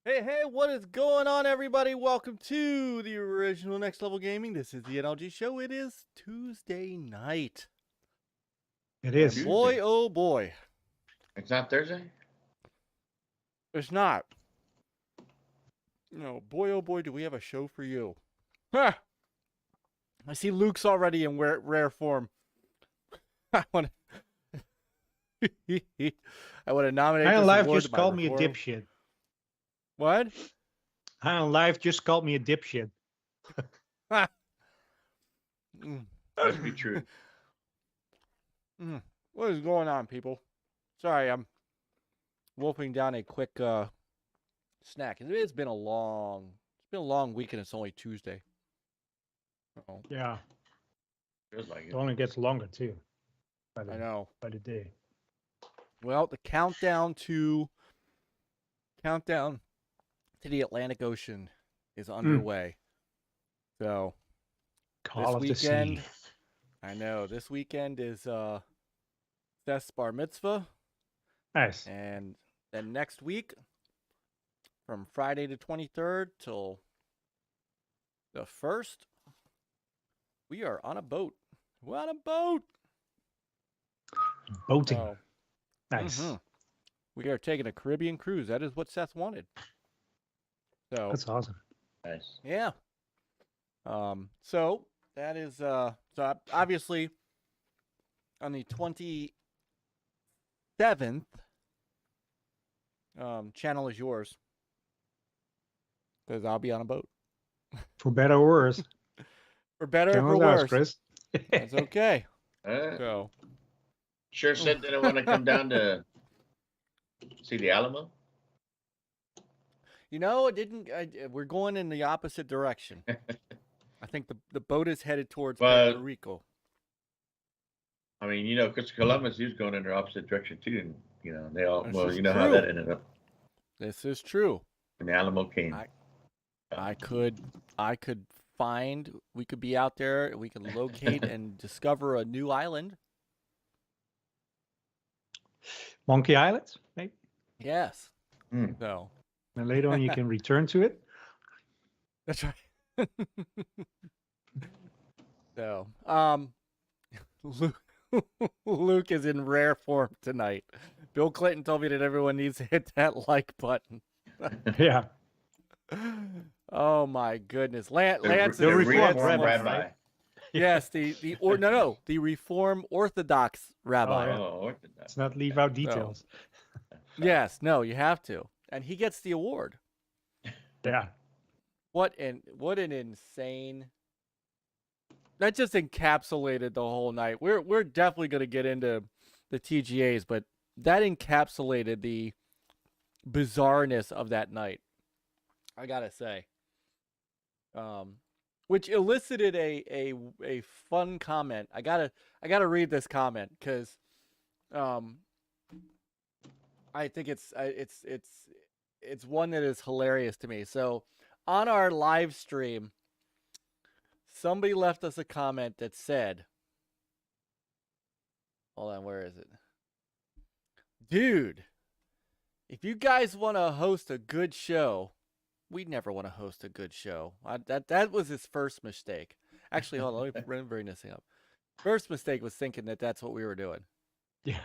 Hey, what is going on, everybody? Welcome to the original Next Level Gaming. This is the NLG show. It is Tuesday night. It is. And boy, oh boy. It's not Thursday? It's not. No, boy, oh boy, do we have a show for you. Ha! I see Luke's already in rare form. I want to nominate High on this Life award just to my called me a reform. dipshit. What? High on Life just called me a dipshit. Must be true. What is going on, people? Sorry, I'm wolfing down a quick snack. It's been a long week, and it's only Tuesday. Oh, Yeah, Feels like it it. only gets longer too. By I know. the day. Well, the countdown to the Atlantic Ocean is underway. So Call of this the weekend, Sea. I know this weekend is Seth's bar mitzvah, Nice. and then next week, from Friday the 23rd till the 1st, we are on a boat. We're on a boat. Boating. So, Nice. we are taking a Caribbean cruise. That is what Seth wanted. So That's awesome. Nice. yeah. So that is so obviously on the 27th, channel is yours because I'll be on a boat. For better or worse. For better or for Channel's ours, worse. Chris. That's okay. Uh, So sure said that I want to come down to see the Alamo. you know, it didn't. We're going in the opposite direction. I think the boat is headed towards Well- Puerto Rico. I mean, you know, Christopher Columbus, he was going in the opposite direction too, and you know, they all This well, is you know how true. that ended up. This is true. And the Alamo came. I could find. We could be out there. We can locate and discover a new island. Monkey Island, maybe. Yes. Hmm. So And later on you can return to it. that's right. So, Luke is in rare form tonight. Bill Clinton told me that everyone needs to hit that like button. Yeah. Oh my goodness, Lance The is Reform Reform Rabbi, Rabbi. right? Yes, the Reform Orthodox Rabbi. yeah. Oh, Orthodox. Let's not leave out details. Yes, no, you have to, and he gets the award. Yeah. What an insane. That just encapsulated the whole night. We're definitely going to get into the TGAs, but that encapsulated the bizarreness of that night. I gotta say, which elicited a fun comment. I gotta read this comment because I think it's one that is hilarious to me. So on our live stream, somebody left us a comment that said, hold on, where is it? Dude, if you guys want to host a good show, we never want to host a good show. That was his first mistake. Actually, hold on, let me bring this thing up. First mistake was thinking that that's what we were doing. Yeah.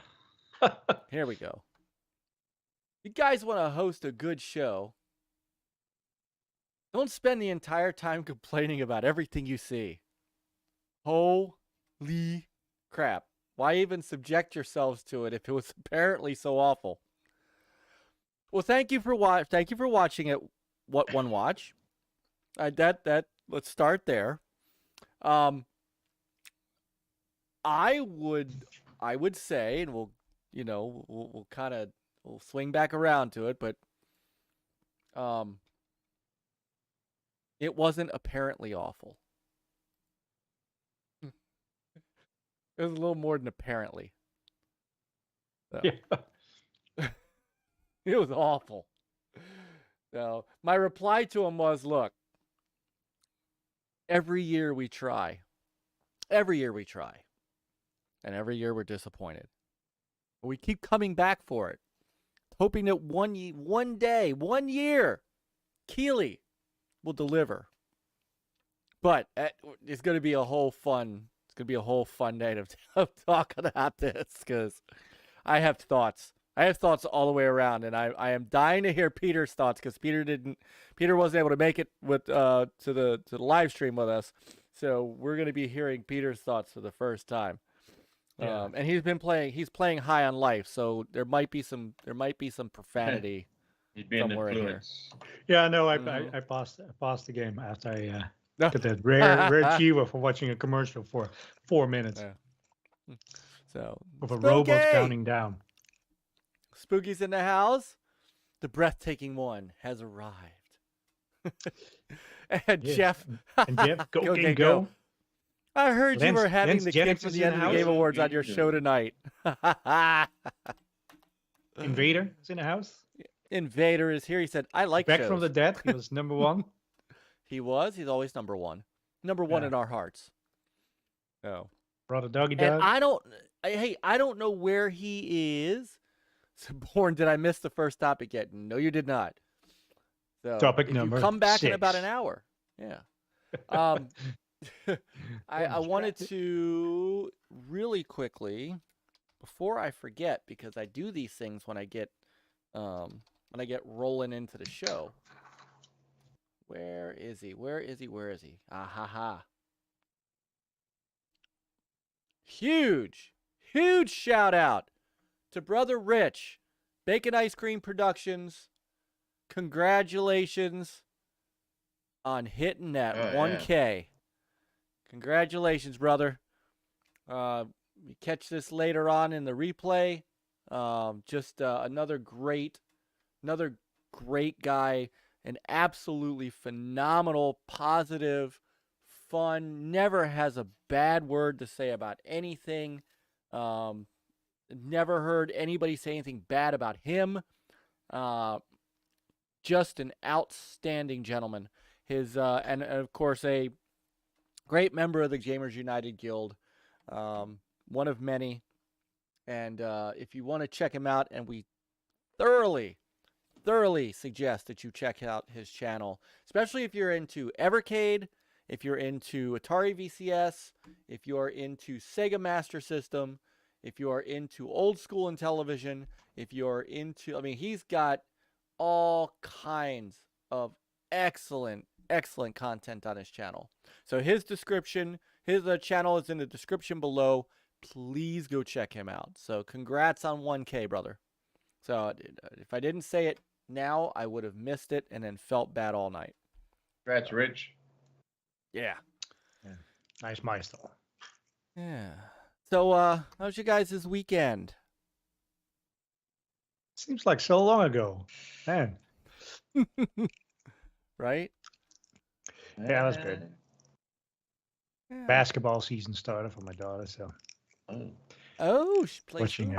Here we go. You guys want to host a good show, don't spend the entire time complaining about everything you see. Holy crap. Why even subject yourselves to it if it was apparently so awful? Well, thank you for watching it. What one watch? Let's start there. I would say, and we'll kind of swing back around to it, but it wasn't apparently awful. It was a little more than apparently. So. Yeah. It was awful. So my reply to him was, look, every year we try. Every year we try. And every year we're disappointed. But we keep coming back for it. Hoping that one year, Keeley will deliver. But it's going to be a whole fun night of talking about this, because I have thoughts. I have thoughts all the way around, and I am dying to hear Peter's thoughts, because Peter wasn't able to make it with to the live stream with us, so we're going to be hearing Peter's thoughts for the first time. Yeah. And he's playing high on life, so there might be some profanity. He's being somewhere in here. influenced. Yeah, no, I paused the game after I got that rare achiever for watching a commercial for 4 minutes. Yeah. So With a Spooky! robot counting down. Spooky's in the house. The breathtaking one has arrived. And Yeah. Jeff. And Jeff, go Okay, game go. I heard you were having Lance the kid Jennings from is the in end the of the Game house. Awards on your show tonight. Invader is in the house. Invader is here. He said, I like Back shows. from the dead. He was number one. He was. He's always number one. Number one Yeah. in our hearts. Oh. Brother Doggy And Dog. I don't know where he is. So, Born, did I miss the first topic yet? No, you did not. So Topic if number you come back in 6. about an hour. Yeah. I wanted to really quickly, before I forget, because I do these things when I get rolling into the show. Where is he? Where is he? Where is he? Ah ha ha. Huge shout out to Brother Rich, Bacon Ice Cream Productions. Congratulations on hitting that 1K. Congratulations, brother. You catch this later on in the replay. Just another great guy. An absolutely phenomenal, positive, fun, never has a bad word to say about anything. Never heard anybody say anything bad about him. Just an outstanding gentleman. His and of course a great member of the Gamers United Guild, one of many. And if you want to check him out, and we thoroughly suggest that you check out his channel, especially if you're into EverCade, if you're into Atari VCS, if you're into Sega Master System, if you're into old school and television, if you're into, he's got all kinds of excellent content on his channel. So his channel is in the description below. Please go check him out. So congrats on 1K, brother. So if I didn't say it now, I would have missed it and then felt bad all night. Congrats, Rich. Yeah. Nice milestone. Yeah. So how's you guys this weekend? Seems like so long ago. Man. Right? Yeah, that's good. Yeah. Basketball season started for my daughter, so Oh, she plays. watching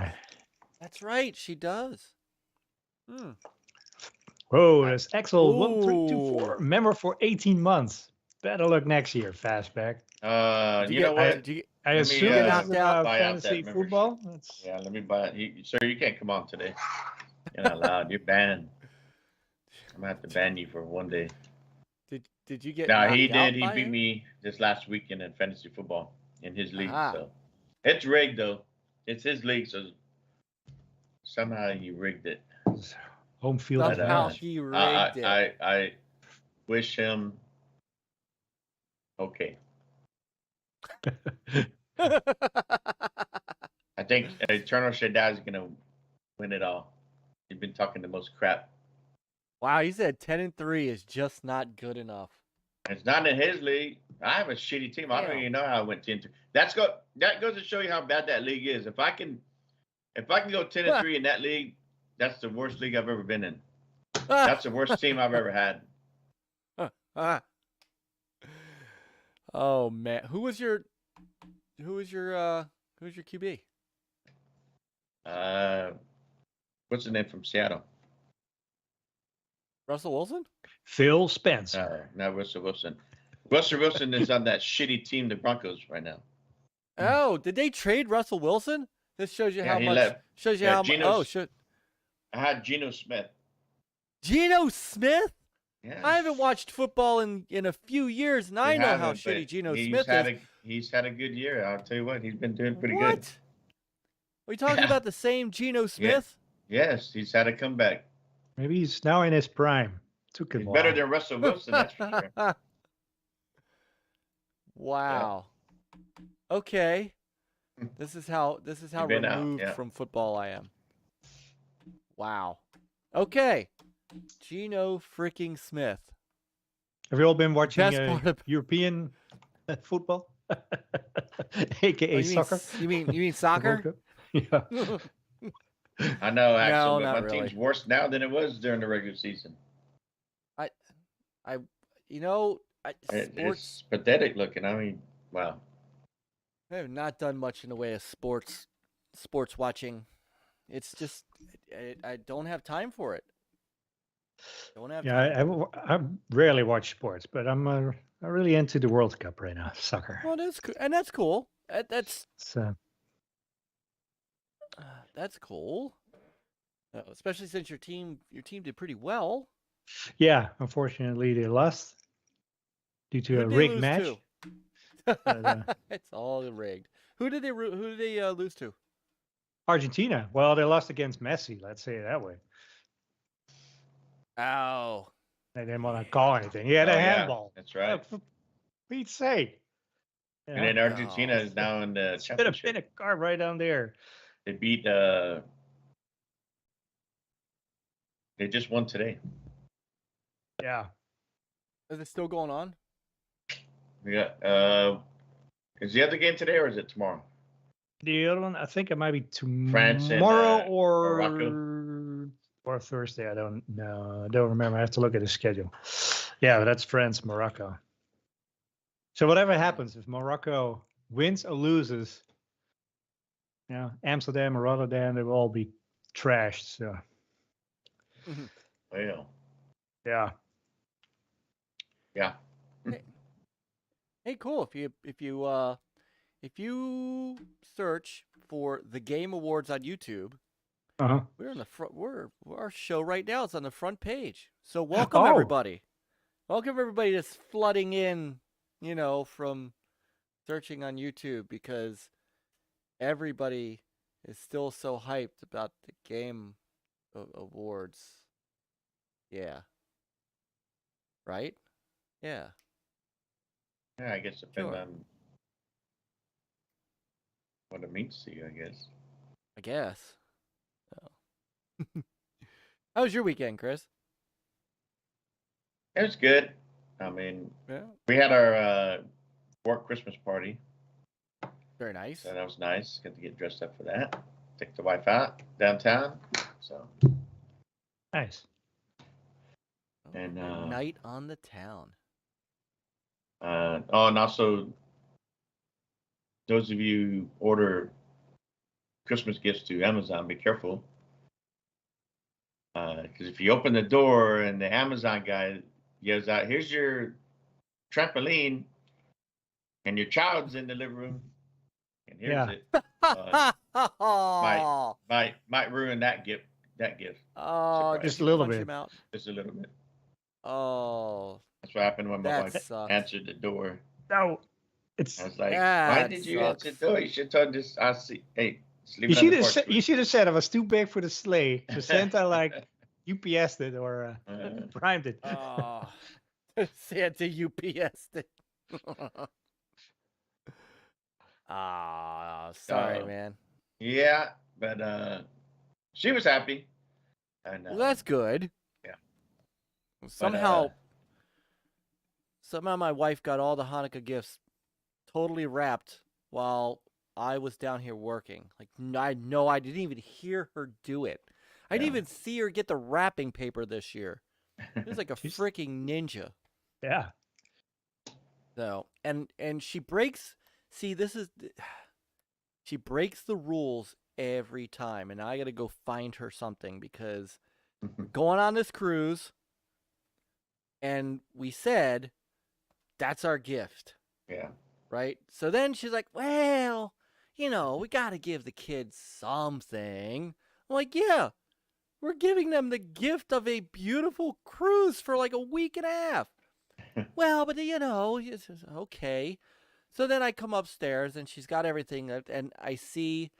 That's right, she does. Whoa, there's Axel 1324 member for 18 months. Better luck next year, Fastback. You know what? I Let assume me, this knocked is out. about buy out fantasy that football. Yeah, let me buy it. Sir, you can't come on today. You're not allowed. You're banned. I'm gonna have to ban you for one day. Did you get? No, knocked he out did. He by beat him? me this last weekend in fantasy football in his league. Ah. So it's rigged though. It's his league, so somehow he rigged it. Home field Somehow advantage. he rigged it. I wish him okay. I think Eternal Shaddai is gonna win it all. He's been talking the most crap. Wow, he said 10-3 is just not good enough. It's not in his league. I have a shitty team. I don't Damn. even know how I went 10-3. That goes to show you how bad that league is. If I can go 10-3 in that league, that's the worst league I've ever been in. That's the worst team I've ever had. Oh man, who's your QB? What's the name from Seattle? Russell Wilson? Phil Spencer. No, Russell Wilson. Russell Wilson is on that shitty team, the Broncos, right now. Oh, did they trade Russell Wilson? This shows you how he much. left. Shows you Yeah, how much. Oh shit. I had Geno Smith. Geno Smith? Yeah. I haven't watched football in a few years, and I know how shitty Geno Smith is. He's had a good year. I'll tell you what, he's been doing pretty What? good. Are we talking about the same Geno Smith? Yes, he's had a comeback. Maybe he's now in his prime. Took him He's a better while. than Russell Wilson, that's for sure. Wow. Okay. This is how been out, removed yeah. from football I am. Wow. Okay. Geno freaking Smith. Have you all been watching Best part of- European football? AKA Oh, soccer? You mean soccer? World Cup? Yeah. I know, actually, No, but not my team's really. worse now than it was during the regular season. It's Sports. pathetic looking. I mean, wow. I have not done much in the way of sports watching. It's just I don't have time for it. Don't have time. Yeah, I rarely watch sports, but I'm really into the World Cup right now, soccer. Well, that's cool, and that's cool. That's cool. Especially since your team did pretty well. yeah, unfortunately they lost due to a Who'd they rigged lose match. to? It's all rigged. Who did they lose to? Argentina. Well, they lost against Messi. Let's say it that way. Oh. They didn't want to call anything. He had a handball. That's right. For Pete's sake. And then Argentina is now in the Should have championship. been a card right down there. They beat. They just won today. Yeah. Is it still going on? We got. Is the other game today or is it tomorrow? The other one, I think it might be France and, tomorrow or Thursday. I don't know. I don't remember. I have to look at the schedule. Yeah, but that's France, Morocco. So whatever happens, if Morocco wins or loses, Amsterdam or Rotterdam, they will all be trashed. So Well, yeah. yeah. Hey, cool. If you search for the Game Awards on YouTube, we're on the front. Our show right now is on the front page. So welcome everybody. Welcome everybody that's flooding in, from searching on YouTube, because everybody is still so hyped about the Game Awards. Yeah. Right? Yeah. Yeah, I guess depends Sure. on what it means to you, I guess. I guess. Oh. How was your weekend, Chris? It was good. I mean, Yeah. we had our work Christmas party. Very nice. So that was nice. Got to get dressed up for that. Take the wife out downtown. So Nice. and night on the town. and also those of you who order Christmas gifts to Amazon, be careful. Because if you open the door and the Amazon guy yells out, "Here's your trampoline, and your child's in the living room, and here's Yeah. it. Oh, Might ruin that gift. That gift. oh, Surprise. did Just you a little punch bit. him out? Just a little bit. Oh, That's what happened when my that wife sucks. answered the door. No, it's I was like, "Why That did you sucks. answer the door? You should have told this. I see. Hey, just leave you it on should the have porch. said, you should have said I was too big for the sleigh. So Santa like UPS'd it or primed it. Oh, Santa UPS. Ah, sorry, man. Yeah, but she was happy. And Well, that's good. yeah. Somehow my wife got all the Hanukkah gifts totally wrapped while I was down here working. Like, I didn't even hear her do it. I didn't Yeah. even see her get the wrapping paper this year. It was like a She's- freaking ninja. Yeah. So, and she breaks. See, she breaks the rules every time, and I got to go find her something because we're going on this cruise, and we said that's our gift, yeah. right? So then she's like, well, we got to give the kids something. I'm like, yeah, we're giving them the gift of a beautiful cruise for like a week and a half. Well, but it's okay. So then I come upstairs and she's got everything, and I see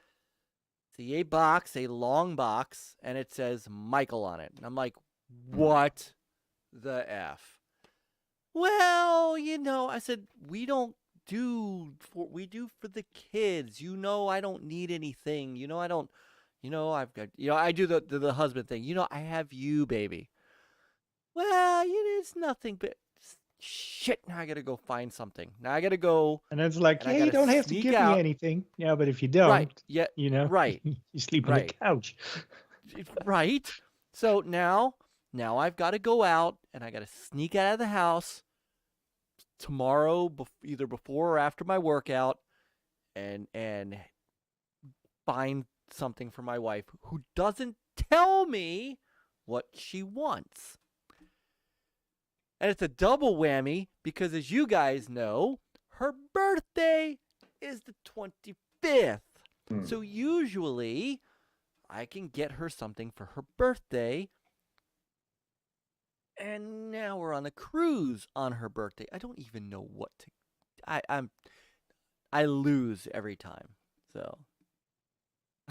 a box, a long box, and it says Michael on it. And I'm like, what the F? Well, I said, we do for the kids. I don't need anything. I don't, I've got, I do the husband thing. I have you, baby. Well, it's nothing but shit. Now I got to go find something. Now I got to go. And it's like, And I yeah, you gotta don't have to sneak give out. me anything. Yeah, but if you don't, Right. Yeah. Right. you sleep on Right. the couch. Right. So now I've got to go out and I got to sneak out of the house tomorrow, either before or after my workout, and find something for my wife who doesn't tell me what she wants. And it's a double whammy because, as you guys know, her birthday is the 25th. So usually I can get her something for her birthday. And now we're on a cruise on her birthday. I don't even know what to. I lose every time. So,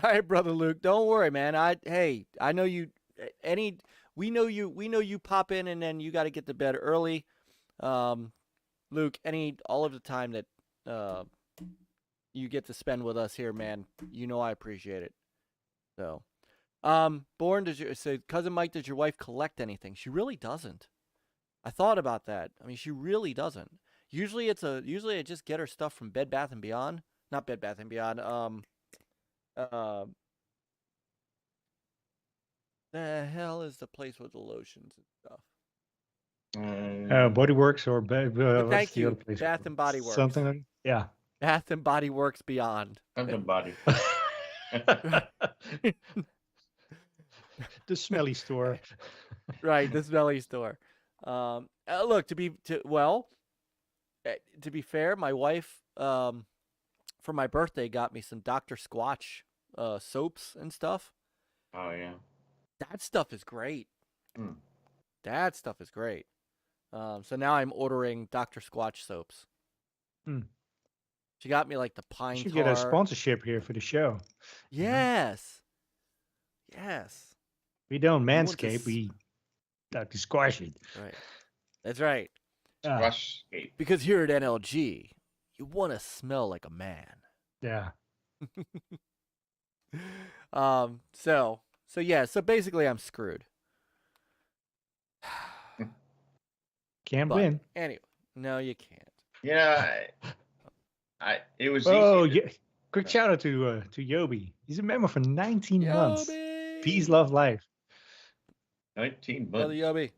all right, brother Luke, don't worry, man. I know you. We know you pop in and then you got to get to bed early. Luke, all of the time that you get to spend with us here, man, I appreciate it. So, Born, Cousin Myke, does your wife collect anything? She really doesn't. I thought about that. I mean, she really doesn't. Usually I just get her stuff from Bed Bath & Beyond. Not Bed Bath & Beyond. The hell is the place with the lotions and stuff? Body Works or But what's thank the you, other place? Bath and Body Works. Something like yeah. Bath and Body Works Beyond. Something body. The smelly store. Right, the smelly store. Look, to be fair, my wife for my birthday got me some Dr. Squatch soaps and stuff. Oh yeah. That stuff is great. Mm. That stuff is great. So now I'm ordering Dr. Squatch soaps. Hmm. She got me like the pine You should tar. get a sponsorship here for the show. Yes. Yes. We don't want to manscape, we like to squash it. Right. That's right. Rushgate. Because here at NLG, you want to smell like a man. Yeah. So basically I'm screwed. Can't But win. anyway, no, you can't. Yeah. It was Oh, easy. yeah. Quick shout out to Yobi. He's a member for 19 months. Yobi! Peace, love, life. 19 Brother months. Yobi.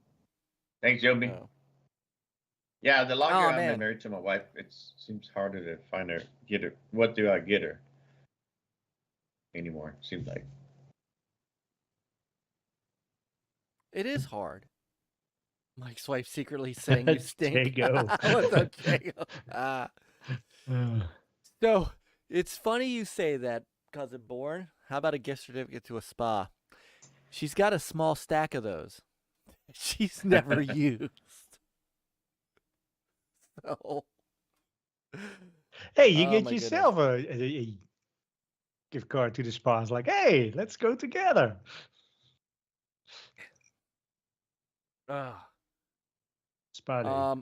Thanks, Joby. Oh. Yeah, the longer Oh, I've man. been married to my wife, it seems harder to find her, get her. What do I get her anymore? Seems like. It is hard. Mike's wife secretly saying you stink. Jago. What's up, Jago? Uh, So it's funny you say that, cousin Born. How about a gift certificate to a spa? She's got a small stack of those. She's never used. So. hey, you Oh, get my yourself a gift card to the spa. It's like, hey, let's go together. Spa day.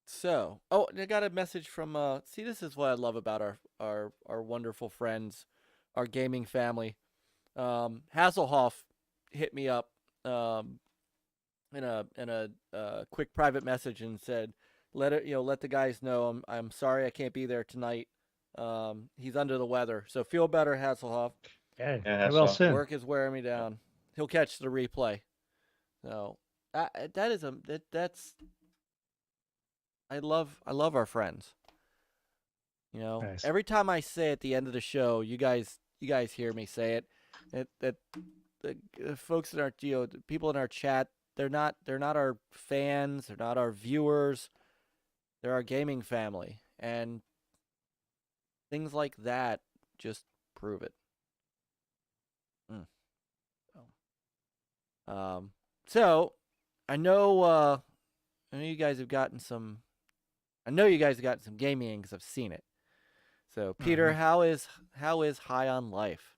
So, I got a message from see, this is what I love about our wonderful friends, our gaming family. Hasslehoff hit me up in a quick private message and said, let the guys know I'm sorry I can't be there tonight. He's under the weather, so feel better, Hasslehoff. Yeah, Yeah, well so- said. Work is wearing me down. He'll catch the replay. So that's I love our friends. You know, Nice. every time I say at the end of the show, you guys hear me say it. That the folks in our the people in our chat, they're not our fans, they're not our viewers, they're our gaming family, and things like that just prove it. So I know you guys have gotten some. I know you guys have gotten some gaming in because I've seen it. So Peter, how is High on Life?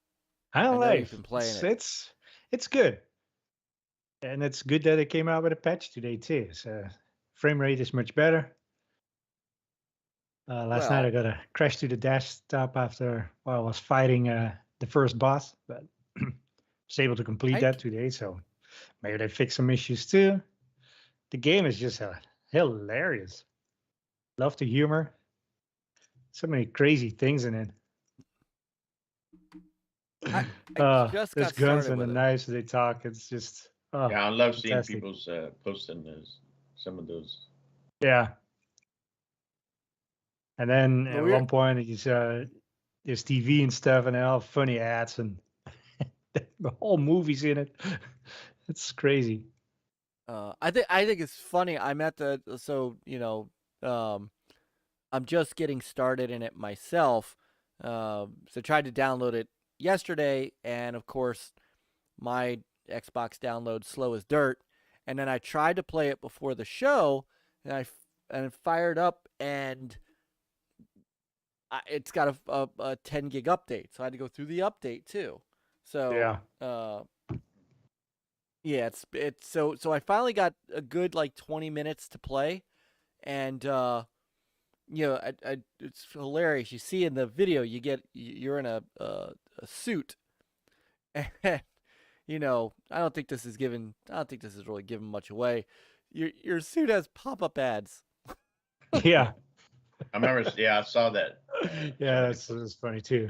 I know like you've been playing it. It's good, and it's good that it came out with a patch today too. So frame rate is much better. Last night I got a crash to the desktop after I was fighting the first boss, but was able to complete that today. So maybe they fix some issues too. The game is just hilarious. Love the humor. So many crazy things in it. I just there's got guns started and the with it. knives they talk. It's just Yeah, I love seeing fantastic. people's posting those, some of those. Yeah. And then No, at we're- one point there's TV and stuff and all funny ads and the whole movie's in it. It's crazy. I think it's funny. I'm at the I'm just getting started in it myself. So tried to download it yesterday, and of course my Xbox download slow as dirt. And then I tried to play it before the show, and I fired up, and it's got a 10 gig update, so I had to go through the update too. So Yeah. yeah, it's so I finally got a good like 20 minutes to play, and it's hilarious. You see in the video, you're in a suit, and I don't think this is really giving much away. Your suit has pop-up ads. Yeah. I remember, yeah, I saw that. Yeah, that's funny too.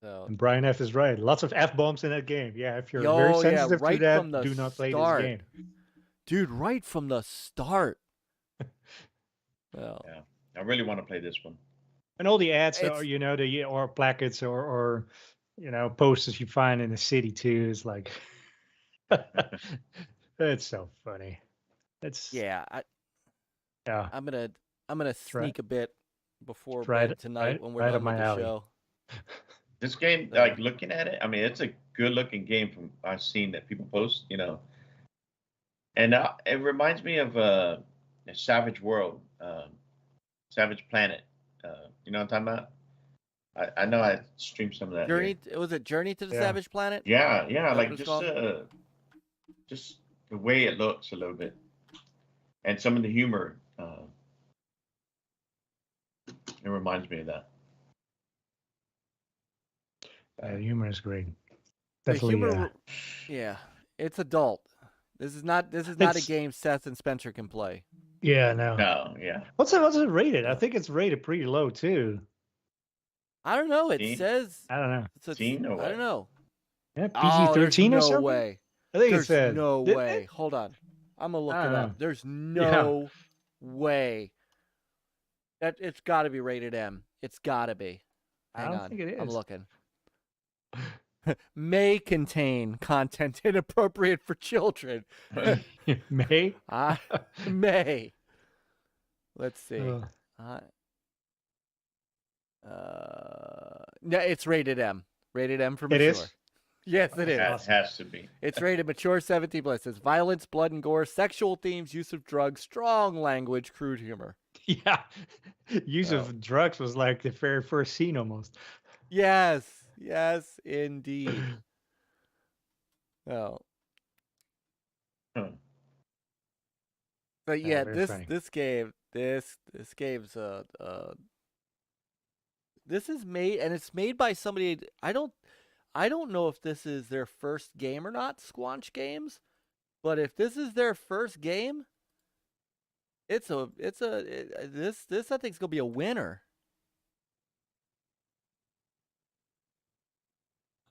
So And Brian F is right. Lots of F-bombs in that game. Yeah, if you're Yo, very yeah, sensitive right to that, from the do not play start. this game. dude, right from the start. Well, Yeah, I really want to play this one. And all the ads It's- are, or placards or posters you find in the city too is like, it's so funny. It's yeah, yeah, I'm gonna sneak a bit before right- bed tonight right- when we're right done up with my the alley. show. This game, Yeah. like looking at it, I mean, it's a good-looking game from I've seen that people post, and it reminds me of a Savage World, Savage Planet. You know what I'm talking about? I know I streamed some of that. Journey here. was it Journey to the Yeah. Savage Planet? Yeah, Is that like what it's called? just the way it looks a little bit, and some of the humor. It reminds me of that. The humor is great. The Definitely. humor, yeah, it's adult. This is not a It's- game Seth and Spencer can play. Yeah, no. No, yeah. What's it rated? I Yeah. think it's rated pretty low too. I don't know. It Teen? says I don't know. Teen or I what? don't know. Yeah, Oh, there's PG-13 or no something. way. I think it There's said. no didn't way. it? Hold on. I'm gonna look I it don't up. know. There's no way. That it's got to be rated M. It's got to be. I Hang don't on. think it I'm is. looking. may contain content inappropriate for children. May? May. Let's see. Uh, No, it's rated M. Rated M for it mature. is? Yes, it is. That has to be. It's rated mature 17 plus. It's violence, blood and gore, sexual themes, use of drugs, strong language, crude humor. Yeah. Use of drugs was like the very first scene almost. Yes, yes, indeed. Oh, Huh. but Yeah, yeah, very funny. this game's this is made, and it's made by somebody. I don't know if this is their first game or not, Squanch Games, but if this is their first game, this I think is gonna be a winner.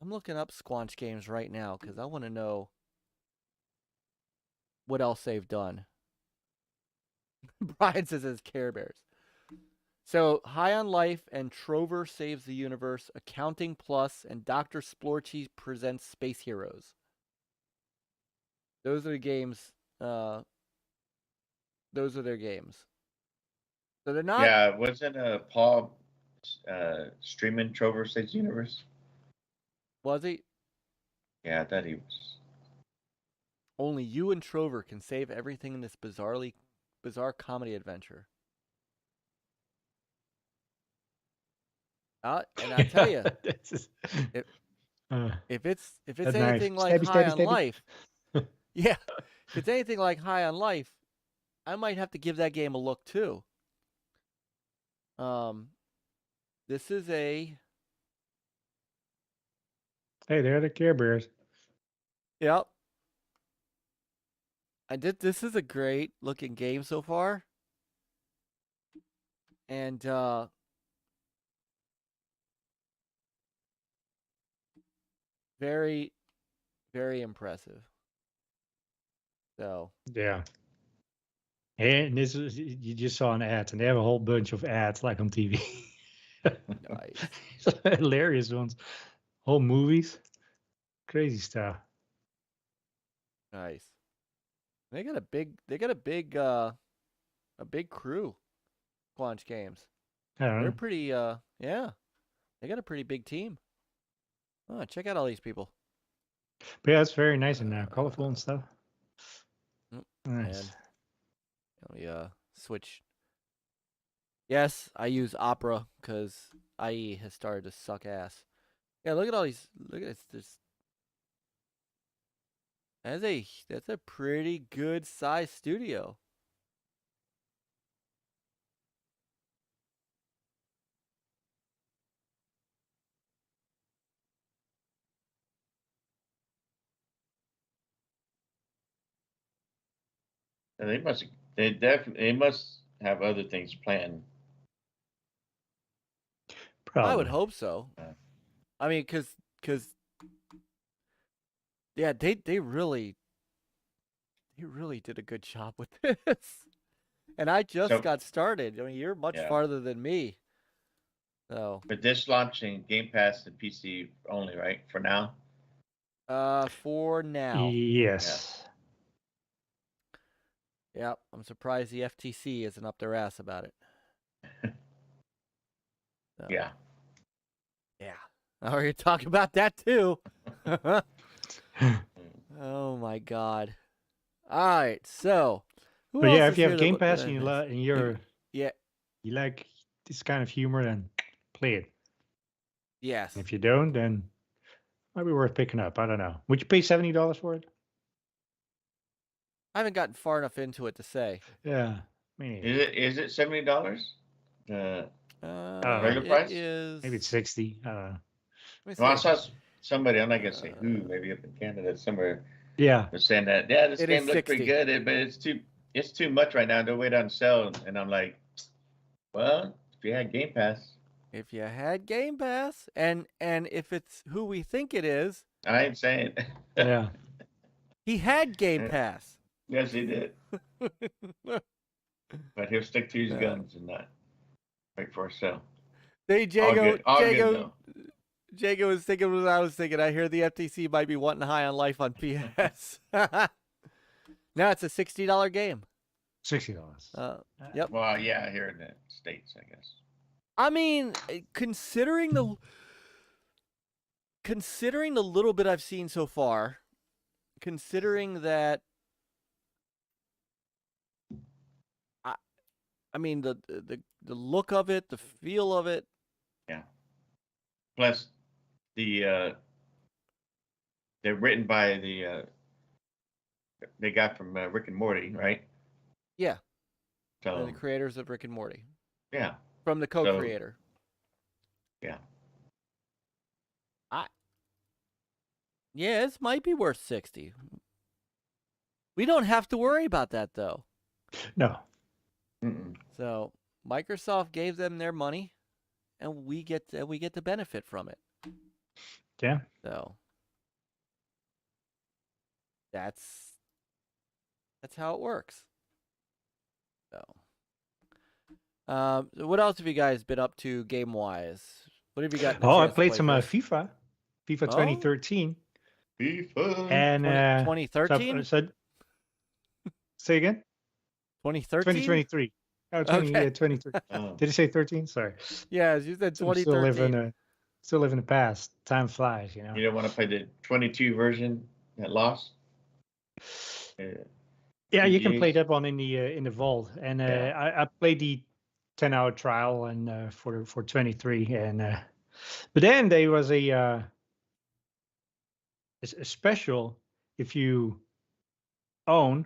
I'm looking up Squanch Games right now because I want to know what else they've done. Bryant says it's Care Bears. So High on Life and Trover Saves the Universe, Accounting Plus, and Dr. Splorchy presents Space Heroes. Those are the games. Those are their games. So they're not. Yeah, wasn't Paul streaming Trover Saves Universe? Was he? Yeah, I thought he was. Only you and Trover can save everything in this bizarre comedy adventure. And I tell you, if it's That's anything nice. like Stabby, High stabby, on stabby. Life, yeah, if it's anything like High on Life, I might have to give that game a look too. This is a Hey, they're the Care Bears. yep. This is a great looking game so far, and very, very impressive. So Yeah. And this is, you just saw an ad, and they have a whole bunch of ads like on TV. nice. Hilarious ones. Whole movies. Crazy stuff. Nice. They got a big crew. Quanch Games. I don't They're know. pretty yeah. They got a pretty big team. Oh, check out all these people. But yeah, it's very nice and colorful and stuff. Nice. And let me switch. Yes, I use Opera because IE has started to suck ass. Yeah, look at all these. Look at this. That's a pretty good size studio. And they must have other things planned. Probably. I would hope so. Yeah. I mean, cause yeah, they really did a good job with this. And I just got started. I mean, you're much farther than me. So. But this launching Game Pass and PC only, right? For now. For now. Yes. Yeah, I'm surprised the FTC isn't up their ass about it. So, Yeah. Yeah. I already talked about that too. Oh my God. All right, so. But yeah, if you have Game Pass and you like this kind of humor, then play it. Yes. And if you don't, then it might be worth picking up. I don't know. Would you pay $70 for it? I haven't gotten far enough into it to say. Yeah. Is it $70? Regular price? Is maybe it's 60. I don't know. Well, I saw somebody, I'm not gonna say who, maybe up in Canada somewhere. Yeah. Was saying that this It game is looks 60. pretty good, but it's too much right now. They're waiting on sale, and I'm like, well, if you had Game Pass. If you had Game Pass, and if it's who we think it is, I ain't saying. Yeah. he had Game Pass. Yes, he did. But he'll stick to his guns and not wait for a sale. Hey, Jago, All good, though. Jacob was thinking what I was thinking. I hear the FTC might be wanting High on Life on PS. Now it's a $60 game. $60. Yep. Well, yeah, here in the States, I guess. I mean, considering the little bit I've seen so far, considering that, I mean the look of it, the feel of it. Yeah. Plus, they're written by the guy from Rick and Morty, right? Yeah. So The creators of Rick and Morty. yeah. From the co-creator. Yeah. Yeah, this might be worth 60. We don't have to worry about that though. No. Mm-mm. So Microsoft gave them their money, and we get to benefit from it. Yeah. So that's how it works. So, what else have you guys been up to game wise? What have you got? Oh, I played some FIFA 2013. FIFA. And 2013. Say again. 2013. 2023. Oh, Okay. 23. Oh. Did you say 13? Sorry. Yeah, you said Still live 2013. still live in the past. Time flies, you know. You don't want to play the 22 version that lost? Yeah, you can play GGs. that one in the vault, and Yeah. I played the 10-hour trial and for 23, and but then there was a special if you own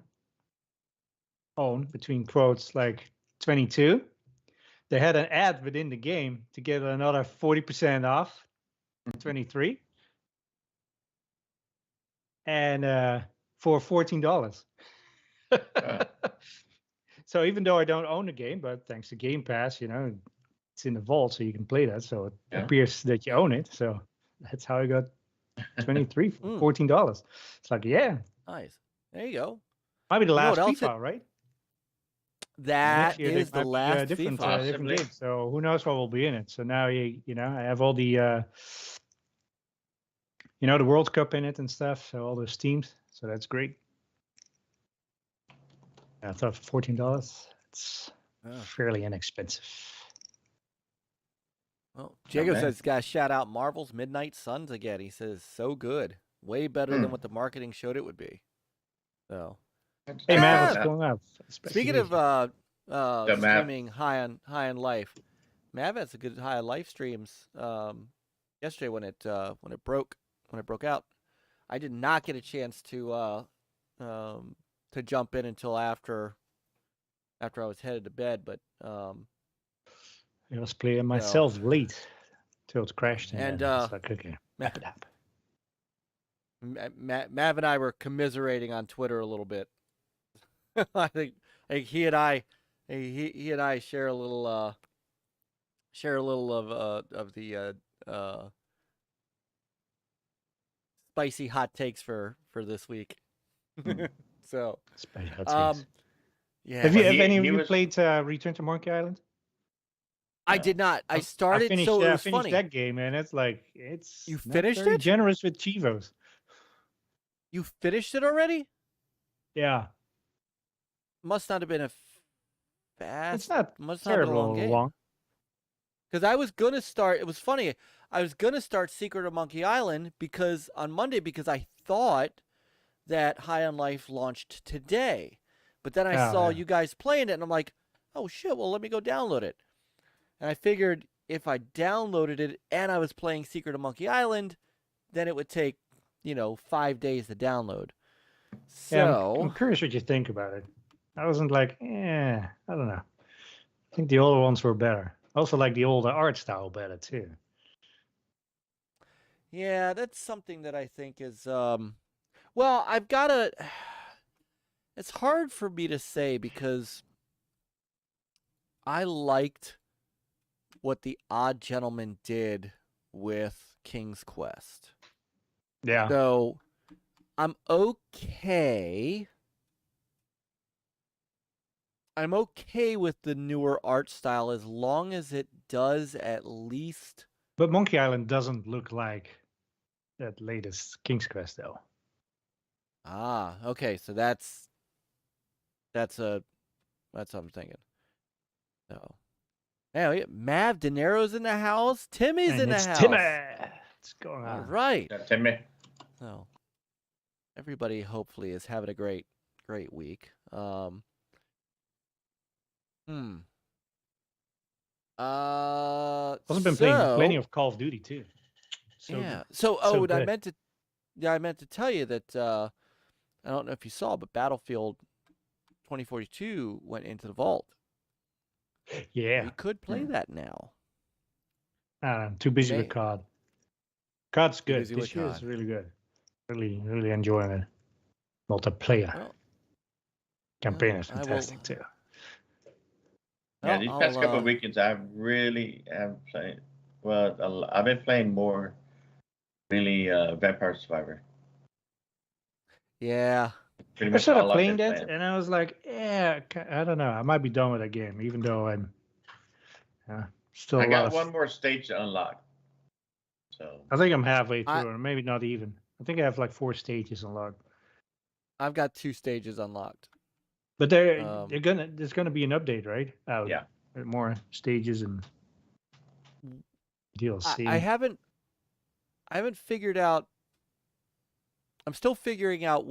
between quotes like 22. They had an ad within the game to get another 40% off 23, and for $14. So even though I don't own the game, but thanks to Game Pass, you know, it's in the vault, so you can play that. So it appears that you own it. So that's how I got 23 for $14. It's like, yeah, Nice. There you go. might be the last what else FIFA, right? That Next year, is they the might be, last different, FIFA. different Possibly. game. So who knows what will be in it? So now you know, I have all the you know, the World Cup in it and stuff. So all those teams. So that's great. I thought for $14, it's fairly inexpensive. Well, Jacob bad. says, "Guys, shout out Marvel's Midnight Suns again." He says, "So good, way better than what the marketing showed it would be." So, Hey man, Ah! what's going on? speaking of Mav. streaming high on life, Mav has a good high on life streams. Yesterday when it broke out, I did not get a chance to jump in until after I was headed to bed, but I was playing myself late till it crashed, And, then it's like, okay, wrap it up. Mav and I were commiserating on Twitter a little bit. I think he and I share a little of the spicy hot takes for this week. So Spicy hot takes. yeah. Have any of he you was- played Return to Monkey Island? I did not. I started, finished, so it I was finished funny. that game, and it's like it's You not finished very it? generous with Chivos. You finished it already? Yeah, Must not have been a fast. it's not must not have been a long terrible game. long. Because I was gonna start. It was funny. I was gonna start Secret of Monkey Island on Monday because I thought that High on Life launched today, but then I saw you guys playing it, and I'm like, oh shit! Well, let me go download it. And I figured if I downloaded it and I was playing Secret of Monkey Island, then it would take 5 days to download. Yeah, So I'm curious what you think about it. I wasn't like, I don't know. I think the older ones were better. I also like the older art style better too. yeah, that's something that I think is well, I've got to. It's hard for me to say because I liked what the Odd Gentleman did with King's Quest. Yeah. So I'm okay. I'm okay with the newer art style as long as it does at least But Monkey Island doesn't look like that latest King's Quest though. Ah, okay. So that's what I'm thinking. So, yeah, Mav De Niro's in the house. Timmy's And in the it's house. Timmy. What's going All on? right. Yeah, Timmy. So, everybody hopefully is having a great week. Also been playing plenty of Call of Duty too. So yeah. good. So, So I good. meant to tell you that I don't know if you saw, but Battlefield 2042 went into the vault. Yeah. We could play that now. I'm too busy with May. COD. COD's Too good. busy with This year is COD. really good. Really enjoying it. Multiplayer Well, campaign is I will- fantastic too. Yeah, these past couple of weeks. weekends, I really have played. Well, I've been playing more, really, Vampire Survivor. Yeah. Pretty I much started all I've playing been that, playing. and I was like, yeah, I don't know. I might be done with that game, even though I'm still I a lot got of. one more stage to unlock. So I think I'm halfway I- through, or maybe not even. I think I have like 4 stages unlocked. I've got 2 stages unlocked. But there's gonna be an update, right? Out. Yeah. With more stages and DLC. I haven't figured out. I'm still figuring out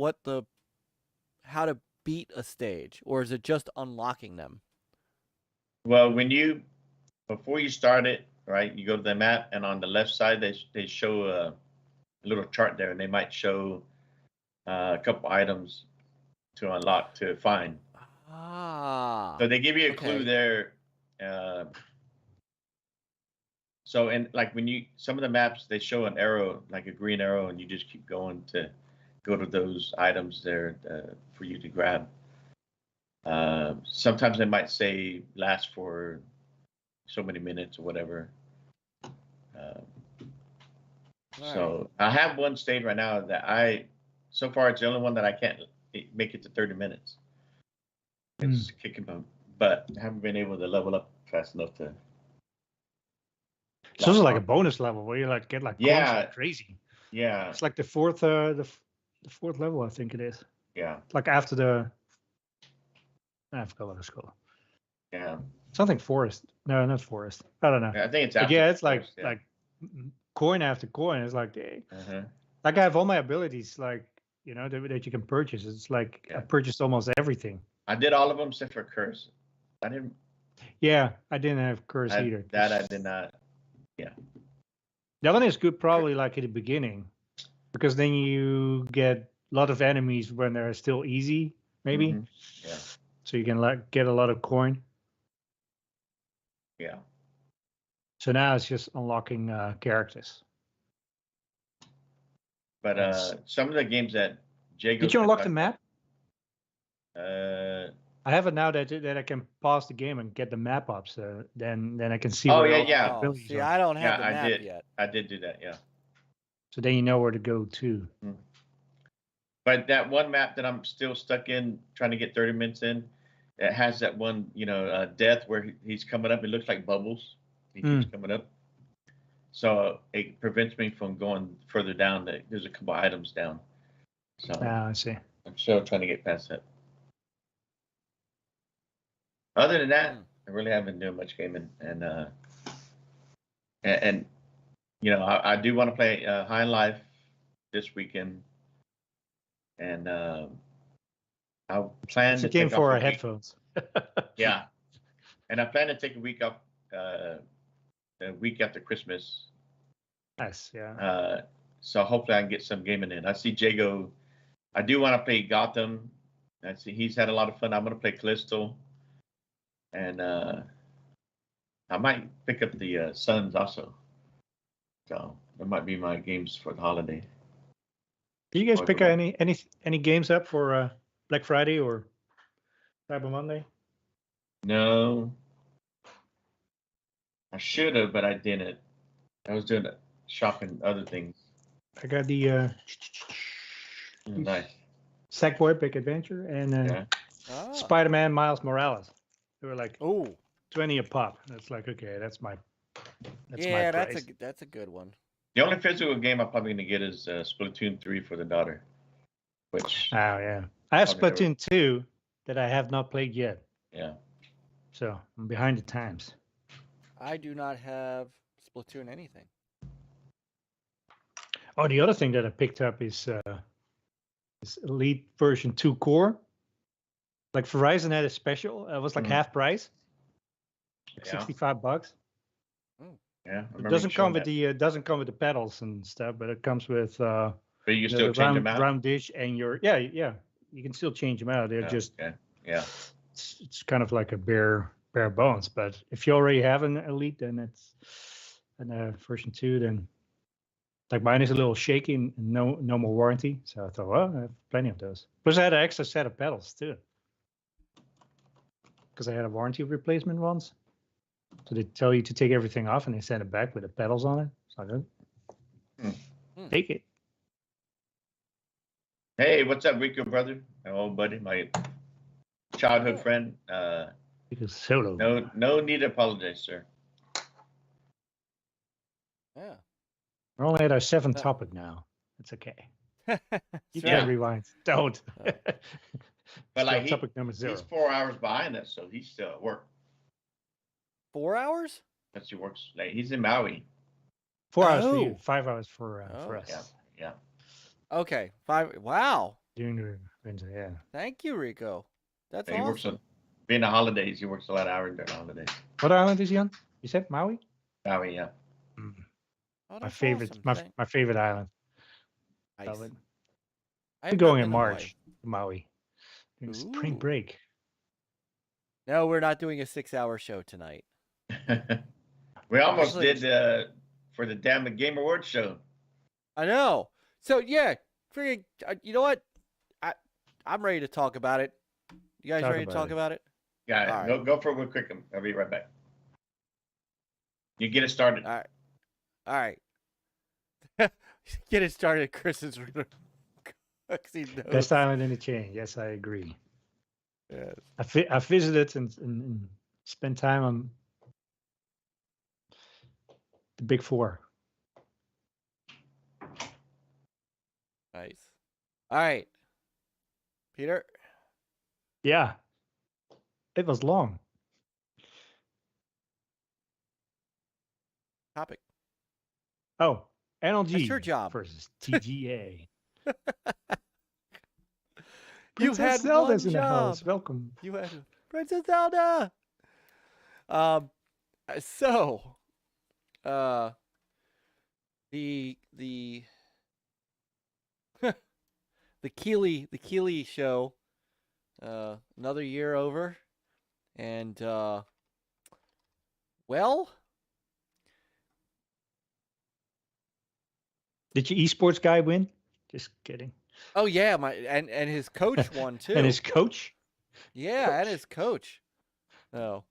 how to beat a stage, or is it just unlocking them? well, before you start it, right, you go to the map, and on the left side they show a little chart there, and they might show a couple items to unlock to find. Ah. So they give you a clue okay. there. So and like some of the maps they show an arrow, like a green arrow, and you just keep going to go to those items there for you to grab. Sometimes they might say last for so many minutes or whatever. So I have one stage right now that so far it's the only one that I can't make it to 30 minutes. It's kicking them, but I haven't been able to level up fast enough to. It's also like a bonus level where you get coins like crazy. Yeah. It's like the fourth level, I think it is. Yeah. Like after I forgot what it's called. Yeah. Something forest. No, not forest. I don't know. I think it's But after. yeah, it's forest, like coin after coin. It's like Uh-huh. like I have all my abilities that you can purchase. It's like I purchased almost everything. I did all of them except for Curse. I didn't. Yeah, I didn't have Curse either. That I did not. Yeah. That one is good probably like at the beginning, because then you get a lot of enemies when they're still easy, maybe. Mhm. Yeah. So you can get a lot of coin. Yeah. So now it's just unlocking characters. But some of the games that Jago. Did you unlock the map? I have it now that I can pause the game and get the map up, so then I can see. Oh, where yeah, all the yeah. abilities See, are. I don't have the I map did. yet. I did do that. Yeah. So then you know where to go to. But that one map that I'm still stuck in, trying to get 30 minutes in, it has that one, death where he's coming up. It looks like bubbles. He keeps coming up. So it prevents me from going further down. There's a couple items down. So I see. I'm still trying to get past that. Other than that, I really haven't been doing much gaming, and I do want to play High on Life this weekend, and I'll plan It's to a game take for off our headphones. Yeah, and I plan to take a week off, the week after Christmas. Nice, yeah. So hopefully I can get some gaming in. I see Jago. I do want to play Gotham. I see he's had a lot of fun. I'm going to play Callisto. And I might pick up the Suns also. So that might be my games for the holiday. Do you guys pick any games up for Black Friday or Cyber Monday? No. I should have, but I didn't. I was doing shopping, other things. I got the Nice. Sackboy Big Adventure and Spider-Man Miles Morales. They were like 20 a pop. That's like, okay, that's my That's yeah, my that's price. that's a good one. The only physical game I'm probably gonna get is Splatoon 3 for the daughter, which Oh yeah, I have Probably never- Splatoon 2 that I have not played yet, yeah. so I'm behind the times. I do not have Splatoon anything. Oh, the other thing that I picked up is Elite version 2 Core. Like Verizon had a special. It was like half price, like Yeah. $65. Yeah. I It remember doesn't you come showing with that. the pedals and stuff, but it comes with But you can the still change them out. round dish and your yeah. You can still change them out. They're Oh, just okay. Yeah. it's kind of like a bare bones. But if you already have an Elite, then it's and version 2, then like mine is a little shaky and no more warranty. So I thought, well, I have plenty of those. Plus, I had an extra set of pedals too, because I had a warranty replacement once. So they tell you to take everything off and they send it back with the pedals on it. So I go, take it. Hey, what's up, Rico brother? My old buddy, my childhood friend. Because solo. No need to apologize, sir. Yeah. We're only at our 7th topic now. It's okay. You Yeah. can rewind. Don't. But like Still topic number 0. he's 4 hours behind us, so he's still at work. 4 hours? That's he works. Like he's in Maui. 4 hours for Oh. you, 5 hours for us. Yeah. Yeah. Okay. 5. Wow. During the winter, yeah. Thank you, Rico. That's He works awesome. on being the holidays. He works a lot of hours during the holidays. What island is he on? You said Maui? Maui, yeah. Oh, My that's favorite, awesome. my favorite island. Nice. Love it. I've We're not going been in to March to Maui. During spring Ooh. break. No, we're not doing a 6-hour show tonight. We almost Actually, did for the Damn It Game Awards show. I know. So yeah, freaking. You know what? I'm ready to talk about it. You guys ready to talk about it? Yeah, All right. go for it real quick. I'll be right back. You get it started. All right. Get it started. Chris is Best island in the chain. Yes, I agree. Yes. I visited and spent time on the Big Four. Nice. All right, Peter. Yeah. It was long. Topic. Oh, NLG That's your job. versus TGA. You had Zelda's one in the job. house. Welcome. You had Princess Zelda. So, the the Keeley show, another year over, and well, Did your esports guy win? Just kidding. oh yeah, and his coach won too. And his coach? Yeah, and his coach. No.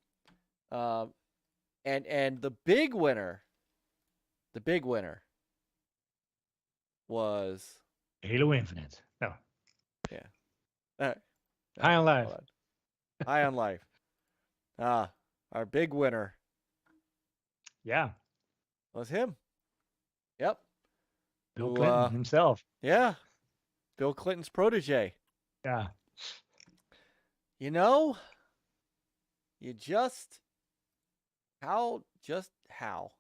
And the big winner was Halo Infinite. No. High on Life. High on Life. Our big winner Yeah. was him. Yep. Bill Who, Clinton himself. Yeah. Bill Clinton's protege. Yeah. You know, how?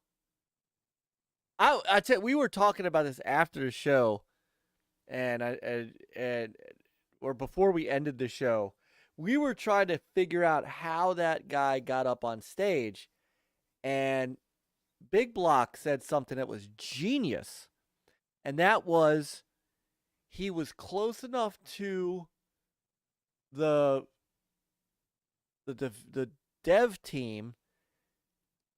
I tell you, we were talking about this after the show, or before we ended the show, we were trying to figure out how that guy got up on stage, and Bigblock said something that was genius, and that was he was close enough to the dev team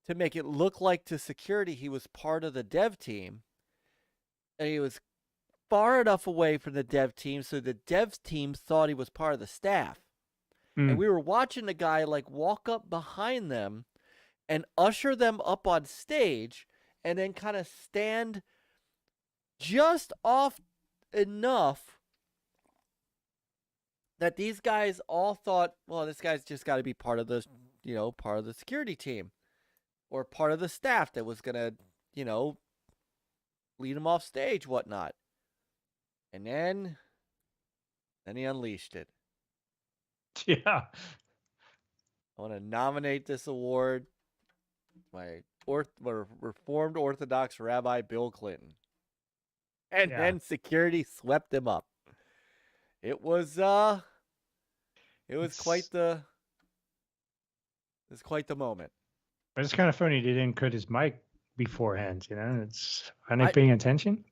to make it look like to security he was part of the dev team, and he was far enough away from the dev team so the dev team thought he was part of the staff. And we were watching the guy like walk up behind them and usher them up on stage and then kind of stand just off enough that these guys all thought, well, this guy's just got to be part of the, part of the security team. or part of the staff that was gonna, lead him off stage, whatnot. And then he unleashed it. Yeah. I want to nominate this award my Reformed Orthodox Rabbi Bill Clinton. And then security swept him up. It was quite the moment. But it's kind of funny they didn't cut his mic beforehand, Are they paying attention?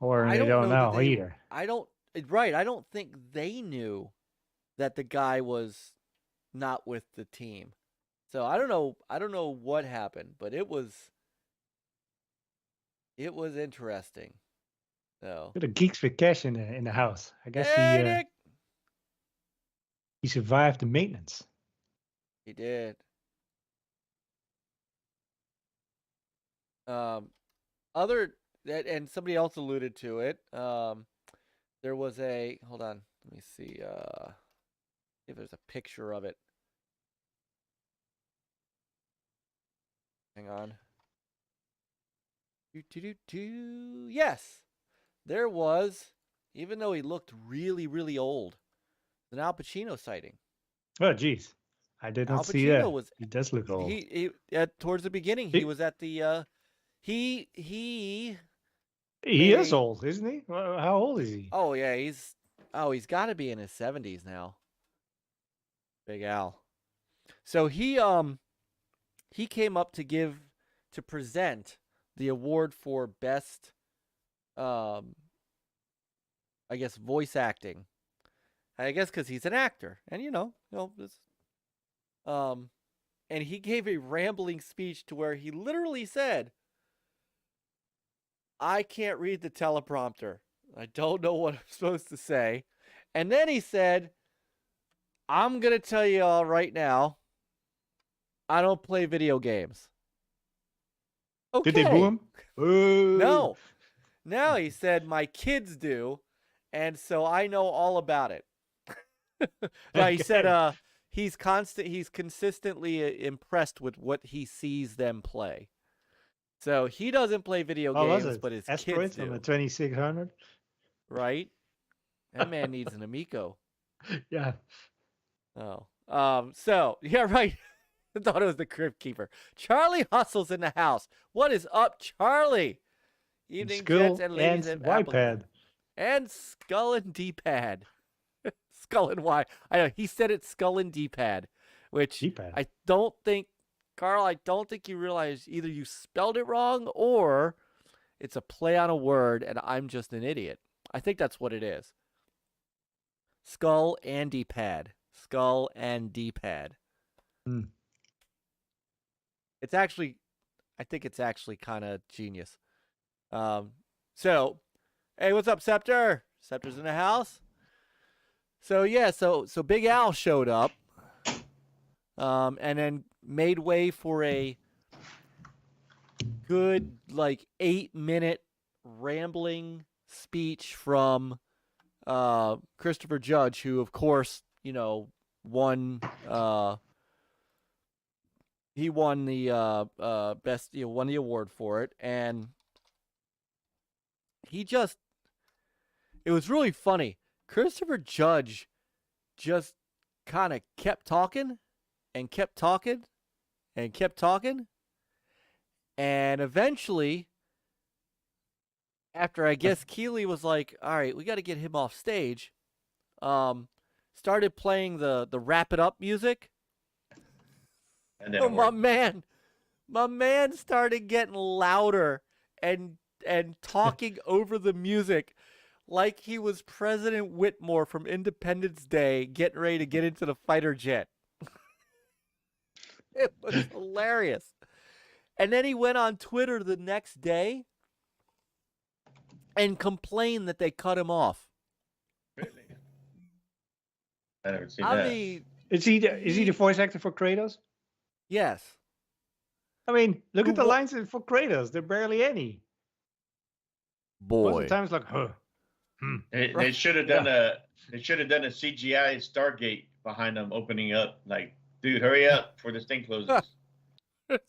Or they don't know either. I don't think they knew that the guy was not with the team. So I don't know what happened, but it was interesting. So Got a Geeks for cash in the house. I guess he survived the maintenance. He did. And somebody else alluded to it. There was hold on, let me see if there's a picture of it. Hang on. Yes, there was, even though he looked really, really old, an Al Pacino sighting. Oh, geez. I did not see that. He does look old. He towards the beginning, he was at the he is old, isn't he? How old is he? Oh yeah, he's got to be in his 70s now. Big Al. So he came up to present the award for best I guess voice acting. I guess cuz he's an actor. And and he gave a rambling speech to where he literally said, I can't read the teleprompter. I don't know what I'm supposed to say. And then he said, I'm going to tell you all right now, I don't play video games. Okay. Did they boo him? No. No, he said, my kids do. And so I know all about it. No, he said he's consistently impressed with what he sees them play. So he doesn't play video games, but his kids do. On the 2600? Right? That man needs an Amico. Yeah. Oh. So, yeah, right. I thought it was the Crypt Keeper. Charlie Hustle's in the house. What is up, Charlie? Evening, gents and ladies and Y-pad. And SkullandyPad. Skull and Y. I know, he said it's SkullandyPad, which D-pad. I don't think, Carl, I don't think you realize either you spelled it wrong or it's a play on a word and I'm just an idiot. I think that's what it is. SkullandyPad. SkullandyPad. Hmm. It's actually, I think it's actually kind of genius. So, hey, what's up, Scepter? Scepter's in the house. So yeah, so Big Al showed up, and then made way for a good 8-minute rambling speech from Christopher Judge, who of course won. He won the best, won the award for it, and it was really funny. Christopher Judge just kind of kept talking and kept talking and kept talking. And eventually, after I guess Keeley was like, all right, we got to get him off stage, started playing the wrap it up music. And then my man started getting louder and talking over the music like he was President Whitmore from Independence Day getting ready to get into the fighter jet. It was hilarious. And then he went on Twitter the next day and complained that they cut him off. Really? I never seen I that. mean, is he the voice actor for Kratos? Yes. I mean, look at the lines for Kratos. There are barely any. Most of the time it's like, huh. They should have done a CGI Stargate behind them opening up. Like, dude, hurry up before this thing closes.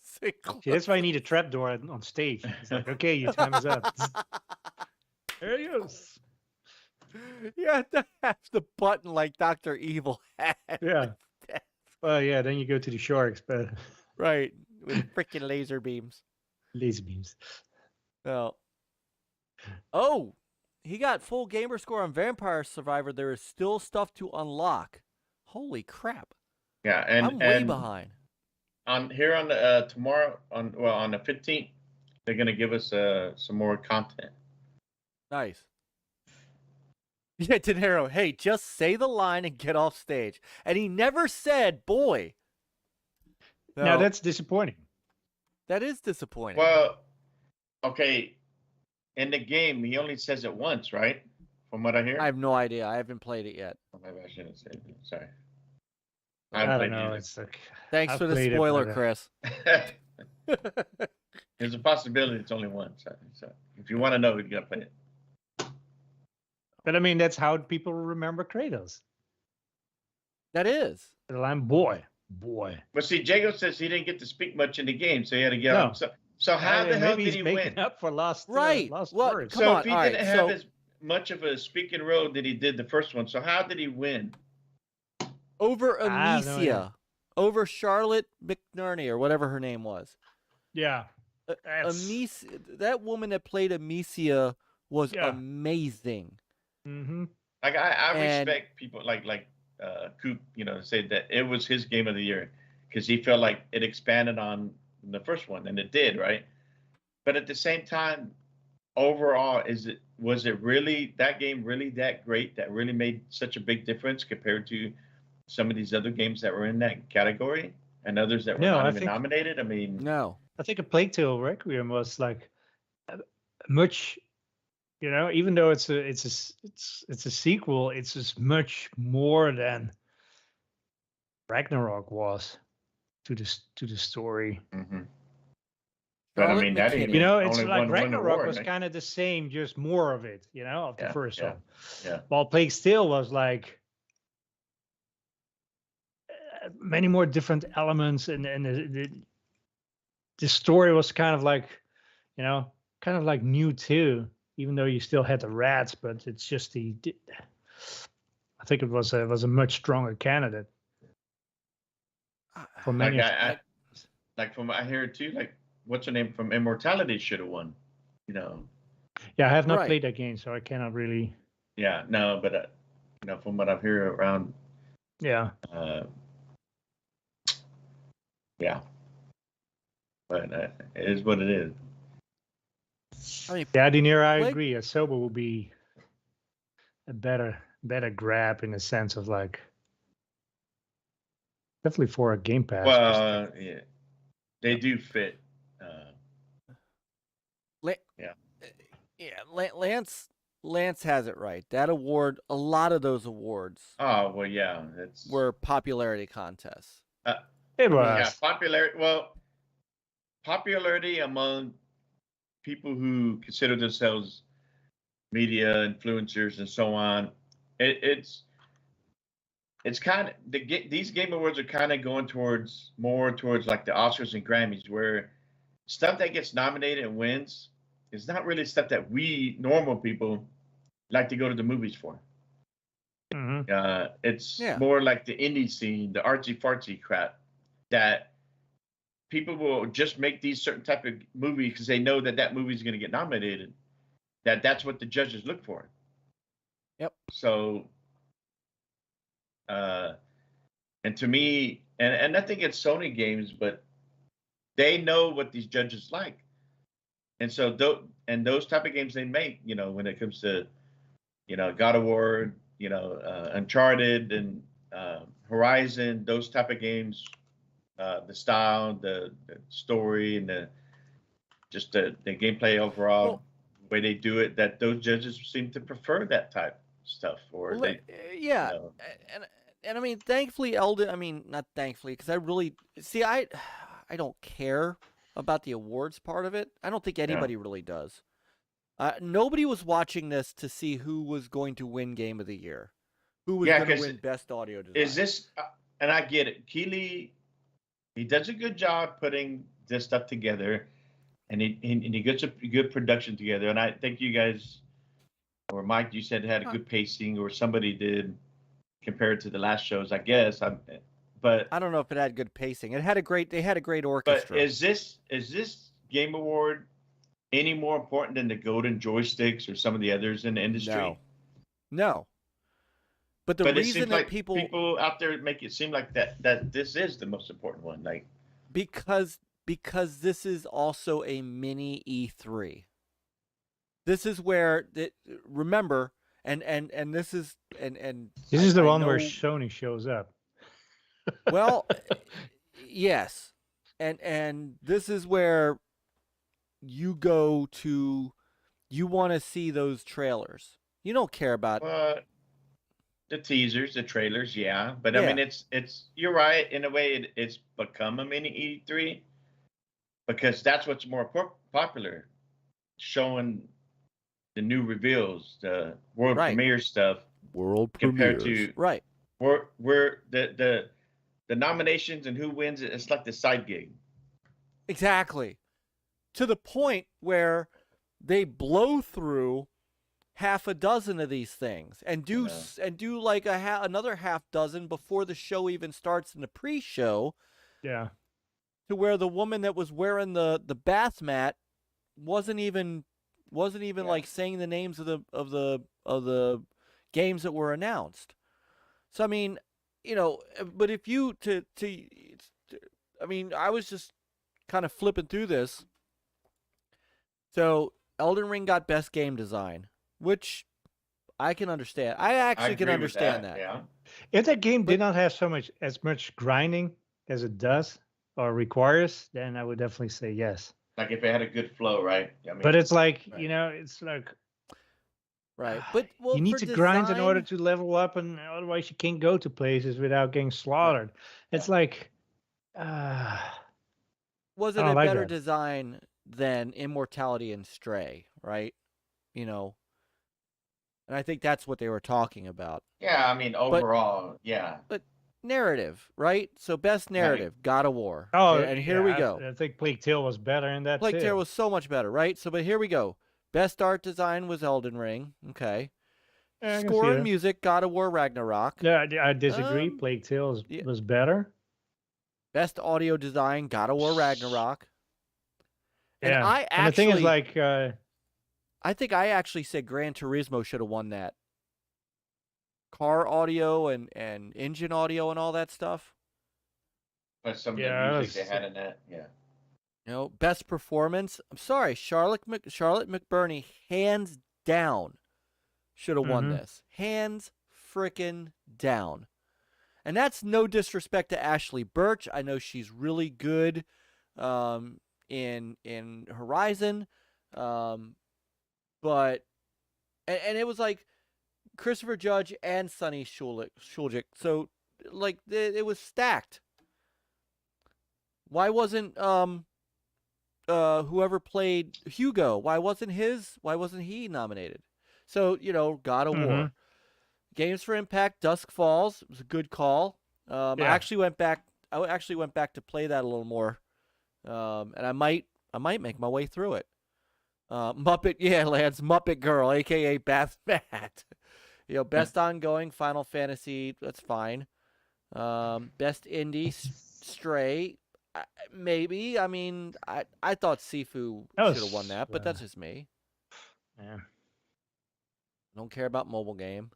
See, that's why I need a trapdoor on stage. It's like, okay, your time is up. There he goes. You have to have the button like Dr. Evil had. Yeah. Well, yeah, then you go to the sharks, but Right. With freaking laser beams. laser beams. Well. Oh, he got full gamer score on Vampire Survivor. There is still stuff to unlock. Holy crap. Yeah, I'm way behind. On the tomorrow on the 15th, they're gonna give us some more content. Nice. Yeah, De Niro, hey, just say the line and get off stage. And he never said, boy. Now that's disappointing. That is disappointing. Well, okay, in the game he only says it once, right? From what I hear. I have no idea. I haven't played it yet. Maybe I shouldn't say it. Sorry. I don't know. It's like Thanks for the spoiler, Chris. There's a possibility it's only once. So if you want to know, you gotta play it. But I mean, that's how people remember Kratos. That is. The line, boy. But see, Jago says he didn't get to speak much in the game, so he had to get on. So how the hell did he win? Up for lost, lost well, words. So if he didn't have as much of a speaking role that he did the first one, so how did he win? Over Amicia. Over Charlotte McNerney, or whatever her name was. Yeah. Amicia, that woman that played Amicia was amazing. Mm-hmm. Like I respect people like Coop, say that it was his game of the year because he felt like it expanded on the first one, and it did, right? But at the same time, overall, was it really that game really that great that really made such a big difference compared to some of these other games that were in that category and others that were not even nominated? I mean, no. I think A Plague Tale Requiem was like much, even though it's a sequel, it's just much more than Ragnarok was to the story. Mm-hmm. But I mean, that it's like Ragnarok was kind of the same, just more of it, of the first one. Yeah. While Plague Tale was like many more different elements, and the story was kind of like new too, even though you still had the rats, but it's just I think it was a much stronger candidate for many. Like from I hear too, like what's her name from Immortality should have won, Yeah, I have not played that game, so I cannot really. Yeah, no, but from what I've heard around. Yeah. Yeah. But it is what it is. I mean, De Niro, I agree. A Sober will be a better grab in the sense of like definitely for a Game Pass. Well, yeah, they do fit. Lance has it right. That award, a lot of those awards. Oh well, yeah, were popularity contests. It was. Yeah, popularity. Well, popularity among people who consider themselves media influencers and so on. It's kind of these Game Awards are kind of going more towards like the Oscars and Grammys, where stuff that gets nominated and wins is not really stuff that we normal people like to go to the movies for. Mm-hmm. It's more like the indie scene, the artsy fartsy crap that people will just make these certain type of movies because they know that movie is going to get nominated. That's what the judges look for. Yep. So, and to me, and I think it's Sony games, but they know what these judges like. And so, those type of games they make, when it comes to, God of War, Uncharted and Horizon, those type of games, the style, the story, and the gameplay overall, the way they do it, that those judges seem to prefer that type of stuff. Or and I mean, thankfully, not thankfully, because I really I don't care about the awards part of it. I don't think anybody really does. Nobody was watching this to see who was going to win Game of the Year, who was going to win Best Audio Design. Is this? And I get it. Keeley He does a good job putting this stuff together, and he gets a good production together. And I think you guys, or Mike, you said it had a good pacing, or somebody did compared to the last shows. I guess but I don't know if it had good pacing. They had a great but orchestra. is this Game Award any more important than the Golden Joysticks or some of the others in the industry? No. But the But it reason seems that like people out there make it seem like that this is the most important one. Like because this is also a mini E3. This is where remember and this is This is the I one where know- Sony shows up. Well, yes. And this is where you go to you want to see those trailers. You don't care about the teasers, the trailers, yeah. But I mean, it's you're right in a way. It's become a mini E3 because that's what's more popular, showing the new reveals, the world premiere stuff, compared to where the nominations and who wins it. It's like the side gig. Exactly. To the point where they blow through half a dozen of these things and do like another half dozen before the show even starts in the pre-show. Yeah. To where the woman that was wearing the bath mat wasn't even like saying the names of the games that were announced. So I mean, but if you I mean, I was just kind of flipping through this. So Elden Ring got best game design, which I can understand. I actually can understand that. Yeah. If that game did not have as much grinding as it does or requires, then I would definitely say yes. Like if it had a good flow, right? I mean, but it's like it's like right. But you need to grind in order to level up, and otherwise you can't go to places without getting slaughtered. Right. It's like, was it a better design than Immortality and Stray, right? And I think that's what they were talking about. Yeah, I mean, overall, yeah. But narrative, right? So best narrative, God of War. Oh, and here we go. I think Plague Tale was better in that. Plague Tale was so much better, right? So, but here we go. Best art design was Elden Ring. Okay. Score and music, God of War Ragnarok. Yeah, I disagree. Plague Tale was better. Best audio design, God of War Ragnarok. And yeah. And the thing is, like, I think I actually said Gran Turismo should have won that. Car audio and engine audio and all that stuff. But some of the music they had in that, yeah. Best performance. I'm sorry, Charlotte McBurney, hands down, should have won this. Hands frickin' down. And that's no disrespect to Ashley Birch. I know she's really good in Horizon. But and it was like Christopher Judge and Sonny Shulgic. So like it was stacked. Why wasn't whoever played Hugo, why wasn't he nominated? So, God of War. Games for Impact, Dusk Falls was a good call. I actually went back to play that a little more. And I might make my way through it. Lance, Muppet Girl, aka Bath Mat. Best ongoing, Final Fantasy, that's fine. Best indie, Stray, maybe. I mean, I thought Sifu should have won that, but that's just me. Yeah. Don't care about mobile game.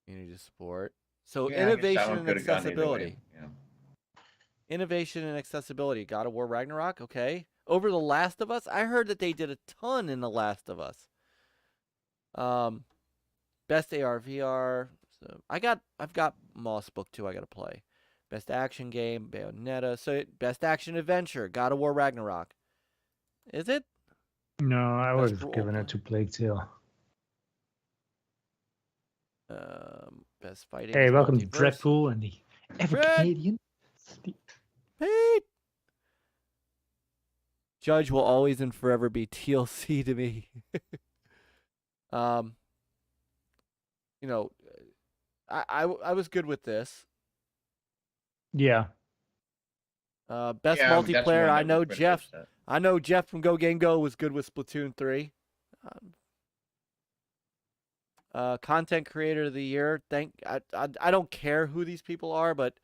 Community support. So innovation and accessibility. Innovation and accessibility. God of War Ragnarok, okay. Over The Last of Us, I heard that they did a ton in The Last of Us. Best AR VR. So I've got Moss Book 2 I gotta play. Best action game, Bayonetta. So best action adventure, God of War Ragnarok. Is it? No, I would have given it to Plague Tale. Best fighting. Hey, welcome to Dreadpool and the EverCanadian. Pete! Judge will always and forever be TLC to me. I was good with this. Yeah. Best Yeah, that's multiplayer. one I that know was pretty Jeff. upset. I know Jeff from GoGameGo was good with Splatoon 3. Content creator of the year. I don't care who these people are, but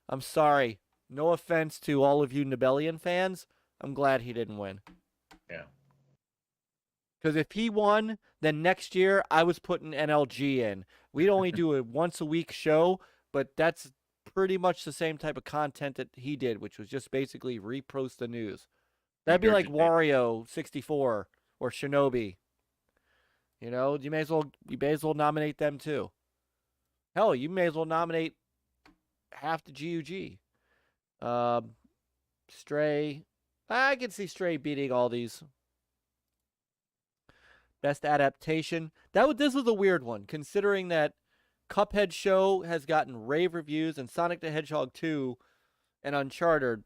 I'm sorry. No offense to all of you Nibelian fans. I'm glad he didn't win. Yeah. Because if he won, then next year I was putting NLG in. We'd only do a once a week show, but that's pretty much the same type of content that he did, which was just basically repost the news. That'd be like Regurgitate. Wario 64 or Shinobi. You know, you may as well nominate them too. Hell, you may as well nominate half the GUG. Stray. I can see Stray beating all these. Best adaptation. This was a weird one, considering that Cuphead Show has gotten rave reviews, and Sonic the Hedgehog 2 and Uncharted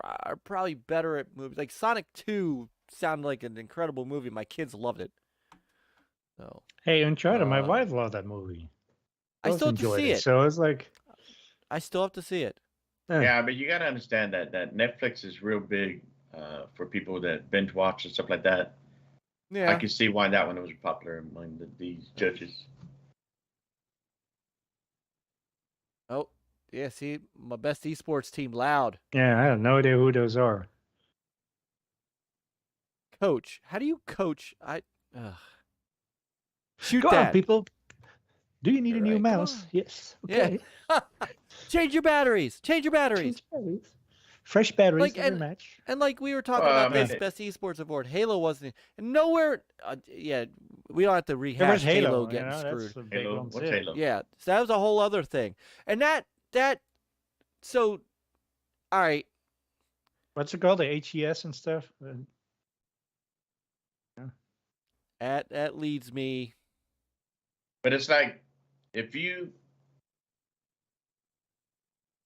are probably better at movies. Like Sonic 2 sounded like an incredible movie. My kids loved it. So Hey, Uncharted, my wife loved that movie. I Both still have to enjoyed see it. So it's like, I still have to see it. Yeah, but you got to understand that Netflix is real big for people that binge watch and stuff like that. Yeah. I can see why that one was popular among these judges. Oh, yeah. See, my best esports team, Loud. yeah, I have no idea who those are. Coach. How do you coach? Shoot Go that. on, people. Do you need a new Alright, come mouse? on. Yes. Okay. Yeah. Change your batteries. Change your batteries. Change batteries. Fresh batteries Like, every match. And like we were talking Well, about I mean, this best esports award, Halo wasn't. And nowhere. Yeah, we don't have to rehash There was Halo getting you know, screwed. That's the big Halo, one what's too. Halo? Yeah, so that was a whole other thing. And that. So, all right. What's it called? The HES and stuff? That leads me. But it's like if you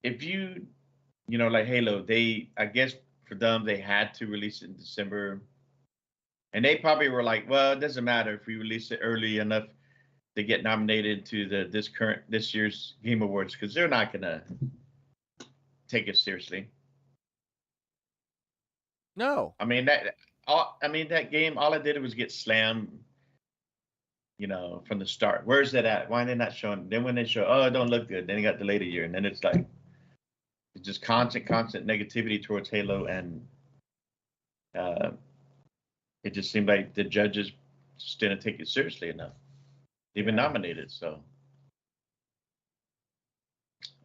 like Halo, I guess for them they had to release it in December, and they probably were like, well, it doesn't matter if we release it early enough to get nominated to this year's Game Awards, because they're not gonna take it seriously. No. I mean that game, all it did was get slammed, from the start. Where's that at? Why are they not showing? Then when they show, oh, it don't look good, then it got delayed a year, and then it's like it's just constant negativity towards Halo, and it just seemed like the judges just didn't take it seriously enough. Even nominated, so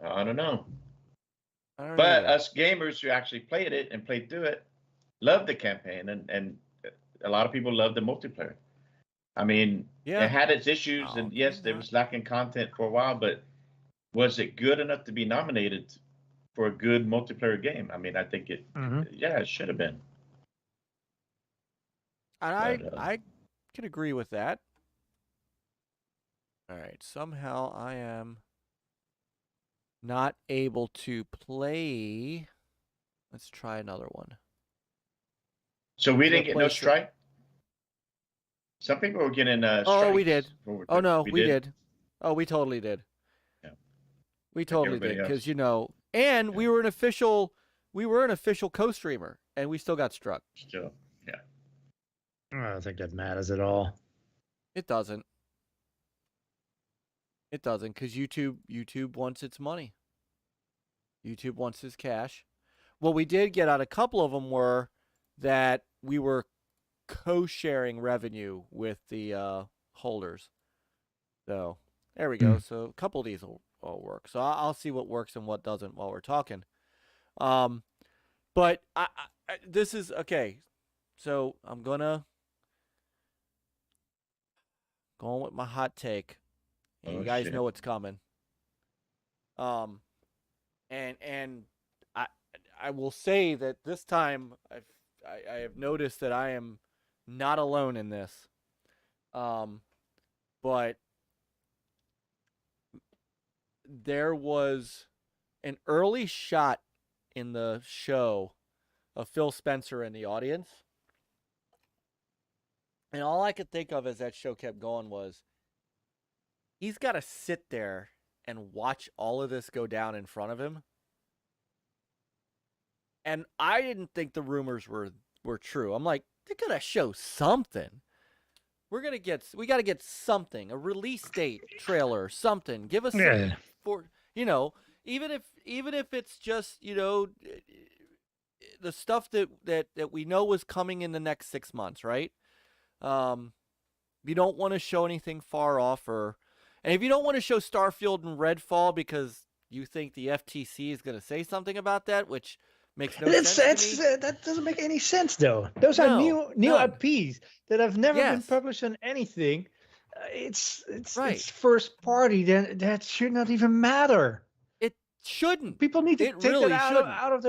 I don't know. But us gamers who actually played it and played through it loved the campaign, and a lot of people loved the multiplayer. I mean, it had its issues, and yes, there was lacking content for a while, but was it good enough to be nominated for a good multiplayer game? I mean, I think it should have been. And I can agree with that. All right, somehow I am not able to play. Let's try another one. So we didn't get no strike? Some people were getting strikes. Oh, we did. Oh, no, we did. did. Oh, we totally did. Yeah. We totally did, because, and we were an official co-streamer, and we still got struck. Still, yeah. I don't think that matters at all. It doesn't. It doesn't, because YouTube wants its money. YouTube wants its cash. What we did get out a couple of them were that we were co-sharing revenue with the holders. So there we go. So a couple of these will work. So I'll see what works and what doesn't while we're talking. But this is okay. So I'm going with my hot take. And you guys know what's coming. And I will say that this time I have noticed that I am not alone in this. But there was an early shot in the show of Phil Spencer in the audience. And all I could think of as that show kept going was, he's got to sit there and watch all of this go down in front of him. And I didn't think the rumors were true. I'm like, they're gonna show something. We got to get something, a release date trailer, something. Give us some for even if it's just the stuff that we know was coming in the next 6 months, right? You don't want to show anything far off, and if you don't want to show Starfield and Redfall because you think the FTC is going to say something about that, which makes no sense to me. That doesn't make any sense, though. Those are new IPs that have never been published on anything. It's first party. Then that should not even matter. It shouldn't. People need to take really that out of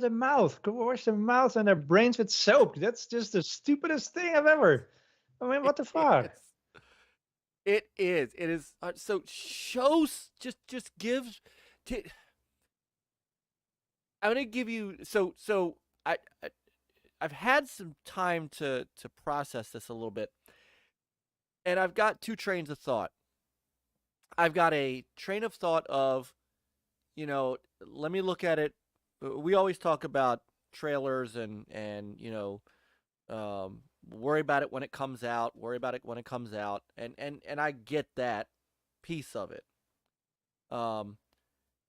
their mouth. Go wash their mouth and their brains with soap. That's just the stupidest thing I've ever. I mean, what the fuck? It is. It is. So shows just gives. I'm gonna give you. So I've had some time to process this a little bit, and I've got two trains of thought. I've got a train of thought of, let me look at it. We always talk about trailers and worry about it when it comes out. Worry about it when it comes out, and I get that piece of it.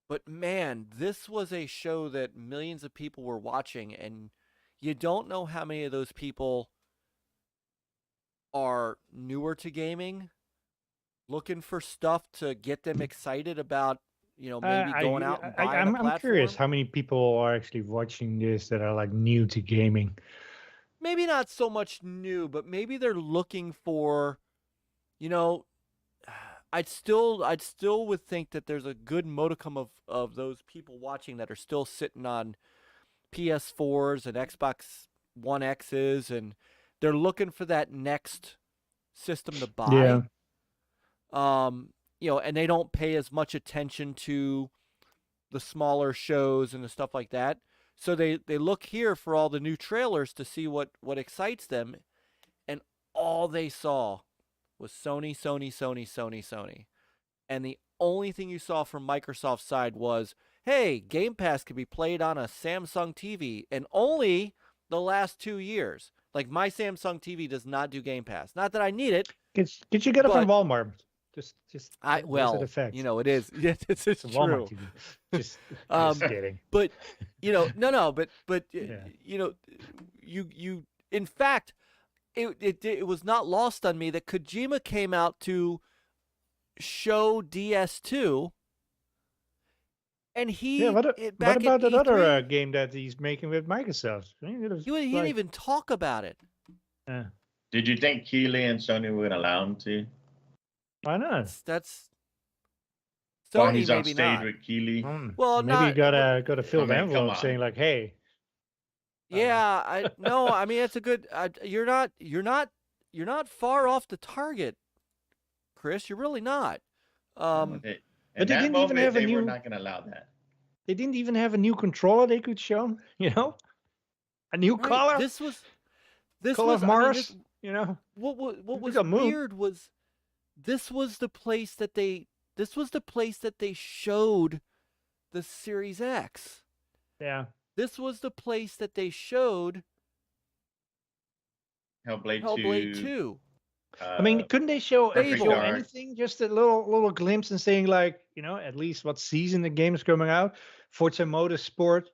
But man, this was a show that millions of people were watching, and you don't know how many of those people are newer to gaming, looking for stuff to get them excited about, maybe going out and buying a platform. I'm curious how many people are actually watching this that are like new to gaming. Maybe not so much new, but maybe they're looking for, I'd still would think that there's a good modicum of those people watching that are still sitting on PS4s and Xbox One X's, and they're looking for that next system to buy. Yeah. And they don't pay as much attention to the smaller shows and the stuff like that. So they look here for all the new trailers to see what excites them, and all they saw was Sony. And the only thing you saw from Microsoft's side was, hey, Game Pass could be played on a Samsung TV, and only the last 2 years. Like, my Samsung TV does not do Game Pass. Not that I need it. Could you get it from Walmart? Just it is. Yes, it's true. Walmart TV. Just kidding. But you in fact, it was not lost on me that Kojima came out to show DS2, and what about that other game that he's making with Microsoft? He didn't even talk about it. Did you think Keighley and Sony were going to allow him to? Why not? That's Sony, while he's on stage with Keighley. Well, maybe you gotta fill the envelope saying like, "Hey." Yeah, I mean, it's a good. You're not far off the target, Chris. You're really not. But they didn't even have they were not going to allow that. They didn't even have a new controller they could show. A new color. This was color of Mars. What was weird was this was the place that they showed the Series X. Yeah. This was the place that they showed Hellblade 2. I mean, couldn't they show anything? Just a little glimpse and saying like, at least what season the game is coming out. Forza Motorsport,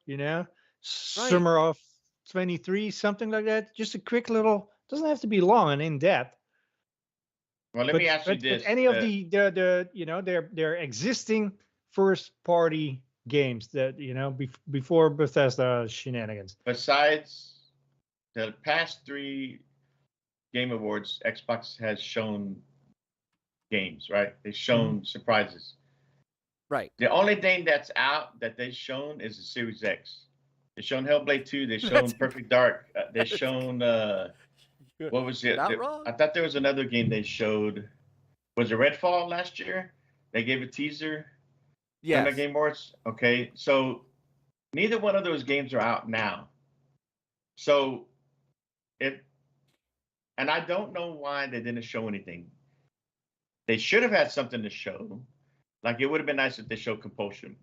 summer of 23, something like that. Just a quick little. Doesn't have to be long and in depth. Well, let me ask you this: any of their existing first party games that before Bethesda shenanigans. Besides the past 3 Game Awards, Xbox has shown games, right? They've shown surprises. Right. The only thing that's out that they've shown is the Series X. They've shown Hellblade 2. They've shown Perfect Dark. They've shown what was it? Wrong. I thought there was another game they showed. Was it Redfall last year? They gave a teaser. Yeah. The Game Awards. Okay, so neither one of those games are out now. So and I don't know why they didn't show anything. They should have had something to show. Like, it would have been nice if they showed Compulsion.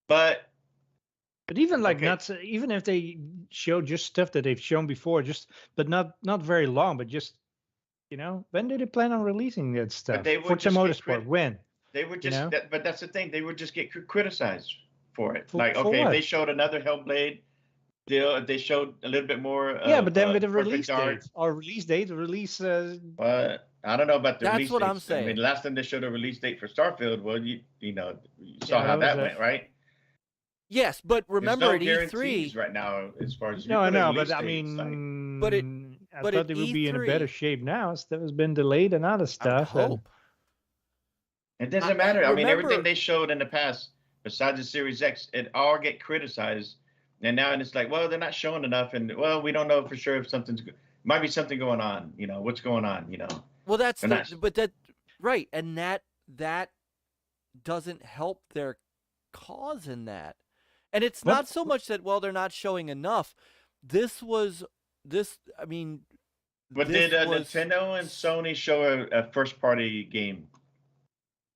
But But even like Okay. even if they show just stuff that they've shown before, but not very long, but just when do they plan on releasing that But stuff? they would Forza just get Motorsport, when? They would You just know, but that's the thing. They would just get criticized for it. for Like, for okay, if they what? showed another Hellblade deal, if they showed a little bit more Yeah, of but then with a Perfect release Dark, date or release date, release. but I don't know about the That's release what I'm dates. I mean, saying. the last time they showed a release date for Starfield, well, you saw Yeah, how that was that went, right? Yes, but There's remember no at guarantees E3, right now as far as if you No, I put a know, release but I date. It's like, mean, I but thought at they would be in a better E3, shape now. Stuff has been delayed and other I would stuff, and hope. it doesn't matter. I mean, everything Remember, they showed in the past, besides the Series X, it all get criticized. And now it's like, well, they're not showing enough, and well, we don't know for sure if might be something going on. What's going on? well, that's They're not. but that right, and that doesn't help their cause in that. And it's What? not so much that they're not showing enough. I mean, But this did was Nintendo and Sony show a first party game?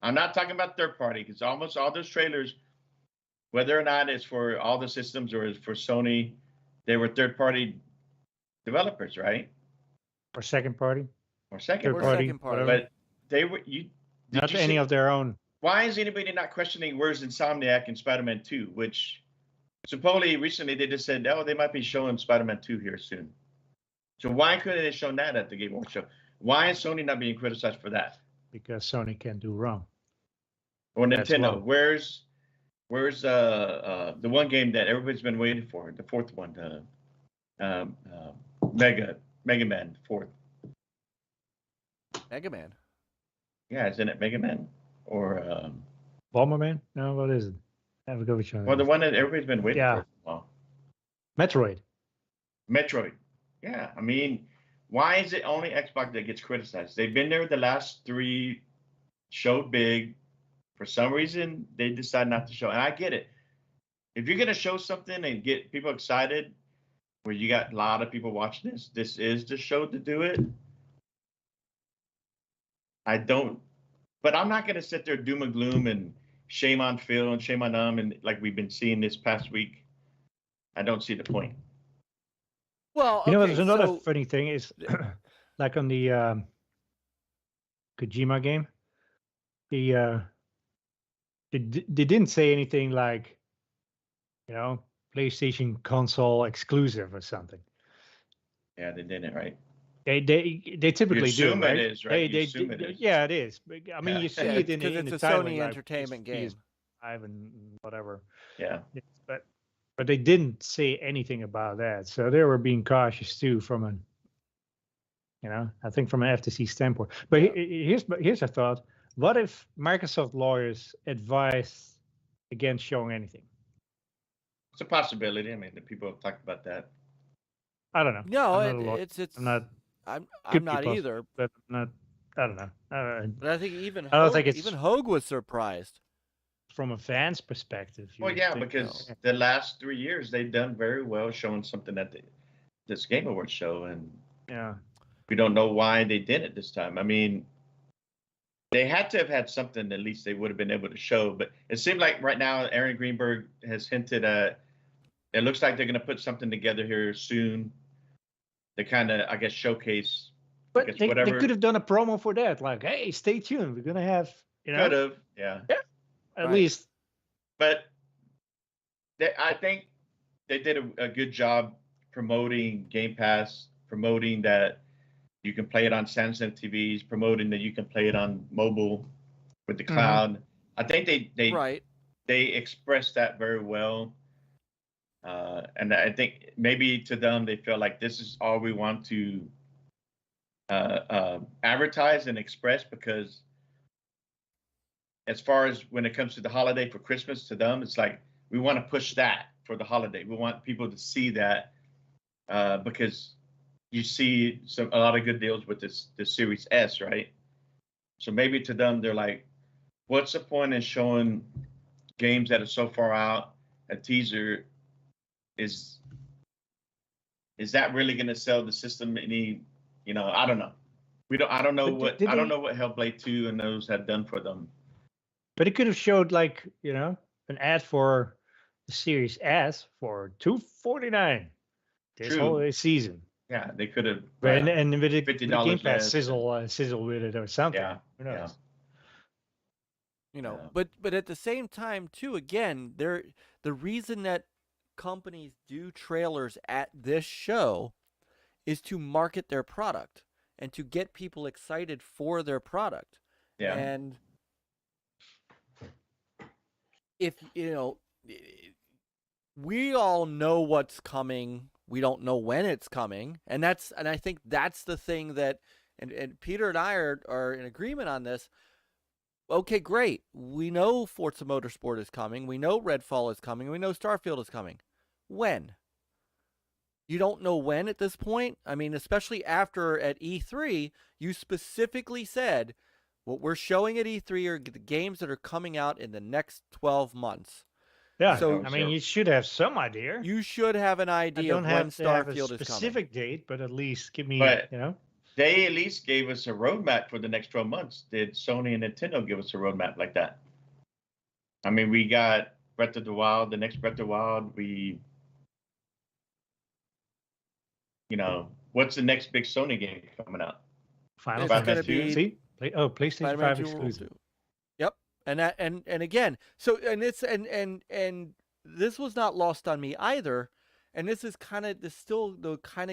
I'm not talking about third party because almost all those trailers, whether or not it's for all the systems or it's for Sony, they were third party developers, right? Or second party, Or second third or party. second party. whatever. But they were Not you any see, of their own. why is anybody not questioning where's Insomniac in Spider-Man 2, which supposedly recently they just said, oh, they might be showing Spider-Man 2 here soon. So why couldn't they show that at the Game Awards show? Why is Sony not being criticized for that? Because Sony can't do wrong. Or That's Nintendo, why. where's the one game that everybody's been waiting for, the fourth one, Mega Man, fourth. Mega Man. Yeah, isn't it Mega Man? Or Bomberman? No, what is it? Have a go with you. well, the one that everybody's been waiting Yeah. for. Well, Metroid. Metroid. Yeah, I mean, why is it only Xbox that gets criticized? They've been there the last 3, showed big. For some reason, they decide not to show. And I get it. If you're going to show something and get people excited, where you got a lot of people watching this is the show to do it. But I'm not going to sit there doom and gloom and shame on Phil and shame on them. And like we've been seeing this past week, I don't see the point. Well, There's another funny thing is, like on the Kojima game, they didn't say anything like, PlayStation console exclusive or something. Yeah, they didn't, right? They typically do, assume right? it is, right? You assume it is. Yeah, it is. But, I mean, Yeah. you see Yeah, it in because the it's a title, Sony like, Entertainment game. PS5 and whatever. Yeah. But they didn't say anything about that, so they were being cautious too from I think from an FTC standpoint. But here's a thought: what if Microsoft lawyers advise against showing anything? It's a possibility. I mean, the people have talked about that. I don't know. No, I'm not a lawyer. it's I'm not. I'm Could be not possible, either. but I'm not. I don't know. But I think even I don't think it's- even Hogue was surprised. From a fan's perspective. you Well, would yeah, think, because the last 3 years they've done very well showing something at this Game Awards show, and yeah. we don't know why they didn't this time. I mean, they had to have had something at least they would have been able to show. But it seemed like right now Aaron Greenberg has hinted at it looks like they're going to put something together here soon to kind of, I guess, showcase. But they whatever could have done a promo for that, like, hey, stay tuned. We're gonna have, could have, yeah. at Right. least. But I think they did a good job promoting Game Pass, promoting that you can play it on Samsung TVs, promoting that you can play it on mobile with the cloud. I think they expressed that very well. And I think maybe to them, they feel like this is all we want to advertise and express, because as far as when it comes to the holiday for Christmas, to them, it's like, we want to push that for the holiday. We want people to see that because you see a lot of good deals with this Series S, right? So maybe to them, they're like, what's the point in showing games that are so far out, a teaser? Is that really going to sell the system any, I don't know. I don't know what Hellblade 2 and those have done for them. But it could have showed, like, an ad for the Series S for $249 this True. holiday season. Yeah, they could have. And with the $50 Game Pass less. sizzle with it or something. Yeah, Who knows? You know, Yeah. but at the same time too, again, the reason that companies do trailers at this show is to market their product and to get people excited for their product. Yeah. And if, you know, we all know what's coming, we don't know when it's coming, and I think that's the thing that, and Peter and I are in agreement on this. Okay, great. We know Forza Motorsport is coming. We know Redfall is coming. We know Starfield is coming. When? You don't know when at this point? I mean, especially after at E3, you specifically said what we're showing at E3 are the games that are coming out in the next 12 months. Yeah, So- I mean, you should have some idea. You should have an I idea don't of when have to have a Starfield is coming. specific date, but at least give me, But- you know. They at least gave us a roadmap for the next 12 months. Did Sony and Nintendo give us a roadmap like that? I mean, we got Breath of the Wild, the next Breath of the Wild. What's the next big Sony game coming out? Final It's gonna Fantasy. be- See? PlayStation Spider-Man 5 2 World exclusive. 2. Yep. And that and again, so and it's and this was not lost on me either. And this is kind of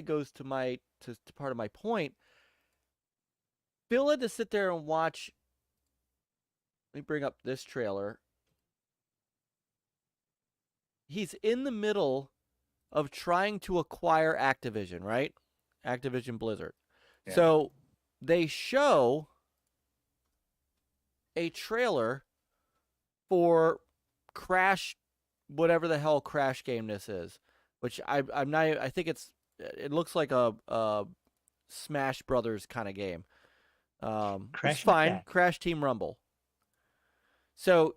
goes to my to part of my point. Bill had to sit there and watch. Let me bring up this trailer. He's in the middle of trying to acquire Activision, right? Activision-Blizzard. Yeah. So they show a trailer for Crash, whatever the hell Crash game this is, which I'm not. I think it looks like a Smash Brothers kind of game. Crash It's fine. Attack. Crash Team Rumble. So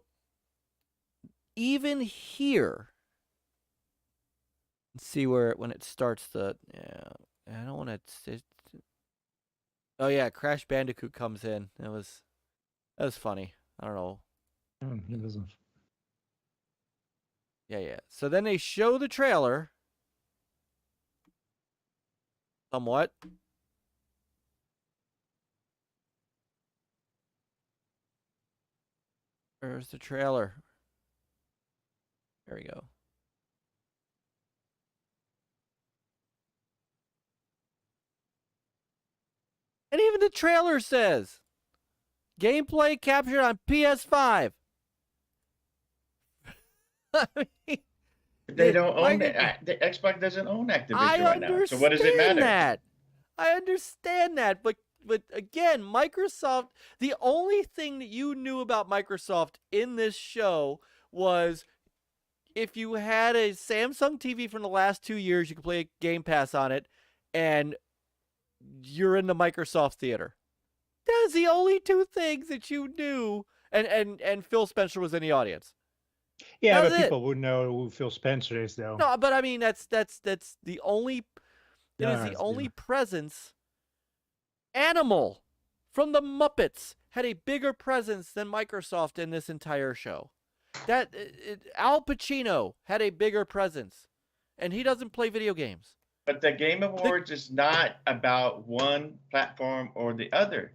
even here, let's see when it starts the. Yeah, I don't want to. Oh yeah, Crash Bandicoot comes in. That was funny. I don't know. It doesn't. Yeah. So then they show the trailer. Somewhat. Where's the trailer? There we go. And even the trailer says gameplay captured on PS5. I mean, They don't own Mike, it. The Xbox doesn't own Activision I right now. So what does it matter? that. I understand that, but again, Microsoft. The only thing that you knew about Microsoft in this show was if you had a Samsung TV from the last 2 years, you could play Game Pass on it, and you're in the Microsoft theater. That's the only two things that you knew, and Phil Spencer was in the audience. Yeah, That's but it. people would know who Phil Spencer is, though. No, but I mean that's the only. That No, is the it's only different. presence. Animal from the Muppets had a bigger presence than Microsoft in this entire show. Al Pacino had a bigger presence, and he doesn't play video games. But the Game Awards is not about one platform or the other.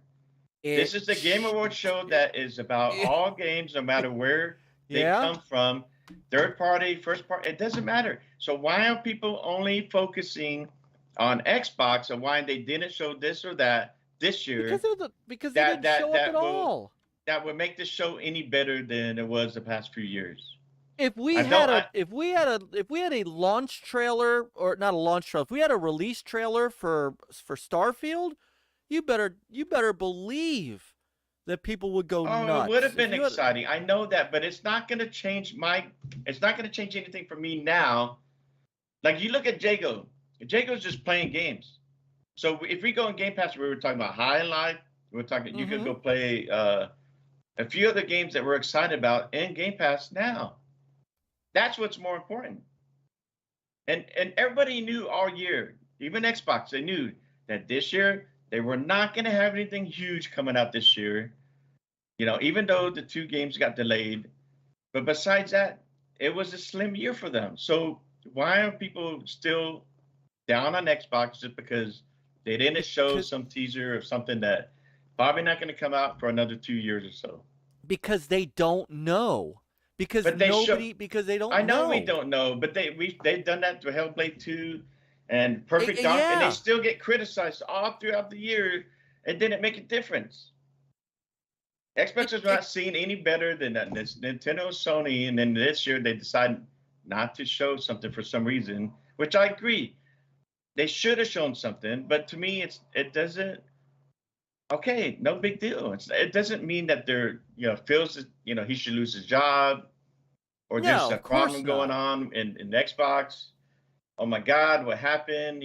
This is the Game Awards show that is about all games, no matter where they come from, third party, first party, it doesn't matter. So why are people only focusing on Xbox and why they didn't show this or that this year? Because they didn't show up at all. That would make the show any better than it was the past few years. If we had a launch trailer, or not a launch trailer, if we had a release trailer for Starfield, you better believe that people would go nuts. It would have been exciting. I know that, but it's not going to change it's not going to change anything for me now. Like you look at Jago. Jago's just playing games. So if we go in Game Pass, we were talking about High Life. We were talking. You could go play a few other games that we're excited about in Game Pass now. That's what's more important. And everybody knew all year, even Xbox, they knew that this year they were not going to have anything huge coming out this year. You know, even though the two games got delayed. But besides that, it was a slim year for them. So why are people still down on Xbox just because they didn't show some teaser of something that probably not going to come out for another 2 years or so? Because they don't know. Because But they because they don't know. I know we don't know, but they've done that to Hellblade 2 and Perfect Dark, and they still get criticized all throughout the year. It didn't make a difference. Xbox is not seen any better than that. It's Nintendo, Sony, and then this year they decided not to show something for some reason, which I agree. They should have shown something, but to me, it doesn't. Okay, no big deal. It doesn't mean that they're feels that he should lose his job, or there's a problem going on in Xbox. Oh my God, what happened?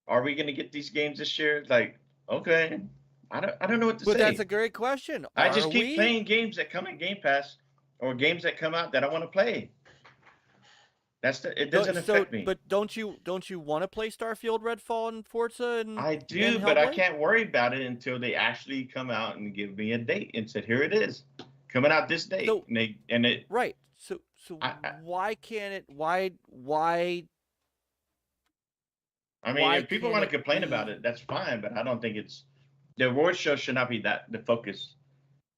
Are we gonna get these games this year? Like, okay. I don't know what to say. But that's a great question. I just keep playing games that come in Game Pass or games that come out that I want to play. It doesn't affect me. But don't you want to play Starfield, Redfall, and Forza? I do, but I can't worry about it until they actually come out and give me a date and said, here it is, coming out this date. Right. So why can't it? Why? I mean, if people want to complain about it, that's fine, but I don't think the award show should not be the focus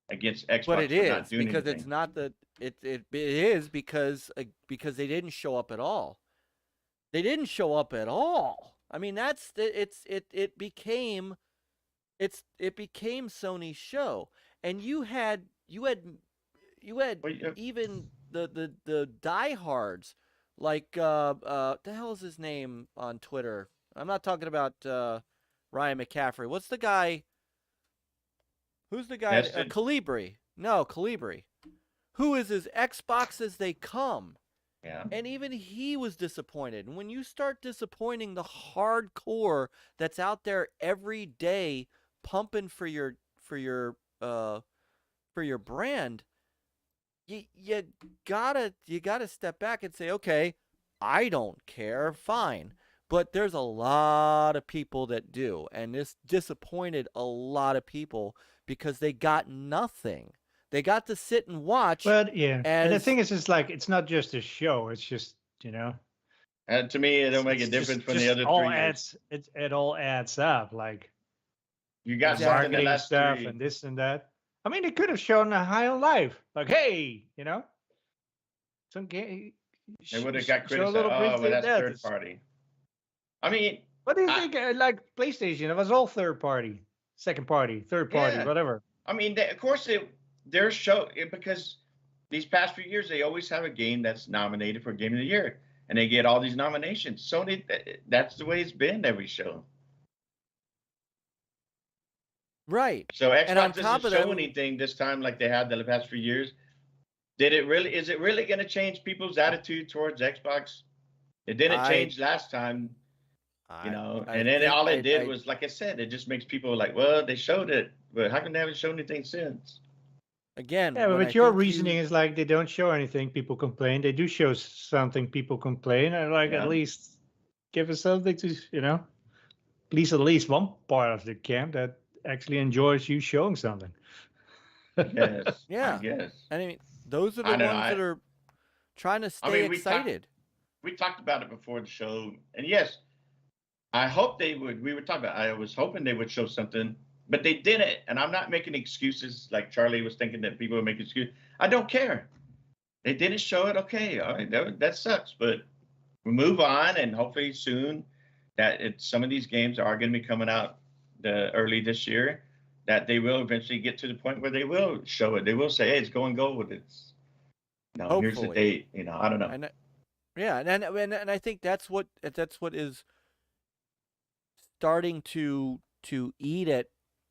against Xbox. But it is because anything. It's not it is because they didn't show up at all. They didn't show up at all. I mean, it became Sony's show, and you had even the diehards like the hell is his name on Twitter? I'm not talking about Ryan McCaffrey. What's the guy? Who's the guy? Calibri. No, Calibri. Who is as Xbox as they come. Yeah. And even he was disappointed. And when you start disappointing the hardcore that's out there every day pumping for your brand, you gotta step back and say, okay, I don't care, fine. But there's a lot of people that do, and this disappointed a lot of people because they got nothing. They got to sit and watch. But yeah, and the thing is, it's like it's not just a show; it's just And to me, it don't make a difference from the other 3 years. It all adds up. Like you got marketing stuff and this and that. I mean, they could have shown a High on Life, like, hey, some game. They would have got criticized. Oh, well, that's third party. I mean, what do you think? Like PlayStation, it was all third party, second party, third party, whatever. I mean, of course, their show, because these past few years, they always have a game that's nominated for Game of the Year, and they get all these nominations. Sony, that's the way it's been every show. Right. So Xbox doesn't show anything this time like they have the past few years. Is it really going to change people's attitude towards Xbox? It didn't change last time. And then all it did was, like I said, it just makes people like, well, they showed it, but how come they haven't shown anything since? Again, yeah, but your reasoning is like they don't show anything, people complain. They do show something, people complain. And at least give us something to, at least one part of the camp that actually enjoys you showing something. Yes. Yeah. I guess. I mean, those are the ones that are trying to stay excited. We talked about it before the show, and yes, I hope they would. We were talking about. I was hoping they would show something, but they didn't. And I'm not making excuses like Charlie was thinking that people would make excuses. I don't care. They didn't show it. Okay, all right, that sucks. But we move on, and hopefully soon that some of these games are going to be coming out early this year. That they will eventually get to the point where they will show it. They will say, "Hey, it's going gold. It's here's the date." I don't know. And I think that's what is starting to eat at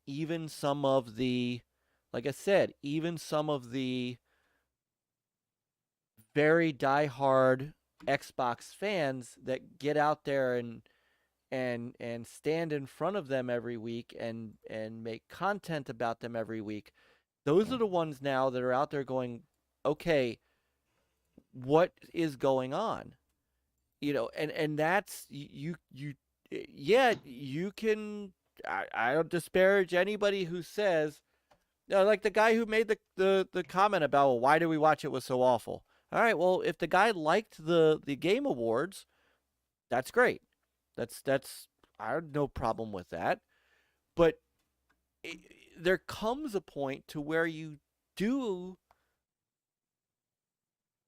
even some of the, like I said, even some of the very diehard Xbox fans that get out there and stand in front of them every week and make content about them every week. Those are the ones now that are out there going, okay, what is going on? And that's you can. I don't disparage anybody who says, like the guy who made the comment about, well, why do we watch it was so awful? All right, well, if the guy liked the Game Awards, that's great. That's I have no problem with that. But there comes a point to where you do,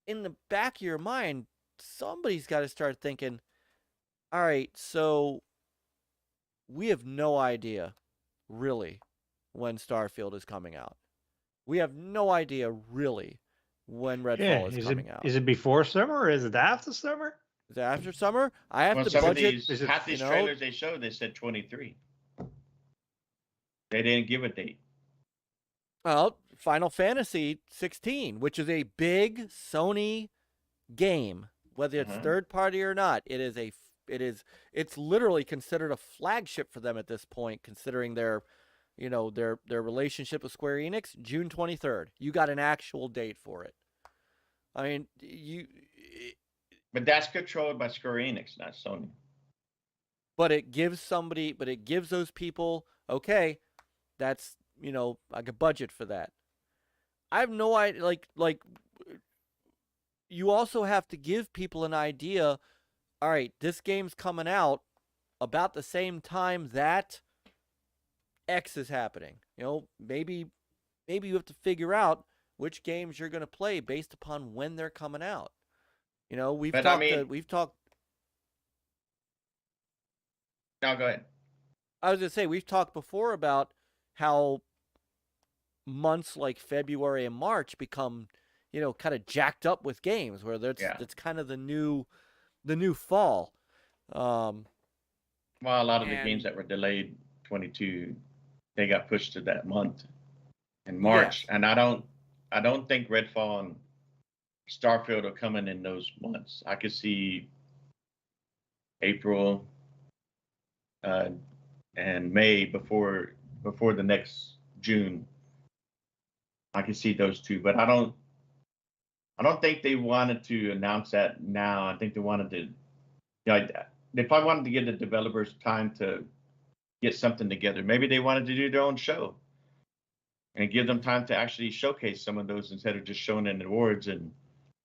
in the back of your mind, somebody's got to start thinking, all right, so we have no idea, really, when Starfield is coming out. We have no idea, really, when Redfall is coming out. Is it before summer or is it after summer? Is it after summer? I have Well, to some of budget. these, half these trailers they showed, they said 23. They didn't give a date. Well, Final Fantasy 16, which is a big Sony game, whether it's third party or not. It's literally considered a flagship for them at this point, considering their relationship with Square Enix. June 23rd. You got an actual date for it. I mean, But that's controlled by Square Enix, not Sony. But it gives those people, okay, that's, like a budget for that. I have no idea, like you also have to give people an idea, all right, this game's coming out about the same time that X is happening. Maybe you have to figure out which games you're going to play based upon when they're coming out. We've talked. No, go ahead. I was going to say, we've talked before about how months like February and March become, kind of jacked up with games, where it's kind of the new fall. Well, a lot of the games that were delayed 22, they got pushed to that month in March, and I don't think Redfall and Starfield are coming in those months. I could see April and May before the next June. I can see those two, but I don't think they wanted to announce that now. I think they wanted to, they probably wanted to give the developers time to get something together. Maybe they wanted to do their own show and give them time to actually showcase some of those instead of just showing in the awards. And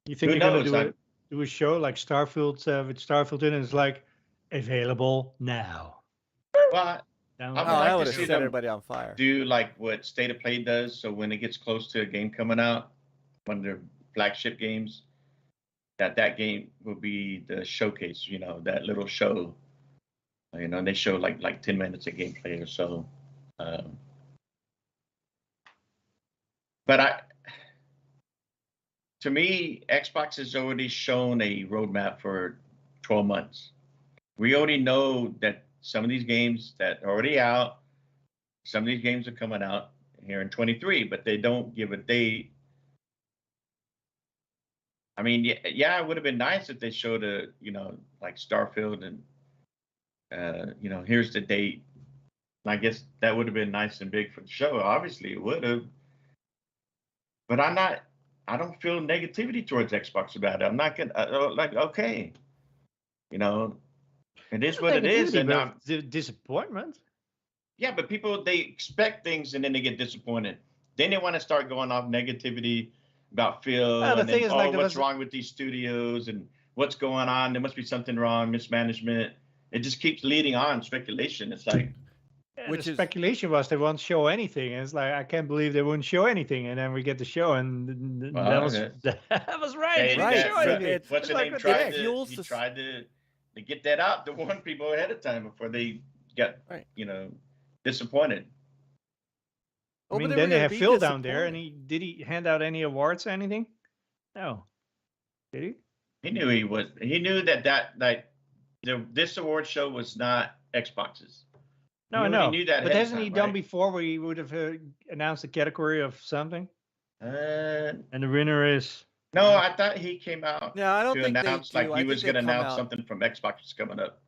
you think they're going to do a show like Starfield with Starfield in, and it's like available now? Well, I would have set everybody on fire. Do like what State of Play does, so when it gets close to a game coming out, one of their flagship games, that game will be the showcase. That little show. And they show like 10 minutes of gameplay or so. But to me, Xbox has already shown a roadmap for 12 months. We already know that some of these games that are already out, some of these games are coming out here in 23, but they don't give a date. I mean, it would have been nice if they showed like Starfield and, here's the date. I guess that would have been nice and big for the show. Obviously, it would have. But I don't feel negativity towards Xbox about it. I'm not going to, okay. It is what it is. And disappointment. Yeah, but people, they expect things and then they get disappointed. Then they want to start going off negativity about Phil. What's wrong with these studios and what's going on? There must be something wrong, mismanagement. It just keeps leading on speculation. It's like, speculation was they won't show anything. And it's like, I can't believe they wouldn't show anything. And then we get the show, and that was right. They didn't show anything. What's the name? He tried to get that out to warn people ahead of time before they got disappointed. I mean, then they have Phil down there, and did he hand out any awards or anything? No. Did he? He knew he knew that this award show was not Xbox's. No, I know. He knew that, but hasn't he done before where he would have announced a category of something? And the winner is. No, I thought he came out. No, I don't think announce they do. He was going to announce something from Xbox coming up.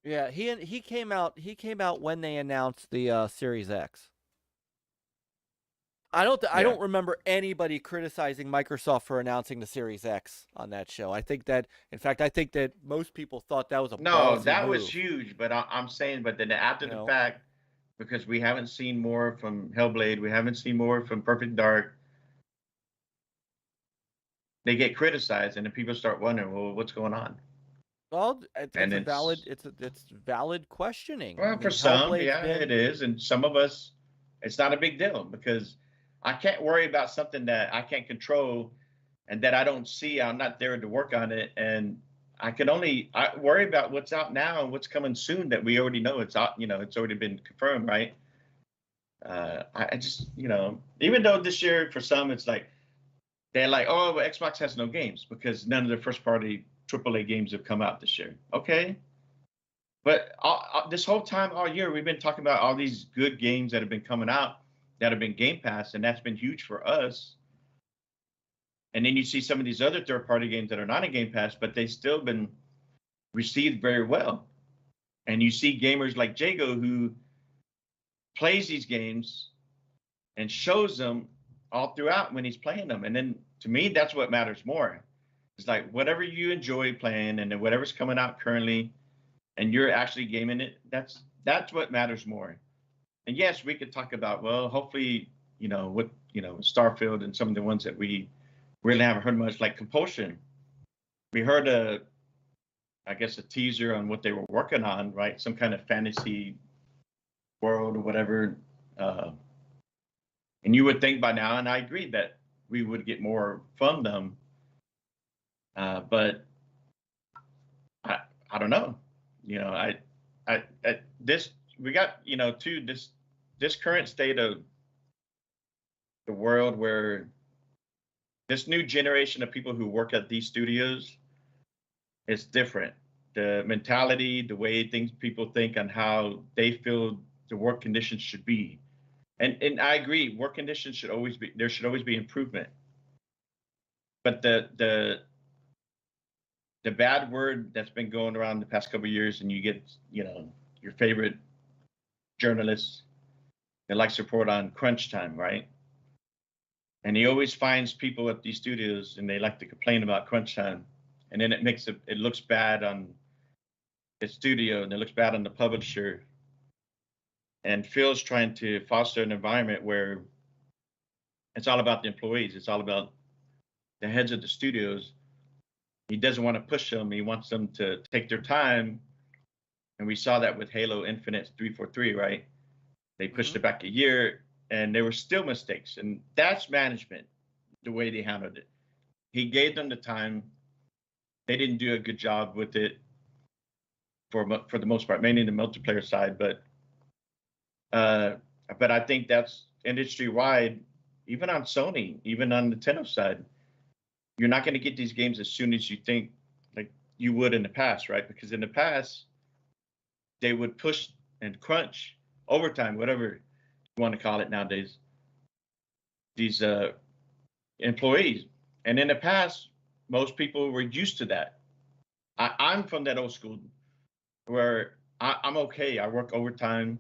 Yeah, he came out. He came out when they announced the Series X. I don't remember anybody criticizing Microsoft for announcing the Series X on that show. I think that most people thought that was a that was huge. But I'm saying, but then after the fact, because we haven't seen more from Hellblade, we haven't seen more from Perfect Dark. they get criticized, and then people start wondering, well, what's going on? Well, And it's valid questioning. I well, for mean, some, Hellblade's yeah, it is, and some of us, it's not a big deal because I can't worry about something that I can't control and that I don't see. I'm not there to work on it, and I worry about what's out now and what's coming soon that we already know it's out. It's already been confirmed, right? I just, even though this year for some it's like they're like, oh, well, Xbox has no games because none of the first party AAA games have come out this year. Okay. But this whole time, all year, we've been talking about all these good games that have been coming out that have been Game Pass, and that's been huge for us. And then you see some of these other third-party games that are not in Game Pass, but they've still been received very well. And you see gamers like Jago who plays these games and shows them all throughout when he's playing them. And then to me, that's what matters more. It's like whatever you enjoy playing and then whatever's coming out currently and you're actually gaming it, that's what matters more. And yes, we could talk about, well, hopefully, Starfield and some of the ones that we really haven't heard much, like Compulsion. We heard a teaser on what they were working on, right? Some kind of fantasy world or whatever. And you would think by now, and I agree that we would get more from them. But I don't know. We got, to this current state of the world where this new generation of people who work at these studios is different. The mentality, the way people think on how they feel the work conditions should be. And I agree, work conditions should always be improvement. But the bad word that's been going around the past couple of years, and you get, your favorite journalist that likes to report on crunch time, right? And he always finds people at these studios and they like to complain about crunch time. And then it looks bad on the studio and it looks bad on the publisher. And Phil's trying to foster an environment where it's all about the employees. It's all about the heads of the studios. He doesn't want to push them. He wants them to take their time. And we saw that with Halo Infinite 343, right? They pushed it back a year and there were still mistakes. And that's management, the way they handled it. He gave them the time. They didn't do a good job with it for the most part, mainly the multiplayer side. But I think that's industry-wide, even on Sony, even on the Nintendo side. You're not going to get these games as soon as you think like you would in the past, right? Because in the past, they would push and crunch overtime, whatever you want to call it nowadays, these employees. And in the past, most people were used to that. I'm from that old school where I'm okay. I work overtime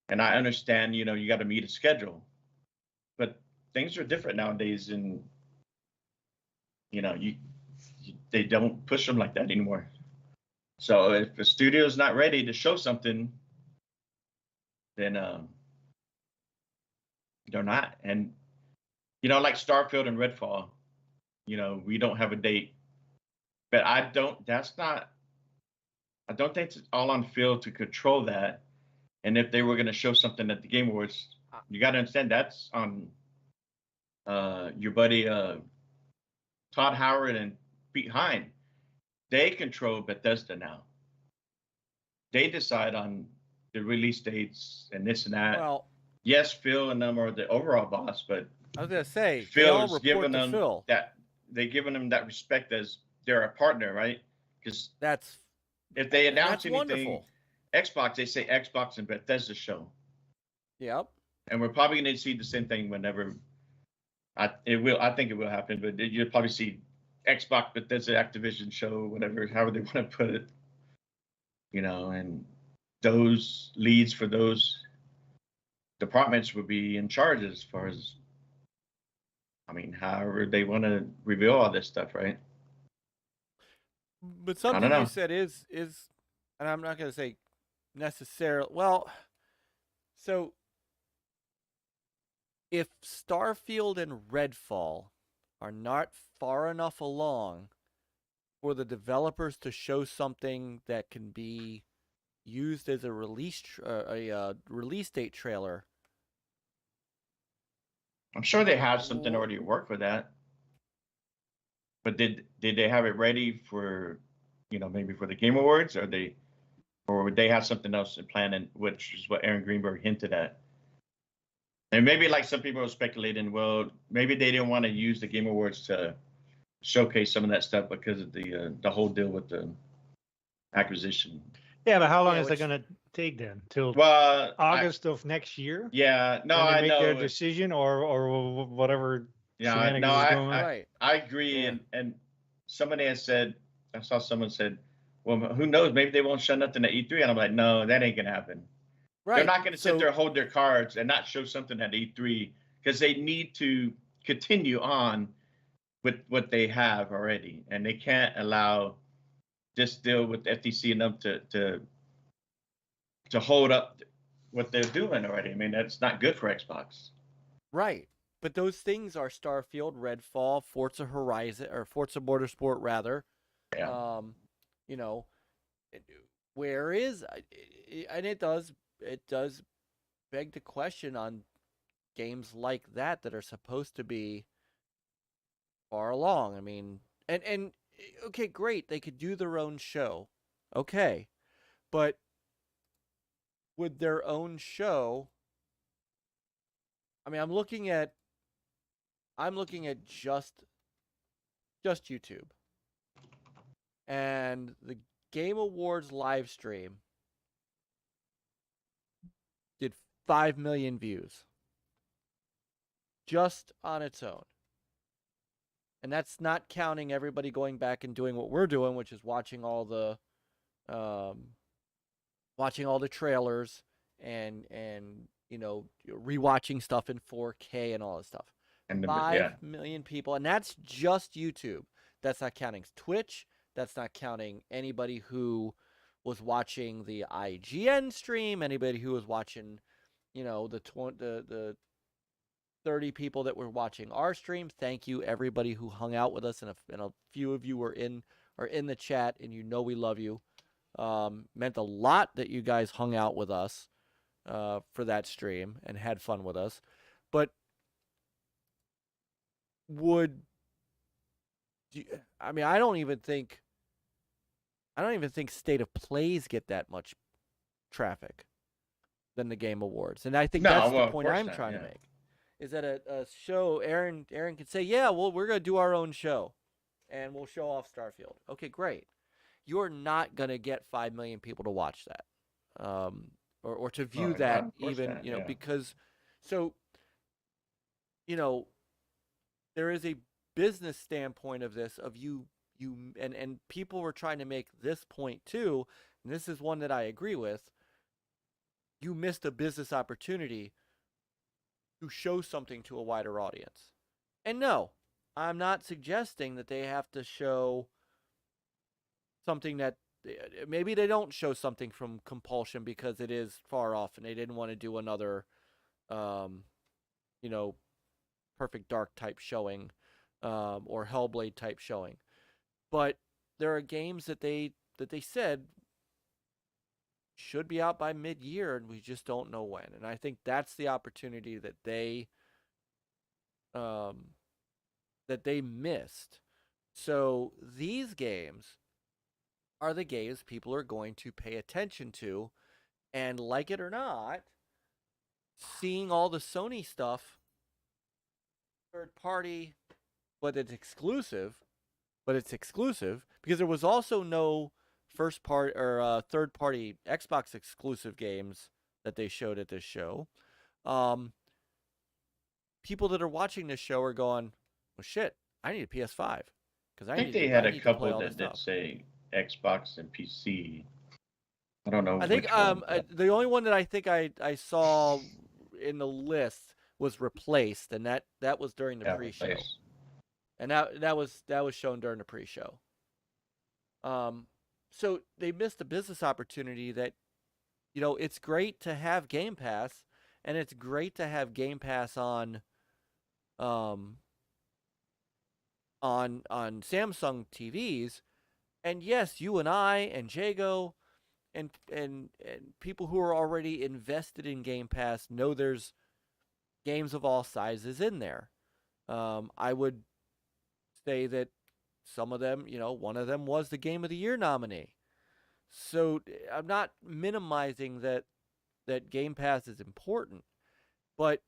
and I understand, you got to meet a schedule. But things are different nowadays and they don't push them like that anymore. So if the studio's not ready to show something, then they're not. And like Starfield and Redfall, we don't have a date. But I don't think it's all on Phil to control that. And if they were going to show something at the Game Awards, you got to understand that's on your buddy Todd Howard and Pete Hine. They control Bethesda now. They decide on the release dates and this and that. Well, yes, Phil and them are the overall boss, but I was gonna say Phil's giving them Phil. they're giving them that respect as they're a partner, right? Because if they announce anything, wonderful. Xbox, they say Xbox and Bethesda show. Yep. And we're probably going to see the same thing whenever. I think it will happen, but you'll probably see Xbox, Bethesda, Activision show, whatever, however they want to put it. And those leads for those departments would be in charge as far as, however they want to reveal all this stuff, right? But something you said is, and I'm not going to say necessarily, well, so if Starfield and Redfall are not far enough along for the developers to show something that can be used as a release date trailer. I'm sure they have something already at work for that. But did they have it ready for, maybe for the Game Awards, or would they have something else in planning, which is what Aaron Greenberg hinted at? And maybe like some people are speculating, well, maybe they didn't want to use the Game Awards to showcase some of that stuff because of the whole deal with the acquisition. Yeah, but how long is that going to take then? Till August of next year? Yeah, no, when they I make know their decision or whatever. Yeah, no, I agree. Yeah. And somebody has said, I saw someone said, well, who knows? Maybe they won't show nothing at E3. And I'm like, no, that ain't gonna happen. Right. They're not gonna sit there, hold their cards, and not show something at E3 because they need to continue on with what they have already, and they can't allow this deal with FTC and them to hold up what they're doing already. I mean, that's not good for Xbox. Right. But those things are Starfield, Redfall, Forza Horizon, or Forza Motorsport rather. Yeah. Where is, and it does beg the question on games like that are supposed to be far along. I mean, and okay, great, they could do their own show. Okay. But with their own show, I mean, I'm looking at just YouTube. And the Game Awards live stream did 5 million views just on its own. And that's not counting everybody going back and doing what we're doing, which is watching all the trailers and rewatching stuff in 4K and all this stuff. And 5 million people, and that's just YouTube. That's not counting Twitch. That's not counting anybody who was watching the IGN stream, anybody who was watching, the 30 people that were watching our stream. Thank you, everybody who hung out with us, and a few of you are in the chat, and we love you. Meant a lot that you guys hung out with us for that stream and had fun with us. But I don't even think State of Plays get that much traffic than the Game Awards. And I think that's the point I'm trying to make. Is that a show Aaron could say, yeah, well, we're going to do our own show and we'll show off Starfield. Okay, great. You're not going to get 5 million people to watch that. Or to view that even, because there is a business standpoint of this, of you and people were trying to make this point too, and this is one that I agree with. You missed a business opportunity to show something to a wider audience. And no, I'm not suggesting that they have to show something that maybe they don't show something from compulsion because it is far off and they didn't want to do another Perfect Dark type showing or Hellblade type showing. But there are games that they said should be out by mid-year, and we just don't know when. And I think that's the opportunity that they missed. So these games are the games people are going to pay attention to, and like it or not, seeing all the Sony stuff, third party, but it's exclusive because there was also no first part or third party Xbox exclusive games that they showed at this show. People that are watching this show are going, well, shit, I need a PS5 because I think they had a couple that say Xbox and PC. I don't know. I think the only one that I think I saw in the list was Replaced, and that was during the pre-show. Replaced. And that was shown during the pre-show. So they missed a business opportunity that, it's great to have Game Pass, and it's great to have Game Pass on on Samsung TVs. And yes, you and I and Jago and people who are already invested in Game Pass know there's games of all sizes in there. I would say that some of them, one of them was the Game of the Year nominee. So I'm not minimizing that Game Pass is important, but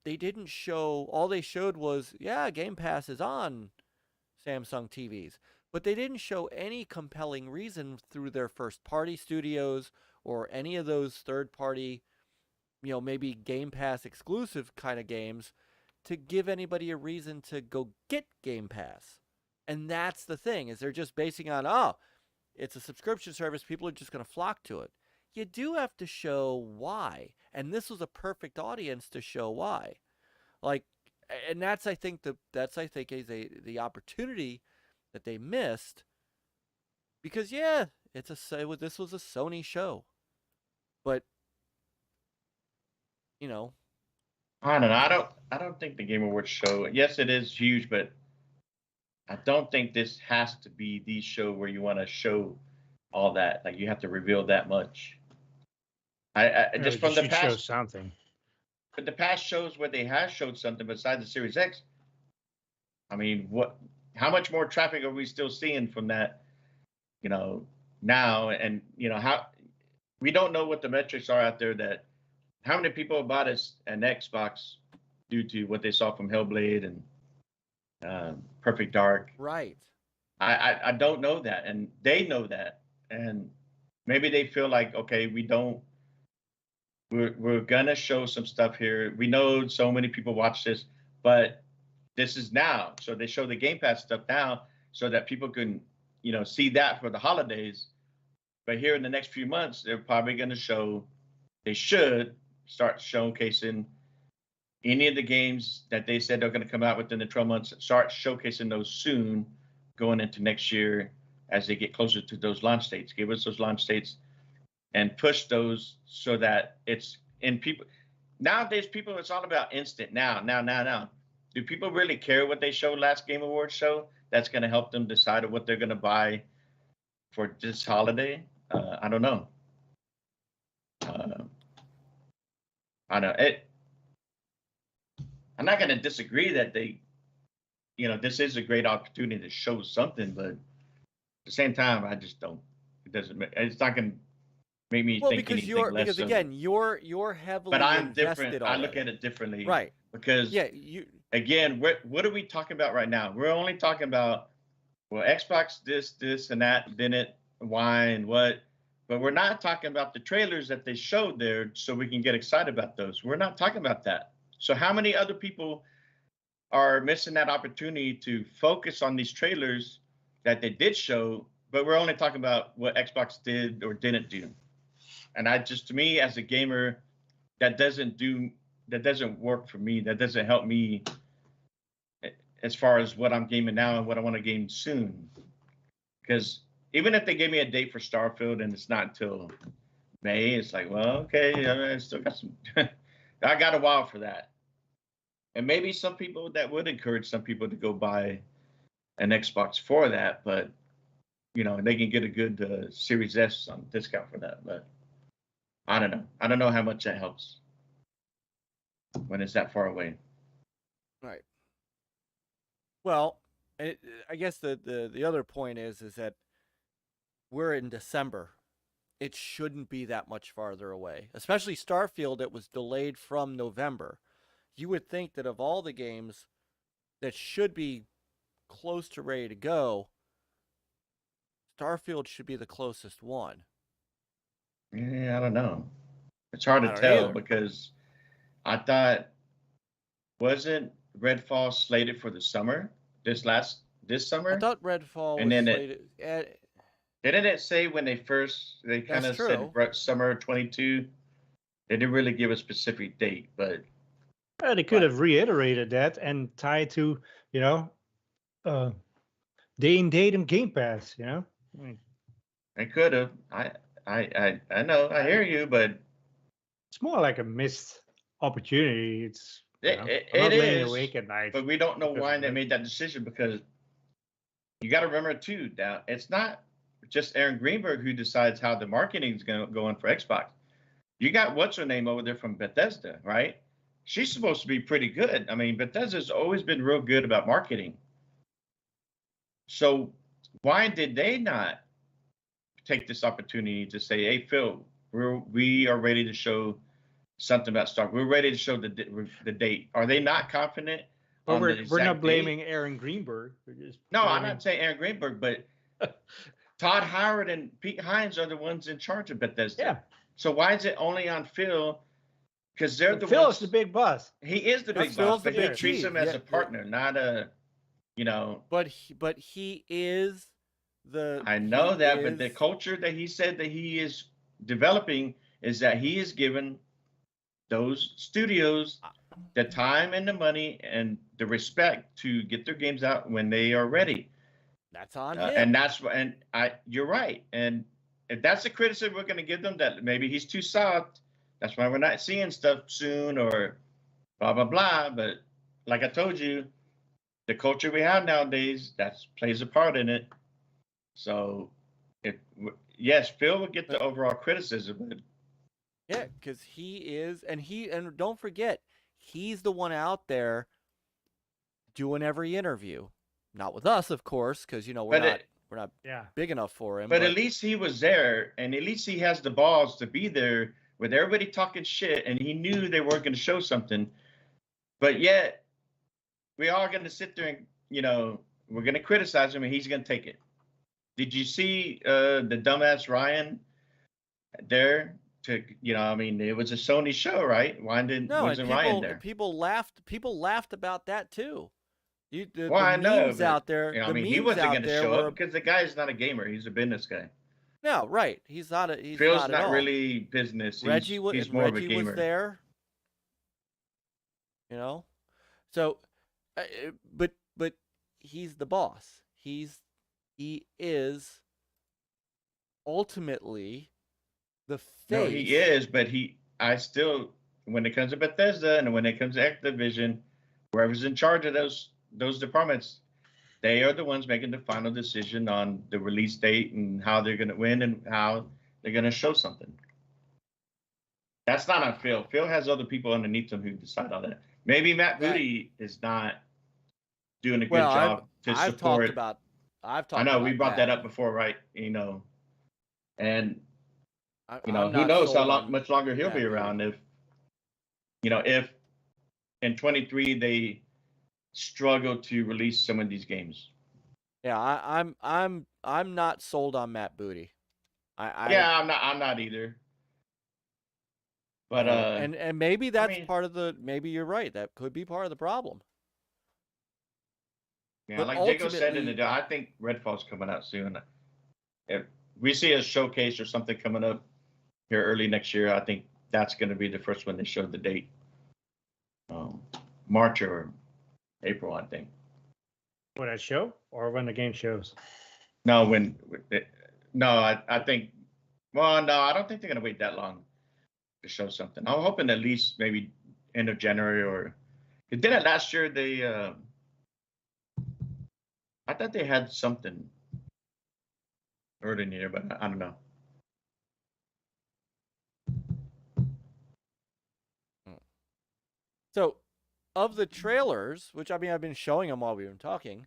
they didn't show. All they showed was, yeah, Game Pass is on Samsung TVs, but they didn't show any compelling reason through their first-party studios or any of those third-party, maybe Game Pass exclusive kind of games to give anybody a reason to go get Game Pass. And that's the thing, is they're just basing on, it's a subscription service, people are just going to flock to it. You do have to show why. And this was a perfect audience to show why. And that's, I think, is the opportunity that they missed. Because, yeah, this was a Sony show. But, I don't know. I don't think the Game Awards show. Yes, it is huge, but I don't think this has to be the show where you want to show all that. Like, you have to reveal that much. I just from the past, show something. But the past shows where they have showed something besides the Series X. I mean, how much more traffic are we still seeing from that? Now, and how we don't know what the metrics are out there. That how many people bought an Xbox due to what they saw from Hellblade and Perfect Dark. Right. I don't know that, and they know that, and maybe they feel like, okay, we're gonna show some stuff here. We know so many people watch this, but this is now, so they show the Game Pass stuff now, so that people can see that for the holidays. But here in the next few months, they're probably gonna show. They should start showcasing any of the games that they said they're going to come out within the 12 months, start showcasing those soon going into next year as they get closer to those launch dates. Give us those launch dates and push those so that it's in people. Nowadays, people, it's all about instant now. Do people really care what they showed last Game Awards show? That's going to help them decide what they're going to buy for this holiday? I don't know. I know it. I'm not going to disagree that this is a great opportunity to show something, but at the same time, I just don't. It's not going to make me think anything less. Because again, you're heavily. But I'm different. I look at it differently, right? Because again, what are we talking about right now? We're only talking about Xbox this and that, then it, why and what. But we're not talking about the trailers that they showed there so we can get excited about those. We're not talking about that. So how many other people are missing that opportunity to focus on these trailers that they did show, but we're only talking about what Xbox did or didn't do? And to me, as a gamer, that doesn't work for me. That doesn't help me as far as what I'm gaming now and what I want to game soon. Because even if they gave me a date for Starfield and it's not until May, it's like, well, okay, I still got some. I got a while for that. And maybe some people that would encourage some people to go buy an Xbox for that, but they can get a good Series S on discount for that. But I don't know. I don't know how much that helps when it's that far away. Right. Well, I guess the other point is that we're in December. It shouldn't be that much farther away. Especially Starfield, it was delayed from November. You would think that of all the games that should be close to ready to go, Starfield should be the closest one. Yeah, I don't know. It's hard to tell because I thought, wasn't Redfall slated for the summer? This summer? I thought Redfall and was then slated. Didn't it say when they kind of said summer 22? They didn't really give a specific date, but they could have reiterated that and tied to day and date and Game Pass. They could have. I know. I hear you, but it's more like a missed opportunity. It's You know? It, I'm not it laying is, awake at night. but we don't know because why of they it. made that decision, because you got to remember too, now it's not just Aaron Greenberg who decides how the marketing is going to go on for Xbox. You got what's her name over there from Bethesda, right? She's supposed to be pretty good. I mean, Bethesda's always been real good about marketing. So why did they not take this opportunity to say, "Hey, Phil, we are ready to show something about Star. We're ready to show the date." Are they not confident? But on the we're exact not date? blaming Aaron Greenberg. We're just No, I'm blaming- not saying Aaron Greenberg, but Todd Howard and Pete Hines are the ones in charge of Bethesda. Yeah. So why is it only on Phil? Because they're the Phil's ones. the big boss. He is the That's big Phil's boss, the but he big treats chief. him as Yeah, a partner, not a, you know. But he is the. I know he that, but the is- culture that he said that he is developing is that he is given those studios the time and the money and the respect to get their games out when they are ready. That's on him. And that's what, and you're right. And if that's the criticism we're going to give them, that maybe he's too soft, that's why we're not seeing stuff soon or blah, blah, blah. But like I told you, the culture we have nowadays, that plays a part in it. So, yes, Phil will get the overall criticism, but Yeah, because he is, and don't forget, he's the one out there doing every interview. Not with us, of course, because we're not Yeah. big enough for him. But at least he was there, and at least he has the balls to be there with everybody talking shit, and he knew they weren't going to show something. But yet, we are going to sit there and, we're going to criticize him, and he's going to take it. Did you see the dumbass Ryan there? I mean, it was a Sony show, right? Why wasn't Ryan there? People laughed about that too. The I know, memes but, out there. I the mean, memes he wasn't out going to there show were, up because the guy's not a gamer. He's a business guy. No, right. He's not. He's Phil's not, at not all. really business. Reggie he's more of a gamer. was there. So, but he's the boss. He is ultimately the face. No, he is, but I still, when it comes to Bethesda and when it comes to Activision, whoever's in charge of those departments, they are the ones making the final decision on the release date and how they're going to win and how they're going to show something. That's not on Phil. Phil has other people underneath him who decide on that. Maybe Matt Booty is not doing a good job to I've support. talked about. I know we brought that up before, right? And who knows how much longer he'll be around if in 23 they struggle to release some of these games. Yeah, I'm not sold on Matt Booty. I'm not either. But and maybe that's part of the. Maybe you're right. That could be part of the problem. Yeah, but like Jago said I think Redfall's coming out soon. If we see a showcase or something coming up here early next year, I think that's going to be the first one they showed the date. March or April, I think. When that show or when the game shows? No, I think. Well, no, I don't think they're going to wait that long to show something. I'm hoping at least maybe end of January or. Didn't it last year? I thought they had something early in the year, but I don't know. So, of the trailers, which I've been showing them while we've been talking,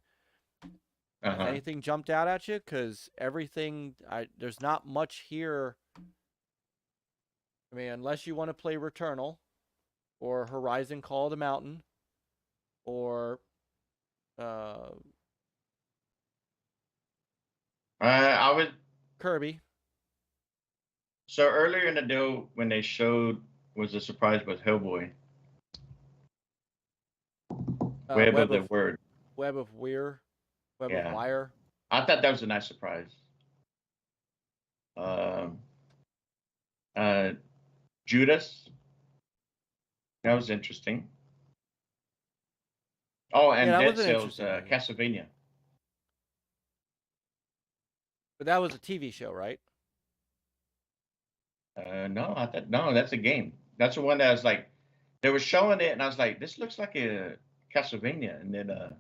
anything jumped out at you? Because everything, there's not much here. I mean, unless you want to play Returnal, or Horizon Call of the Mountain, or I would Kirby. So earlier in the day when they showed was a surprise with Hellboy. Web of the Word. Web of Wire. Web of Wire. I thought that was a nice surprise. Judas. That was interesting. Oh, and Dead Cells, Castlevania. But that was a TV show, right? No, that's a game. That's the one that was like They were showing it, and I was like, "This looks like a Castlevania." And then I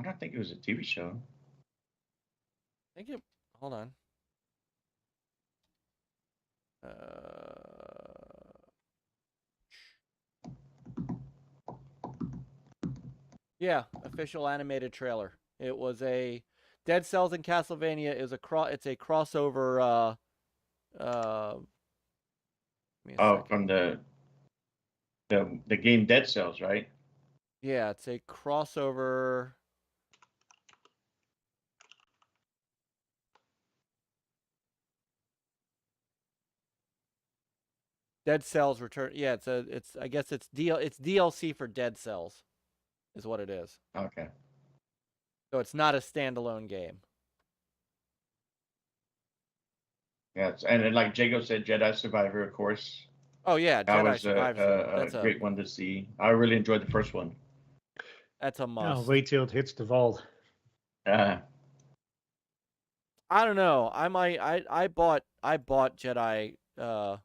don't think it was a TV show. I think it. Hold on. Yeah, official animated trailer. It was a Dead Cells and Castlevania is it's a crossover. Give me a Oh, second. from the game Dead Cells, right? Yeah, it's a crossover. Dead Cells Return. Yeah, it's I guess it's DLC for Dead Cells, is what it is. Okay. So it's not a standalone game. Yeah, and then, like Jago said, Jedi Survivor, of course. Oh yeah, That Jedi was Survivor. a great one to see. I really enjoyed the first one. That's a Oh, must. wait till it hits the vault. Uh, I don't know. I bought Jedi the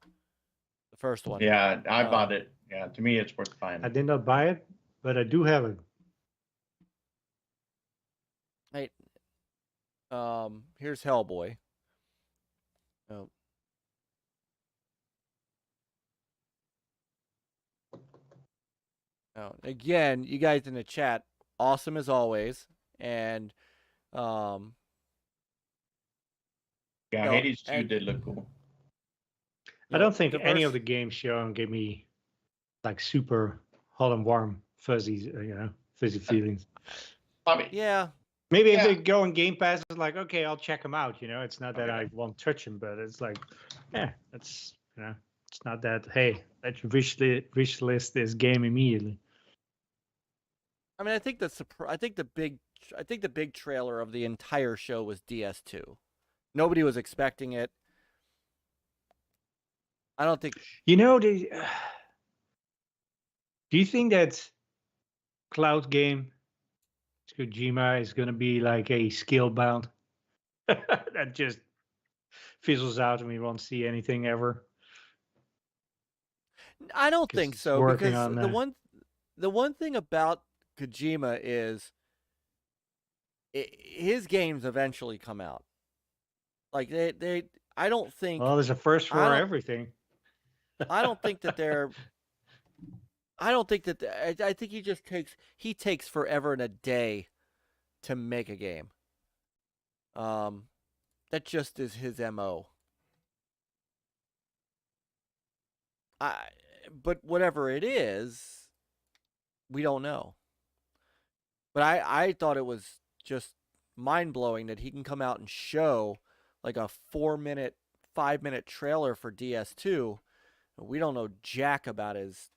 first one. yeah, I bought it. Yeah, to me, it's worth buying. I did not buy it, but I do have it. Hey, here's Hellboy. Oh. Oh, again, you guys in the chat, awesome as always, and Yeah, no, Hades 2 did look cool. I don't think the any of verse- the games shown give me like super hot and warm, fuzzy, fuzzy feelings. I mean, Yeah, Maybe if Yeah. they go on Game Pass, it's like, okay, I'll check them out. It's not that Okay. I won't touch them, but it's like, yeah, it's it's not that. Hey, let's wish list this game immediately. I mean, I think the big trailer of the entire show was DS2. Nobody was expecting it. I don't think. Do you think that cloud game Kojima is gonna be like a skill bound that just fizzles out and we won't see anything ever? I don't 'Cause think it's so working because on the one thing about Kojima is his games eventually come out. Like I don't think. Well, there's a first for I don't- everything. I don't think that they're. I don't think that. I think he takes forever and a day to make a game. That just is his MO. But whatever it is, we don't know. But I thought it was just mind blowing that he can come out and show like a 4-minute, 5-minute trailer for DS2. We don't know jack about his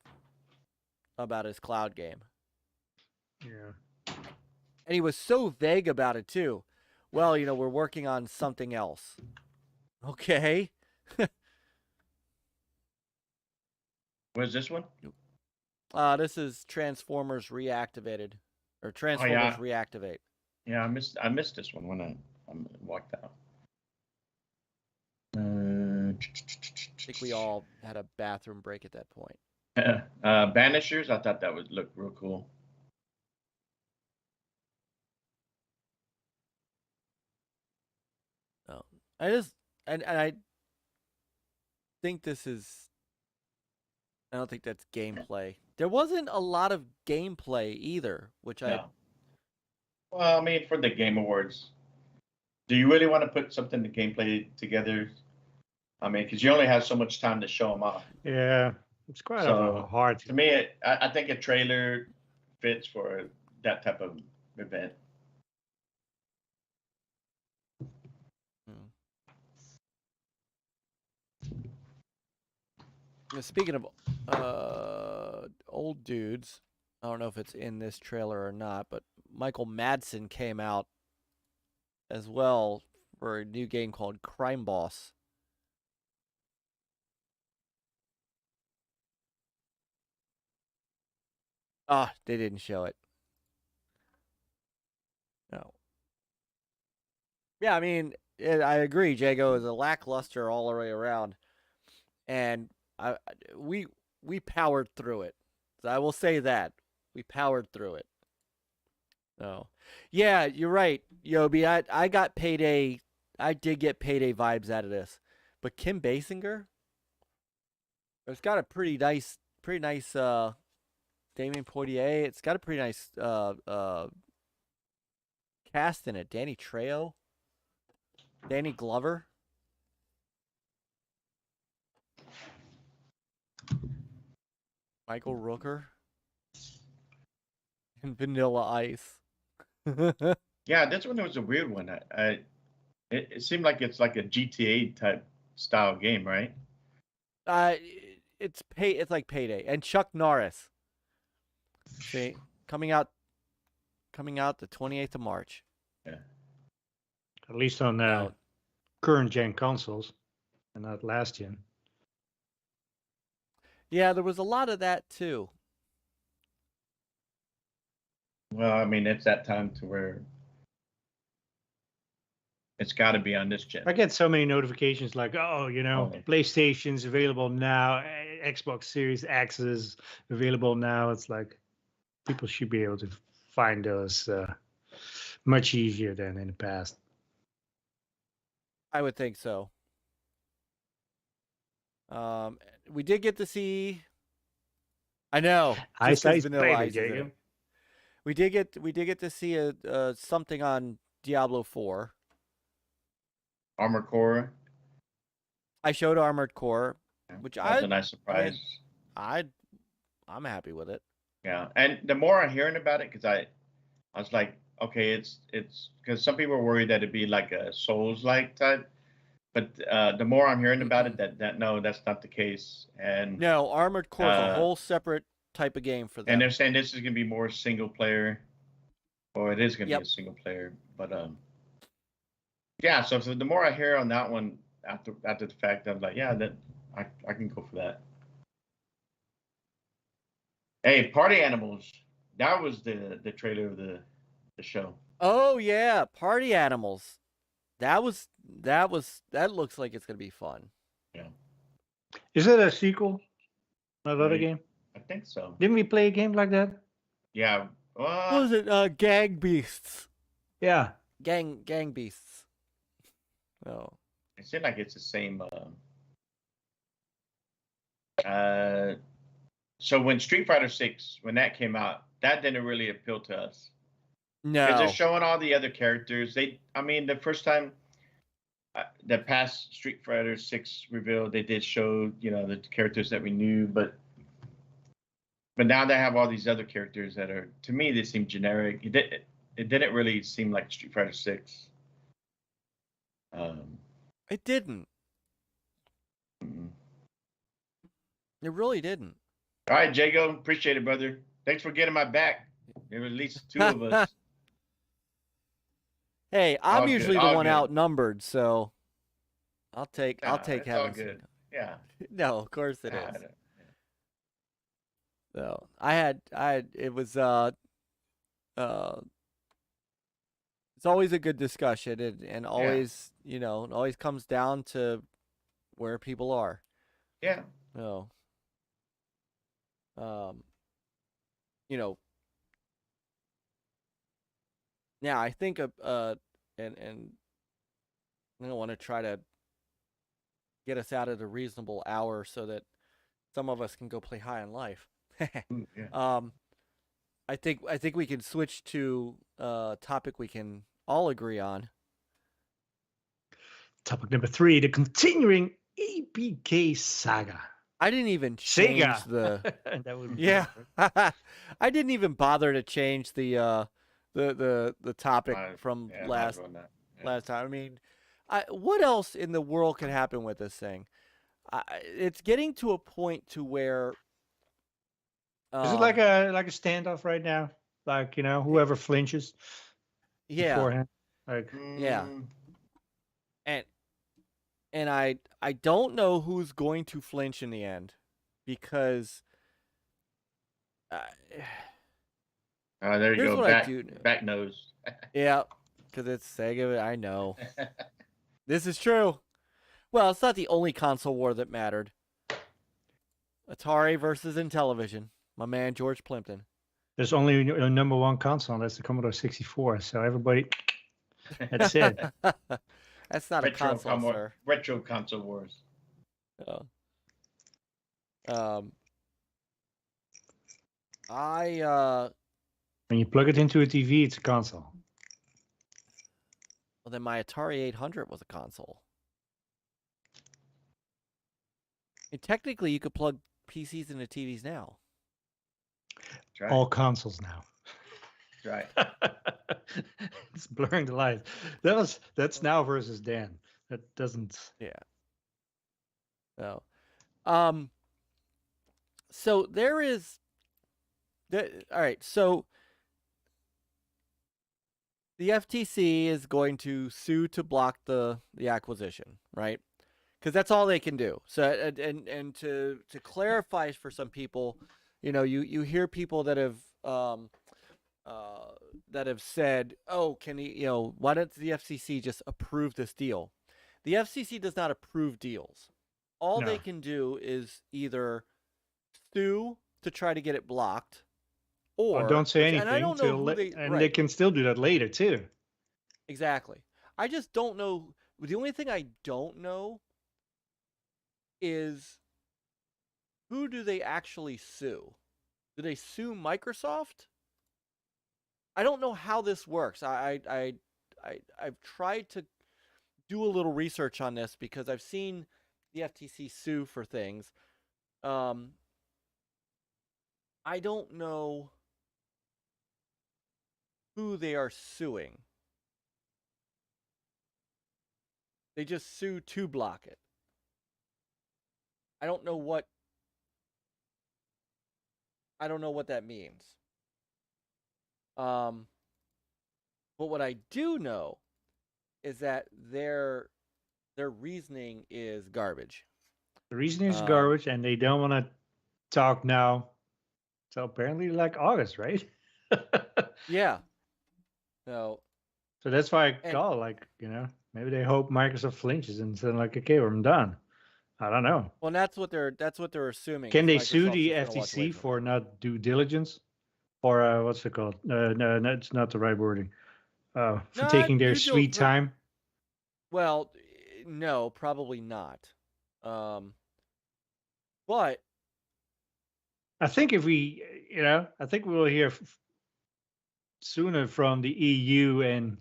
cloud game. Yeah. And he was so vague about it too. Well, we're working on something else. Okay. where's this one? This is Transformers Reactivated. Or Transformers Reactivate. Yeah, I missed this one when I walked out. I think we all had a bathroom break at that point. Banishers, I thought that would look real cool. Oh, and I think this is. I don't think that's gameplay. There wasn't a lot of gameplay either, which Yeah. Well, I mean, for the Game Awards, do you really want to put something to gameplay together? I mean, because you only have so much time to show them off. Yeah, it's quite So, hard. To me, I think a trailer fits for that type of event. Speaking of old dudes, I don't know if it's in this trailer or not, but Michael Madsen came out as well for a new game called Crime Boss. Ah, they didn't show it. No. Yeah, I mean, I agree. Jago is a lackluster all the way around, and we powered through it. I will say that we powered through it. So, yeah, you're right, Yobi. I got Payday. I did get Payday vibes out of this, but Kim Basinger, it's got a pretty nice Damien Poitier. It's got a pretty nice cast in it. Danny Trejo, Danny Glover, Michael Rooker, and Vanilla Ice. Yeah, this one was a weird one. It seemed like it's like a GTA type style game, right? It's like Payday and Chuck Norris. See, coming out the 28th of March. Yeah. At least on current gen consoles, and not last gen. Yeah, there was a lot of that too. Well, I mean, it's that time to where it's got to be on this gen. I get so many notifications like, oh, Okay. PlayStation's available now, Xbox Series X is available now. It's like people should be able to find those much easier than in the past. I would think so. We did get to see. I know. Just 'cause Vanilla Ice is in it. We did get to see a something on Diablo 4. Armored Core. I showed Armored Core, which That was a nice surprise. I'm happy with it. Yeah, and the more I'm hearing about it, because I was like, okay, it's because some people were worried that it'd be like a Souls-like type, but the more I'm hearing about it, that no, that's not the case. And No, Armored Core is a whole separate type of game for them. and they're saying this is gonna be more single player, or it is gonna be a single player, but yeah. So the more I hear on that one after the fact, I'm like, yeah, that I can go for that. Hey, Party Animals. That was the trailer of the show. Oh yeah, Party Animals. That looks like it's gonna be fun. Yeah. Is it a sequel? Another game? I think so. Didn't we play a game like that? Yeah. What was it? Gang Beasts. Yeah. Gang Beasts. Oh. It seemed like it's the same. So when Street Fighter 6, when that came out, that didn't really appeal to us. No. Because they're showing all the other characters. The first time the past Street Fighter 6 reveal, they did show, the characters that we knew, but now they have all these other characters that are, to me, they seem generic. It didn't really seem like Street Fighter 6. It didn't. Mm-mm. It really didn't. All right, Jago, appreciate it, brother. Thanks for getting my back. There were at least two of us. Hey, I'm All usually good, the all one good. outnumbered, so I'll take It's all having good. Yeah. No, of course it Nah, is. So it was it's always a good discussion and always it always comes down to where people are. Yeah. So now I think and I don't want to try to get us out at a reasonable hour so that some of us can go play High on Life. Yeah. I think we can switch to a topic we can all agree on. Topic number 3, the continuing APK saga. I didn't even change Sega. the That would be yeah. perfect. I didn't even bother to change the topic from last time. I mean, what else in the world could happen with this thing? It's getting to a point to where Is it like a standoff right now? Like, whoever flinches beforehand? Like, yeah. And I don't know who's going to flinch in the end because there you here's go. what Back nose. yeah, because it's Sega. I know. This is true. Well, it's not the only console war that mattered. Atari versus Intellivision. My man George Plimpton. There's only a number one console, and that's the Commodore 64. So everybody, that's it. That's not a console, sir. Retro console wars. Oh. When you plug it into a TV, it's a console. Well, then my Atari 800 was a console. And technically, you could plug PCs into TVs now. That's right. All consoles now. That's right. It's blurring the lines. That's now versus then. That doesn't. Yeah. No. So there is. All right. So the FTC is going to sue to block the acquisition, right? Because that's all they can do. So and to clarify for some people, you hear people that have said, oh, can he, why doesn't the FCC just approve this deal? The FCC does not approve deals. All they can do is either sue to try to get it blocked, or don't say anything. And I don't know they can still do that later too. Exactly. I just don't know. The only thing I don't know is, who do they actually sue? Do they sue Microsoft? I don't know how this works. I've tried to do a little research on this because I've seen the FTC sue for things. I don't know who they are suing. They just sue to block it. I don't know what that means. But what I do know is that their reasoning is garbage. The reasoning is garbage, and they don't want to talk now. So apparently, like August, right? Yeah. So that's why I call, maybe they hope Microsoft flinches and said, like, okay, I'm done. I don't know. Well, that's what they're assuming. Can they sue the FTC for not due diligence, or what's it called? No, it's not the right wording. For taking their sweet time. Well, no, probably not. But I think if we, I think we will hear sooner from the EU and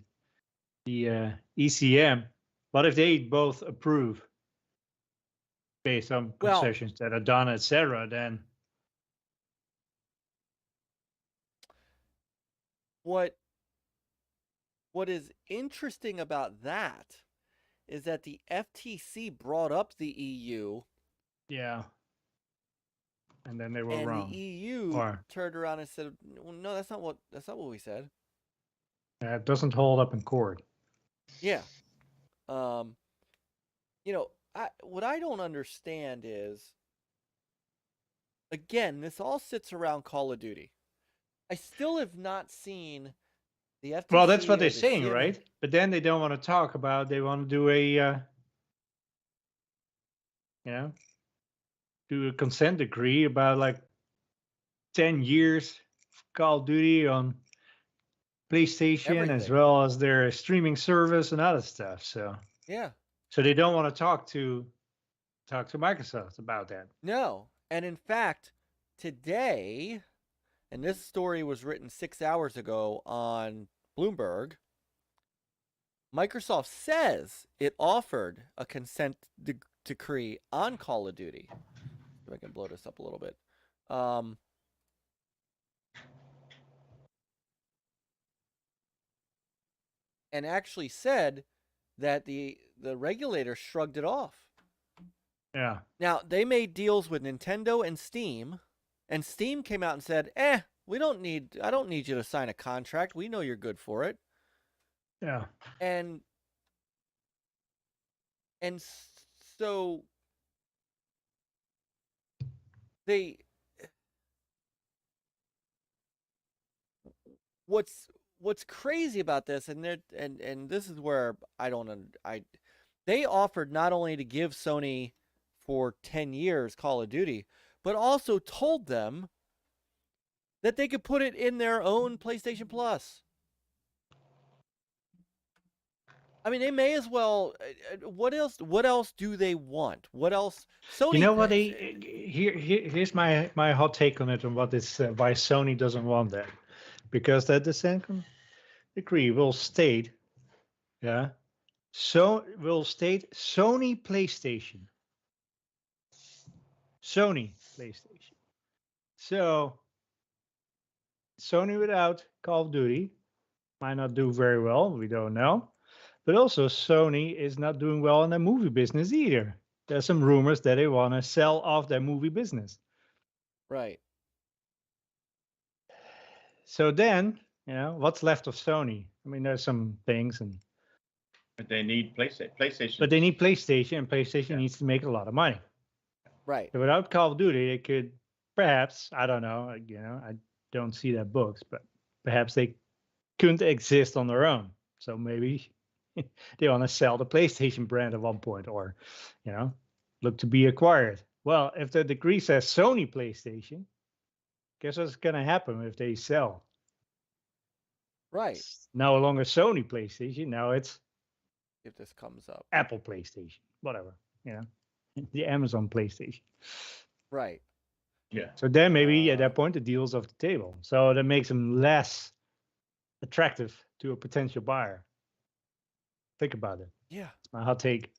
the ECM. What if they both approve based on concessions that are done, etc.? Then what is interesting about that is that the FTC brought up the EU. Yeah. And then they were wrong. And the EU turned around and said, well, no, that's not what we said. It doesn't hold up in court. Yeah. What I don't understand is, again, this all sits around Call of Duty. I still have not seen the FTC. Well, that's what they're saying, right? But then they don't want to talk about. They want to do do a consent decree about like 10 years of Call of Duty on PlayStation, as well as their streaming service and other stuff. So yeah. So they don't want to talk to Microsoft about that. No. And in fact, today, and this story was written 6 hours ago on Bloomberg, Microsoft says it offered a consent decree on Call of Duty. If I can blow this up a little bit. And actually said that the regulator shrugged it off. Yeah. Now, they made deals with Nintendo and Steam came out and said, I don't need you to sign a contract. We know you're good for it. Yeah. And so what's crazy about this, and this is where they offered not only to give Sony for 10 years Call of Duty, but also told them that they could put it in their own PlayStation Plus. I mean, they may as well. What else? What else do they want? What else? Sony. You know what? Here's my hot take on it, on what is why Sony doesn't want that, because that the second decree will state, Sony PlayStation. Sony PlayStation. So Sony without Call of Duty might not do very well. We don't know. But also Sony is not doing well in the movie business either. There's some rumors that they want to sell off their movie business. Right. So then, what's left of Sony? I mean, there's some things, But they need PlayStation. But they need PlayStation, and PlayStation needs to make a lot of money. Right. So without Call of Duty, they could perhaps, I don't know, I don't see their books, but perhaps they couldn't exist on their own. So maybe they want to sell the PlayStation brand at one point, or, look to be acquired. Well, if the decree says Sony PlayStation, guess what's going to happen if they sell? Right. It's no longer Sony PlayStation. Now it's, if this comes up, Apple PlayStation, whatever, the Amazon PlayStation. Right. Yeah. So then maybe at that point the deal's off the table. So that makes them less attractive to a potential buyer. Think about it. Yeah. It's my hot take.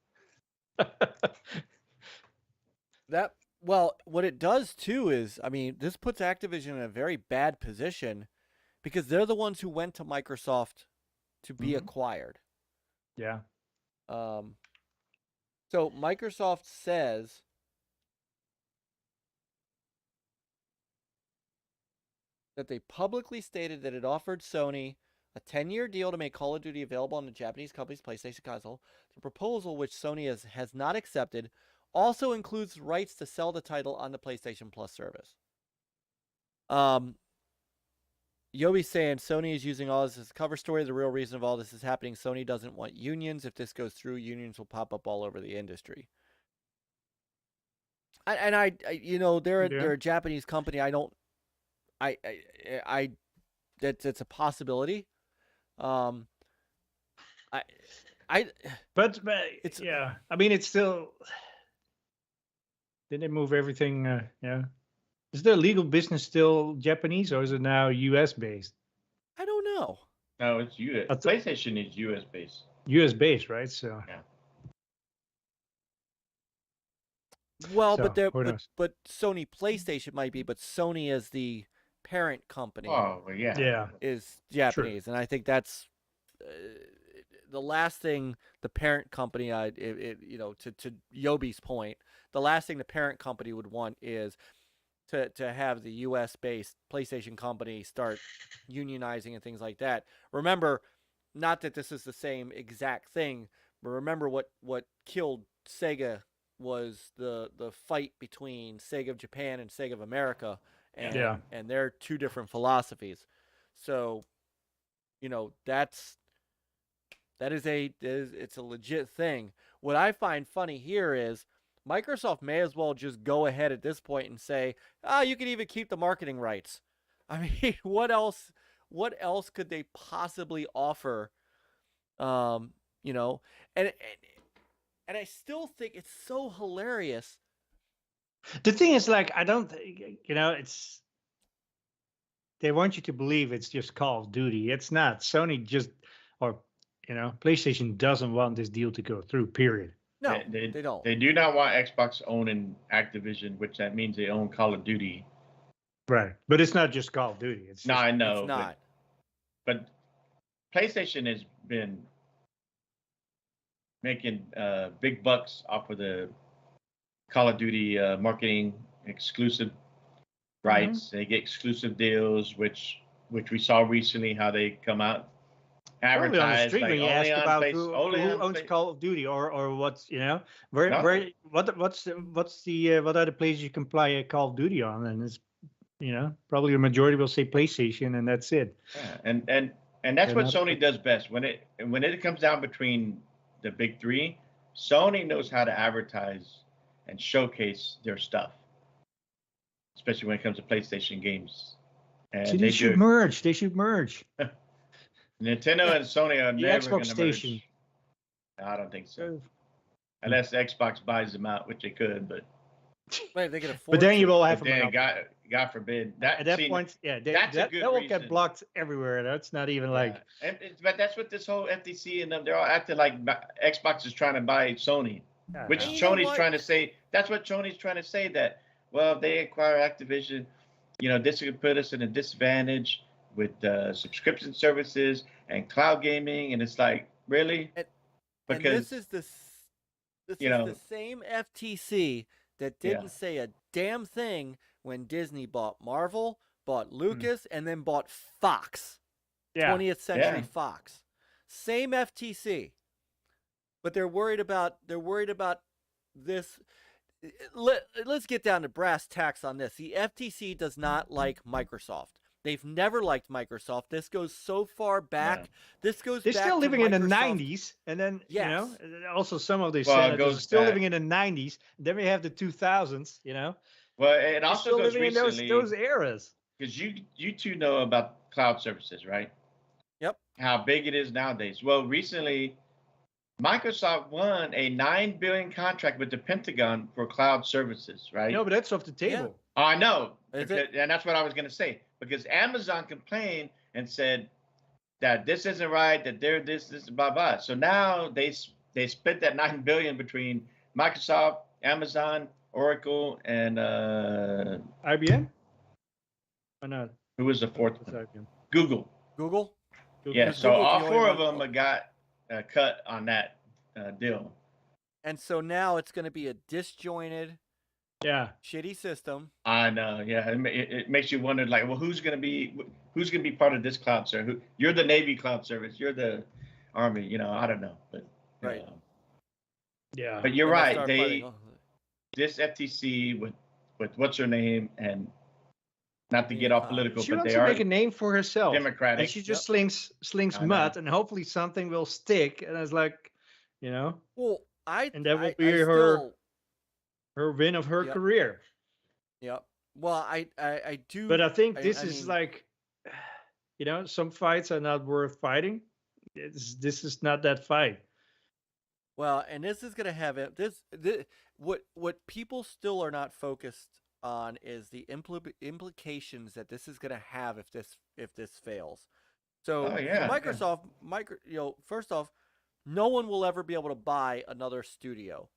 Well, what it does too is, I mean, this puts Activision in a very bad position because they're the ones who went to Microsoft to be acquired. Yeah. So Microsoft says that they publicly stated that it offered Sony a 10-year deal to make Call of Duty available on the Japanese company's PlayStation console. The proposal, which Sony has not accepted, also includes rights to sell the title on the PlayStation Plus service. Yobi's saying Sony is using all this as a cover story. The real reason of all this is happening, Sony doesn't want unions. If this goes through, unions will pop up all over the industry. They're a Japanese company. That's a possibility. But it's I mean, it's still. Did they move everything? Is their legal business still Japanese, or is it now U.S. based? I don't know. No, it's U.S. PlayStation is U.S. based. U.S. based, right? So. Yeah. Well, So, but Sony PlayStation might be, but Sony as the parent company. Oh, well, yeah. Is Japanese, and I think that's the last thing the parent company, to Yobi's point, the last thing the parent company would want is to have the U.S. based PlayStation company start unionizing and things like that. Remember, not that this is the same exact thing, but remember what killed Sega was the fight between Sega of Japan and Sega of America, and they're two different philosophies. So, it's a legit thing. What I find funny here is Microsoft may as well just go ahead at this point and say, you can even keep the marketing rights. I mean, what else could they possibly offer? And I still think it's so hilarious. The thing is, I don't think, it's, they want you to believe it's just Call of Duty. It's not. Sony PlayStation doesn't want this deal to go through, period. No, they don't. They do not want Xbox owning Activision, which that means they own Call of Duty. Right. But it's not just Call of Duty. I know. It's not. But PlayStation has been making big bucks off of the Call of Duty marketing exclusive rights. They get exclusive deals, which we saw recently how they come out advertise when you ask about who owns Play. Call of Duty or what's what are the places you can play a Call of Duty on, and it's probably the majority will say PlayStation, and that's it. Yeah, and that's what Sony does best. When it comes down between the big three, Sony knows how to advertise and showcase their stuff. especially when it comes to PlayStation games. And So they should merge. They should merge. Nintendo and Sony are The never Xbox going to Station. merge. I don't think so. Unless Xbox buys them out, which they could, but Wait, they can afford. But then you will but have a then monopoly. God forbid that. At that see, point, yeah, that's a good that will get reason. blocked everywhere. That's not even like. But that's what this whole FTC and them, they're all acting like Xbox is trying to buy Sony, which And you know Sony's what? trying to say. That's what Sony's trying to say, that, well, if they acquire Activision, this could put us in a disadvantage with subscription services and cloud gaming, and it's like, really? And this is the same FTC that didn't say a damn thing when Disney bought Marvel, bought Lucas, and then bought Fox. 20th Century Fox. Same FTC. But they're worried about this. Let's get down to brass tacks on this. The FTC does not like Microsoft. They've never liked Microsoft. This goes so far back. Yeah. This goes They're back still to living in the Microsoft. 90s, and then Yes. also some of the Well, it senators are goes still back. living in the 90s. Then we have the 2000s. Well, it They're also still goes living recently, in those eras. because you two know about cloud services, right? Yep. How big it is nowadays. Well, recently, Microsoft won a $9 billion contract with the Pentagon for cloud services, right? No, but that's off the table. Oh, I know, Is because, and that's what I was going to say, because Amazon complained and said that this isn't right, that they're this, blah, blah. So now they split that $9 billion between Microsoft, Amazon, Oracle, and IBM? Or not? who was the fourth That's one? IBM. Google. Google? Yeah, Because so Google's all the only four of one- them got cut on that deal. And so now it's going to be a disjointed, Yeah. shitty system. I know, yeah. It makes you wonder, like, well, who's gonna be part of this cloud service? You're the Navy cloud service. You're the Army. I don't know, but Right. Yeah. But you're And they'll right. start fighting. This FTC with what's her name, and not to get off political, She but wants they to are make a name for herself. Democratic. And she just slings I know. mud, and hopefully something will stick. And it's like, Well, and that will I be still, her win of her Yep. career. Yep. Well, I do. But I think I this is mean- like, some fights are not worth fighting. This is not that fight. Well, and this is going to have it. This what people still are not focused on is the implications that this is going to have if this fails. So Oh, yeah, for Microsoft, first off, no one will ever be able to buy another studio,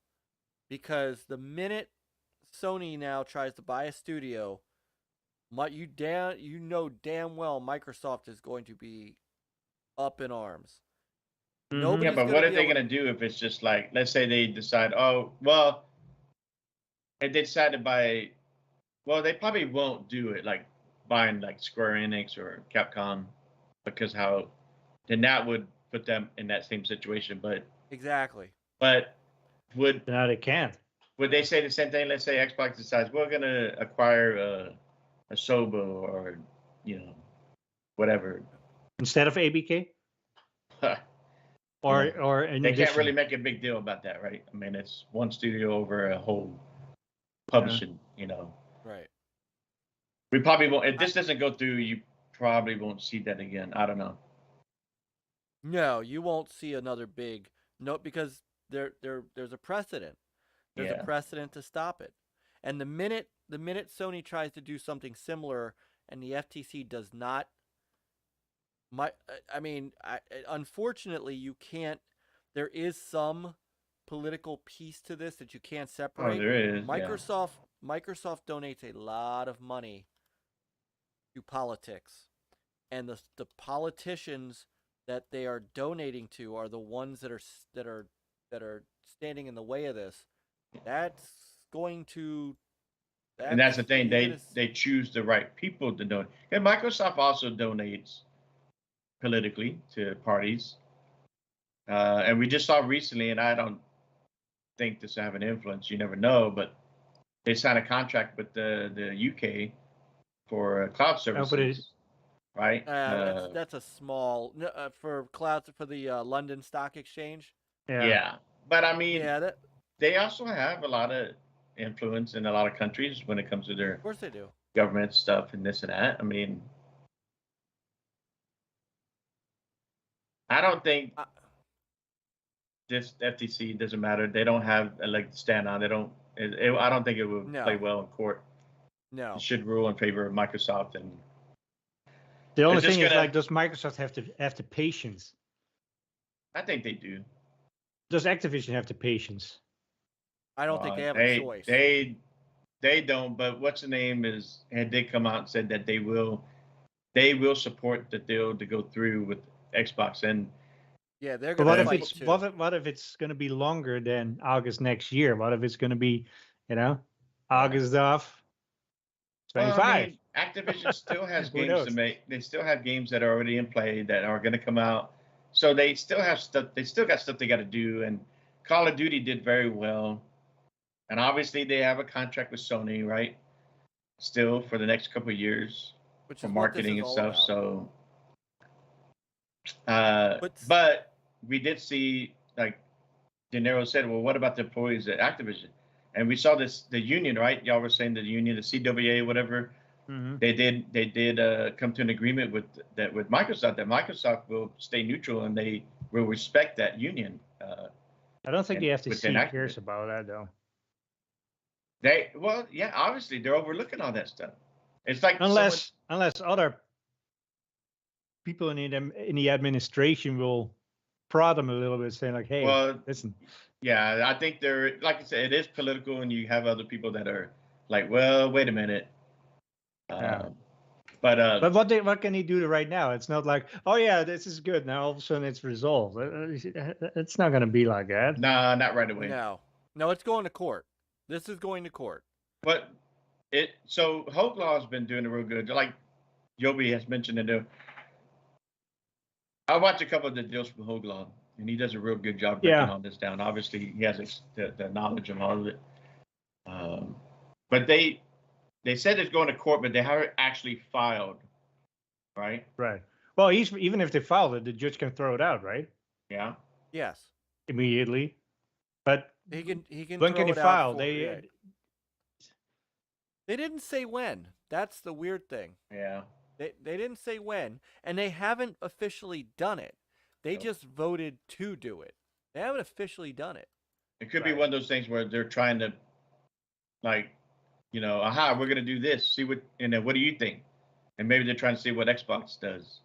because the minute Sony now tries to buy a studio, you know damn well Microsoft is going to be up in arms. Mhm. Nobody's Yeah, but gonna what are be they able going to do if it's just like, let's say they decide, oh, well, if they decide to buy, well, they probably won't do it, like buying like Square Enix or Capcom, because then that would put them in that same situation. Exactly. But would No, they can't. they say the same thing? Let's say Xbox decides we're going to acquire a Sobo or, whatever. Instead of ABK? Or in They addition. can't really make a big deal about that, right? I mean, it's one studio over a whole publishing, Right. We probably won't. If this doesn't go through, you probably won't see that again. I don't know. No, you won't see another big because there's a precedent. There's Yeah. a precedent to stop it. And the minute Sony tries to do something similar and the FTC does not, unfortunately you can't. There is some political piece to this that you can't separate. Oh, there is. Microsoft donates a lot of money to politics, and the politicians that they are donating to are the ones that are standing in the way of this. That's going to. And that's the thing. you're gonna They choose the right people to donate. And Microsoft also donates politically to parties. And we just saw recently, and I don't think this will have an influence. You never know, but they signed a contract with the UK for cloud services, right? that's a small for clouds for the London Stock Exchange. Yeah, but I mean, Yeah, they also have a lot of influence in a lot of countries when it comes to their Of course they do. government stuff and this and that. I mean, I don't think this FTC doesn't matter. They don't have a leg to stand on. They don't. I don't think it would play well in court. No. It should rule in favor of Microsoft. And the only thing is, like, does Microsoft have the patience? I think they do. Does Activision have the patience? I don't think they have a choice. They don't. But what's the name did come out and said that they will support the deal to go through with Xbox. And yeah, they're going to fight too. What if it's going to be longer than August next year? What if it's going to be, August of 25? Well, I mean, Activision still has games to make. They still have games that are already in play that are going to come out. So they still have stuff. They still got stuff they got to do. And Call of Duty did very well. And obviously they have a contract with Sony, right? Still for the next couple of years for marketing and stuff. So, but we did see, like De Niro said, well, what about the employees at Activision? And we saw the union, right? Y'all were saying the union, the CWA, whatever. Mm-hmm. They did come to an agreement with Microsoft that Microsoft will stay neutral and they will respect that union. I don't think the FTC cares about that, though. Obviously they're overlooking all that stuff. It's like unless other people in the administration will prod them a little bit, saying like, "Hey, listen." Yeah, I think they're, like I said, it is political, and you have other people that are like, "Well, wait a minute." But what can he do right now? It's not like, oh yeah, this is good. Now all of a sudden it's resolved. It's not going to be like that. No, not right away. No, it's going to court. This is going to court. But so Hope Law has been doing a real good. Like Yobi has mentioned it. I watched a couple of the deals from Hope Law, and he does a real good job breaking all this down. Obviously, he has the knowledge of all of it. But they said it's going to court, but they haven't actually filed, right? Right. Well, even if they filed it, the judge can throw it out, right? Yeah. Yes. Immediately. But he can. When can he file? They didn't say when. That's the weird thing. Yeah. They didn't say when, and they haven't officially done it. They just voted to do it. They haven't officially done it. It could be one of those things where they're trying to, like, we're going to do this. See what do you think? And maybe they're trying to see what Xbox does.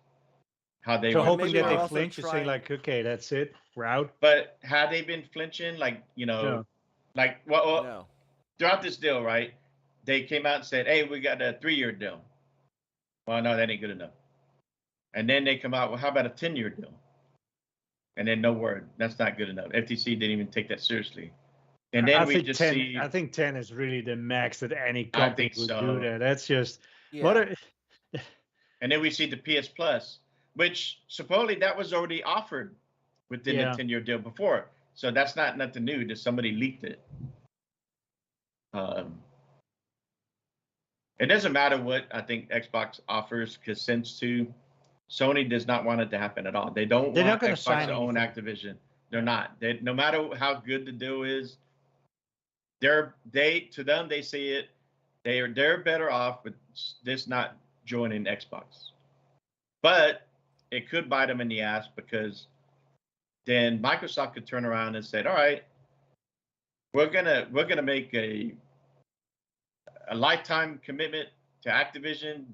How they hoping that they flinch and say like, okay, that's it, we're out. But had they been flinching, like, no. like no. Throughout this deal, right? They came out and said, "Hey, we got a 3-year deal." Well, no, that ain't good enough. And then they come out, well, how about a 10-year deal? And then no word. That's not good enough. FTC didn't even take that seriously. And then I think 10 is really the max that any company would do that. That's just and then we see the PS Plus, which supposedly that was already offered within the 10-year deal before. So that's not nothing new. Just somebody leaked it. It doesn't matter what I think Xbox offers, because since Sony does not want it to happen at all. They're not want Xbox to own Activision. They're not. No matter how good the deal is, they see it. They're better off with this not joining Xbox. But it could bite them in the ass, because then Microsoft could turn around and say, "All right, we're gonna make a lifetime commitment to Activision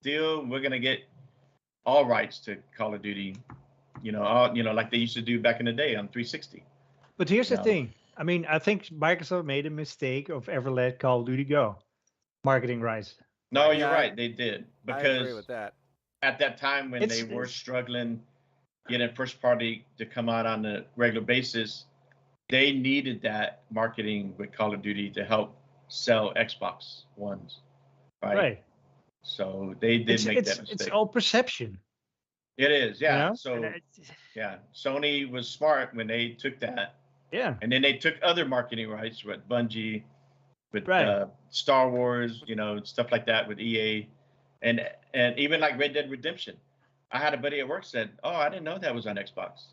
deal. We're gonna get all rights to Call of Duty, like they used to do back in the day on 360." But here's the thing. I mean, I think Microsoft made a mistake of ever let Call of Duty go. Marketing rights. No, you're right. They did. Because I agree with that. At that time when they were struggling getting first party to come out on a regular basis, they needed that marketing with Call of Duty to help sell Xbox Ones. Right. So they did make that mistake. It's all perception. It is, yeah. So, Sony was smart when they took that. Yeah. And then they took other marketing rights with Bungie, with Star Wars, stuff like that with EA, and even like Red Dead Redemption. I had a buddy at work said, "Oh, I didn't know that was on Xbox,"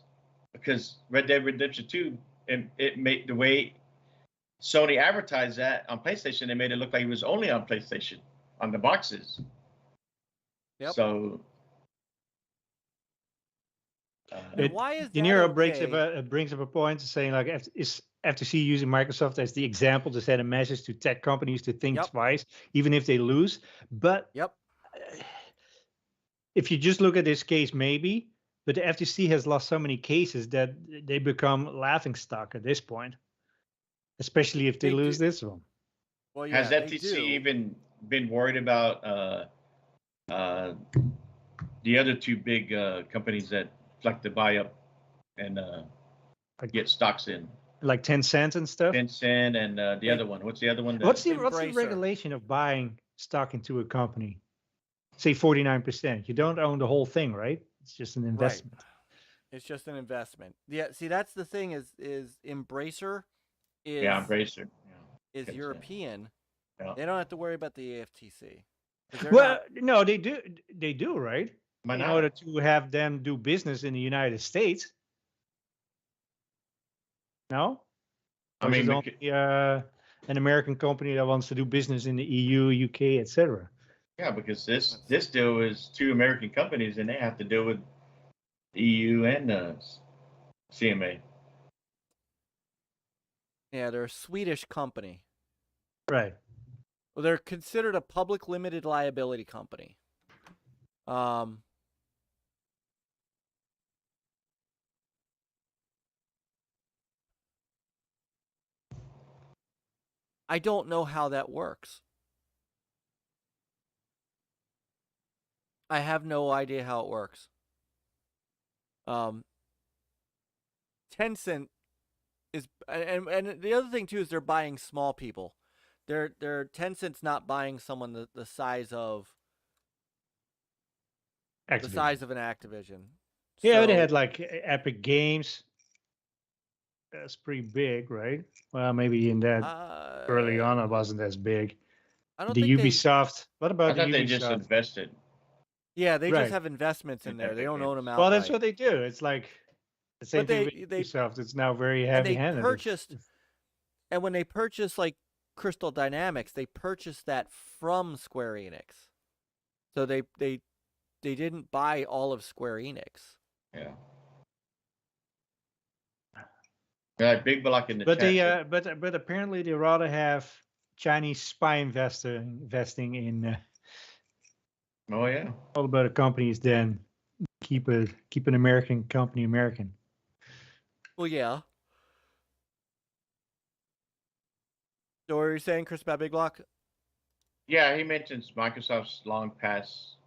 because Red Dead Redemption 2, and it made the way Sony advertised that on PlayStation. They made it look like it was only on PlayStation on the boxes. Yep. So. And why is De that Niro okay? brings up a point saying like is FTC using Microsoft as the example to send a message to tech companies to think Yep. twice, even if they lose. But Yep. if you just look at this case, maybe, but the FTC has lost so many cases that they become laughingstock at this point, especially if they lose this one. Well, yeah, has FTC even been worried about the other two big companies that like to buy up and get stocks in? Like Tencent and stuff? Tencent and the other one. What's the other one? What's the regulation of buying stock into a company? Say 49%. You don't own the whole thing, right? It's just an investment. Right. It's just an investment. Yeah. See, that's the thing. Is Embracer? Embracer. Is European. Yeah. They don't have to worry about the AFTC. Well, no, they do. They do, right? In order to have them do business in the United States. No? I mean, only, an American company that wants to do business in the EU, UK, etc. Yeah, because this deal is two American companies, and they have to deal with EU and CMA. Yeah, they're a Swedish company. Right. Well, they're considered a public limited liability company. I don't know how that works. I have no idea how it works. Tencent is, and the other thing too is they're buying small people. They're Tencent's not buying someone the size of Activision. The size of an Activision. Yeah, So, they had like Epic Games. That's pretty big, right? Well, maybe in that early on it wasn't as big. I don't the think Ubisoft. What about I thought the they Ubisoft? just invested. Yeah, they Right. just have investments in there. They don't own them outright. Well, that's what they do. It's like the same But thing they- with they- Ubisoft. It's now very and they heavy-handed. purchased, and when they purchased like Crystal Dynamics, they purchased that from Square Enix. So they didn't buy all of Square Enix. Yeah. Yeah, Bigblock in the But chat. but apparently they rather have Chinese spy investing in Oh yeah. all about the companies than keep an American company American. Well, yeah. So what are you saying, Chris, about Bigblock? Yeah, he mentions Microsoft's long past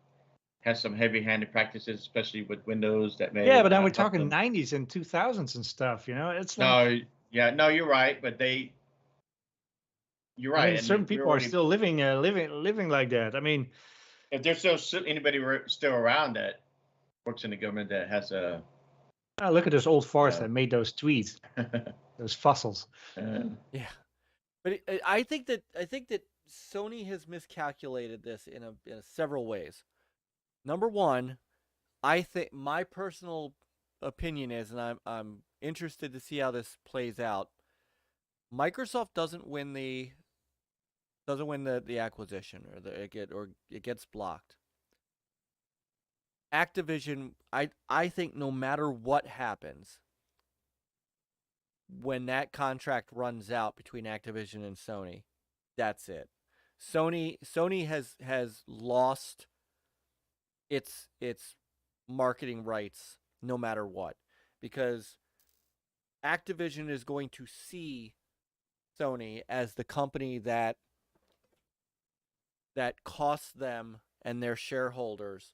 has some heavy-handed practices, especially with Windows that may. Yeah, but now we're not help talking them. 90s and 2000s and stuff. You know, it's like No, you're right, but you're right. I mean, and certain we're people are already- still living like that. I mean, If there's anybody still around that works in the government that has a. look at those old farts Yeah. that made those tweets, those fossils. Yeah, but I think that Sony has miscalculated this in several ways. Number one, I think my personal opinion is, and I'm interested to see how this plays out. Microsoft doesn't win the acquisition, or it gets blocked. Activision, I think no matter what happens, when that contract runs out between Activision and Sony, that's it. Sony has lost its marketing rights no matter what, because Activision is going to see Sony as the company that costs them and their shareholders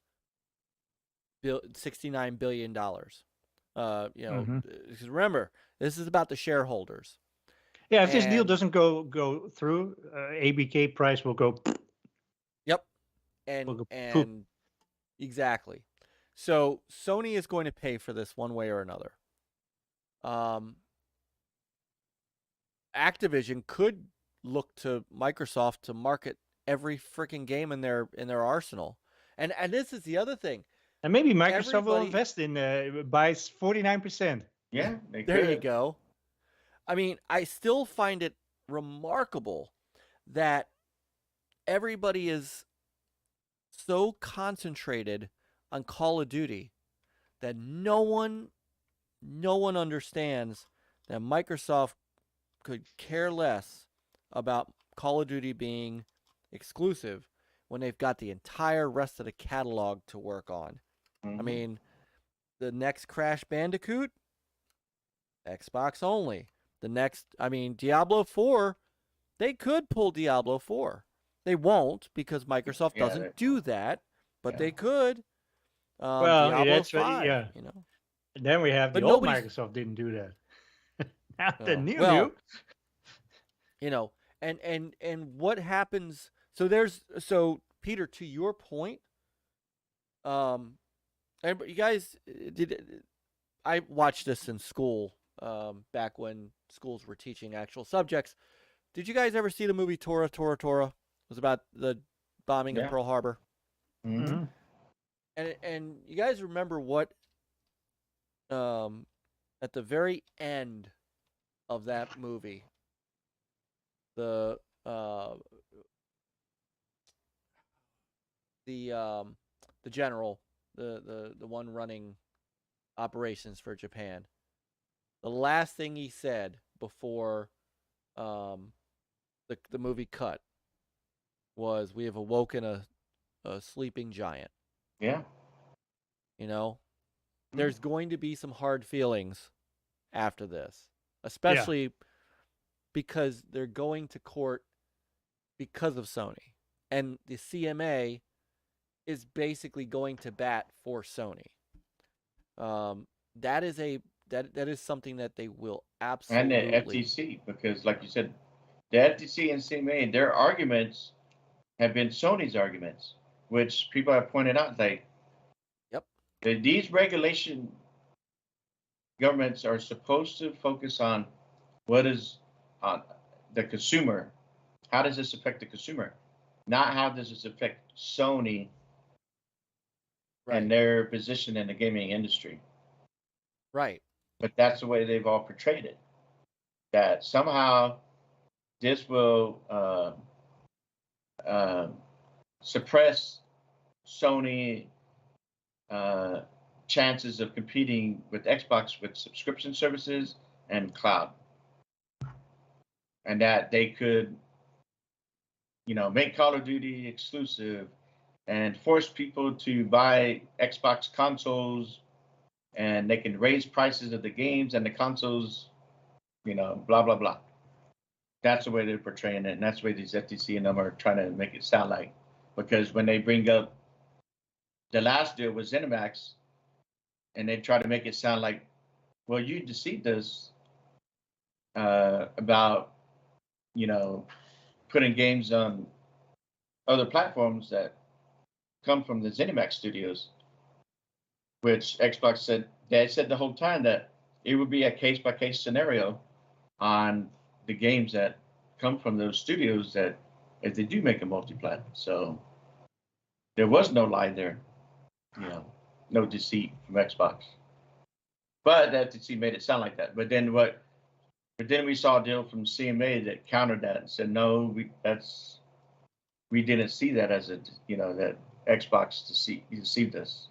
$69 billion. Because remember, this is about the shareholders. Yeah, if this deal doesn't go through, ABK price will go. Yep, and exactly. So Sony is going to pay for this one way or another. Activision could look to Microsoft to market every freaking game in their arsenal, and this is the other thing. And maybe Microsoft will invest in buys 49%. Yeah, there you go. I mean, I still find it remarkable that everybody is so concentrated on Call of Duty that no one understands that Microsoft could care less about Call of Duty being exclusive when they've got the entire rest of the catalog to work on. Mhm. I mean, the next Crash Bandicoot, Xbox only. The next, Diablo 4, they could pull Diablo 4. They won't because Microsoft doesn't do that, but they could. Well, Diablo that's 5, what, yeah. you know. And then we have But the old nobody's- Microsoft didn't do that. The Oh, new. You know, and what happens? So Peter, to your point, and you guys I watched this in school back when schools were teaching actual subjects. Did you guys ever see the movie Tora? It was about the bombing of Pearl Harbor. Mhm. And you guys remember what at the very end of that movie, the general, the one running operations for Japan, the last thing he said before the movie cut was, "We have awoken a sleeping giant." Yeah. You know, there's going to be some hard feelings after this, especially because they're going to court because of Sony, and the CMA is basically going to bat for Sony. That is something that they will absolutely. And the FTC, because like you said, the FTC and CMA, their arguments have been Sony's arguments, which people have pointed out, like, that these regulation governments are supposed to focus on what is on the consumer. How does this affect the consumer? Not how does this affect Sony and their position in the gaming industry. Right. But that's the way they've all portrayed it. That somehow this will suppress Sony chances of competing with Xbox with subscription services and cloud, and that they could, make Call of Duty exclusive and force people to buy Xbox consoles, and they can raise prices of the games and the consoles, blah blah blah. That's the way they're portraying it, and that's the way these FTC and them are trying to make it sound like. Because when they bring up the last deal with ZeniMax, and they try to make it sound like, well, you deceived us about, putting games on other platforms that come from the ZeniMax studios, which Xbox said, they said the whole time that it would be a case-by-case scenario on the games that come from those studios that if they do make a multi-plat. So there was no lie there. No deceit from Xbox, but the FTC made it sound like that. But then we saw a deal from CMA that countered that and said, no, we didn't see that as that Xbox deceived us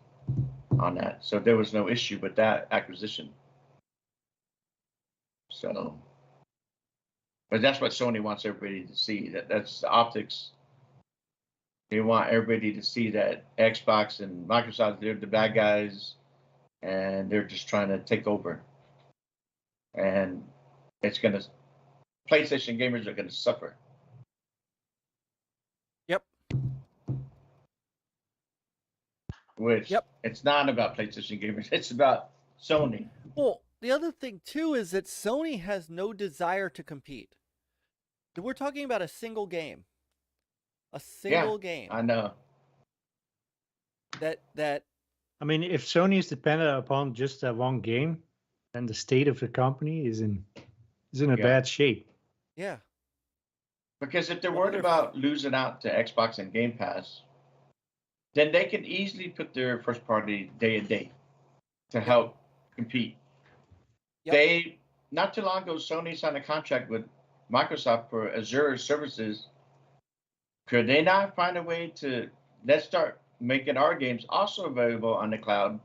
on that. So there was no issue with that acquisition. So, but that's what Sony wants everybody to see. That's the optics. They want everybody to see that Xbox and Microsoft, they're the bad guys, and they're just trying to take over. And PlayStation gamers are going to suffer. Yep. It's not about PlayStation gamers. It's about Sony. Well, the other thing, too, is that Sony has no desire to compete. We're talking about a single game. A single game. I know. That. I mean, if Sony is dependent upon just that one game, then the state of the company is in a bad shape. Yeah. Because if they're worried about losing out to Xbox and Game Pass, then they can easily put their first party day and date to help compete. Not too long ago, Sony signed a contract with Microsoft for Azure services, could they not find a way to let's start making our games also available on the cloud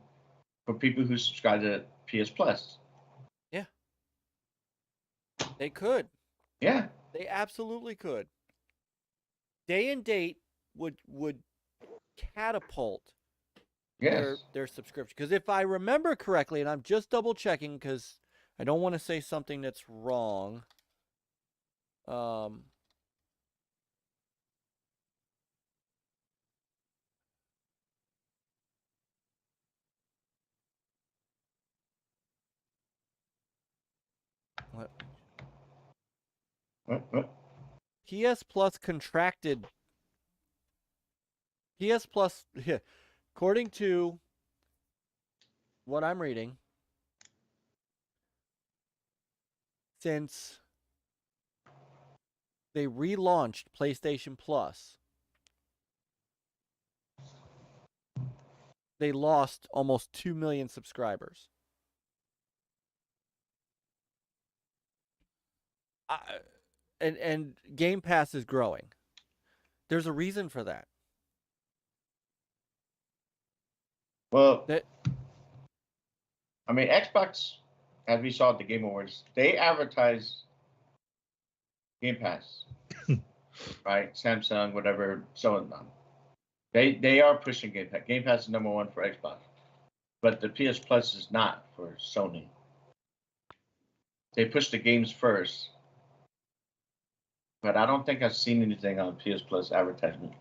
for people who subscribe to PS Plus? Yeah. They could. Yeah. They absolutely could. Day and date would catapult Yes. their subscription. Because if I remember correctly, and I'm just double checking because I don't want to say something that's wrong. What? PS Plus contracted. PS Plus, according to what I'm reading, since they relaunched PlayStation Plus, they lost almost 2 million subscribers. And Game Pass is growing. There's a reason for that. Well, I mean, Xbox, as we saw at the Game Awards, they advertise Game Pass, right? Samsung, whatever, so on. They are pushing Game Pass. Game Pass is #1 for Xbox, but the PS Plus is not for Sony. They push the games first, but I don't think I've seen anything on PS Plus advertisement.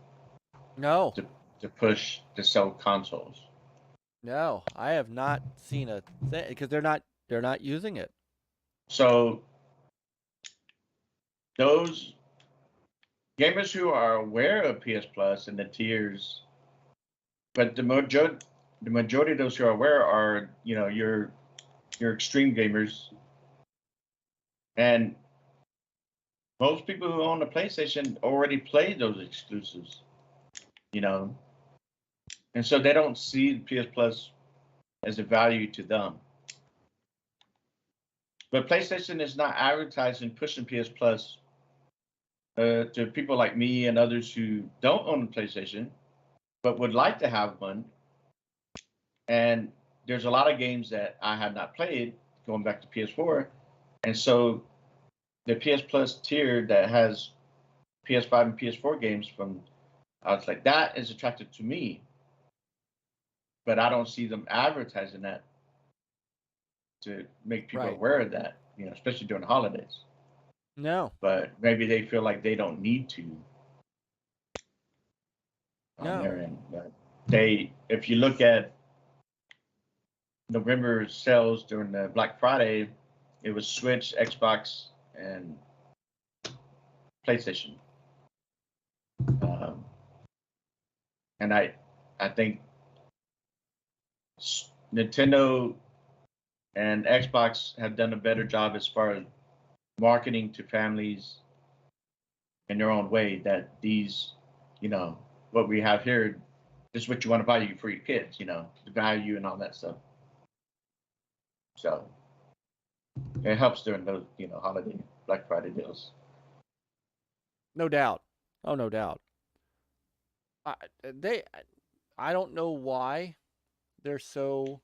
No. To push to sell consoles. No, I have not seen a thing because they're not using it. So those gamers who are aware of PS Plus and the tiers, but the majority of those who are aware are, you know, your extreme gamers, and most people who own a PlayStation already play those exclusives, you know, and so they don't see PS Plus as a value to them. But PlayStation is not advertising, pushing PS Plus to people like me and others who don't own a PlayStation, but would like to have one. And there's a lot of games that I have not played going back to PS4. And so the PS Plus tier that has PS5 and PS4 games from, I was like, that is attractive to me. But I don't see them advertising that to make people aware of that, you know, especially during the holidays. No. But maybe they feel like they don't need to on their end. But if you look at November sales during the Black Friday, it was Switch, Xbox, and PlayStation. And I think Nintendo and Xbox have done a better job as far as marketing to families in their own way, that these, you know, what we have here, this is what you want to buy for your kids, you know, the value and all that stuff. So it helps during those, you know, holiday Black Friday deals. No doubt. Oh, no doubt. I don't know why they're so.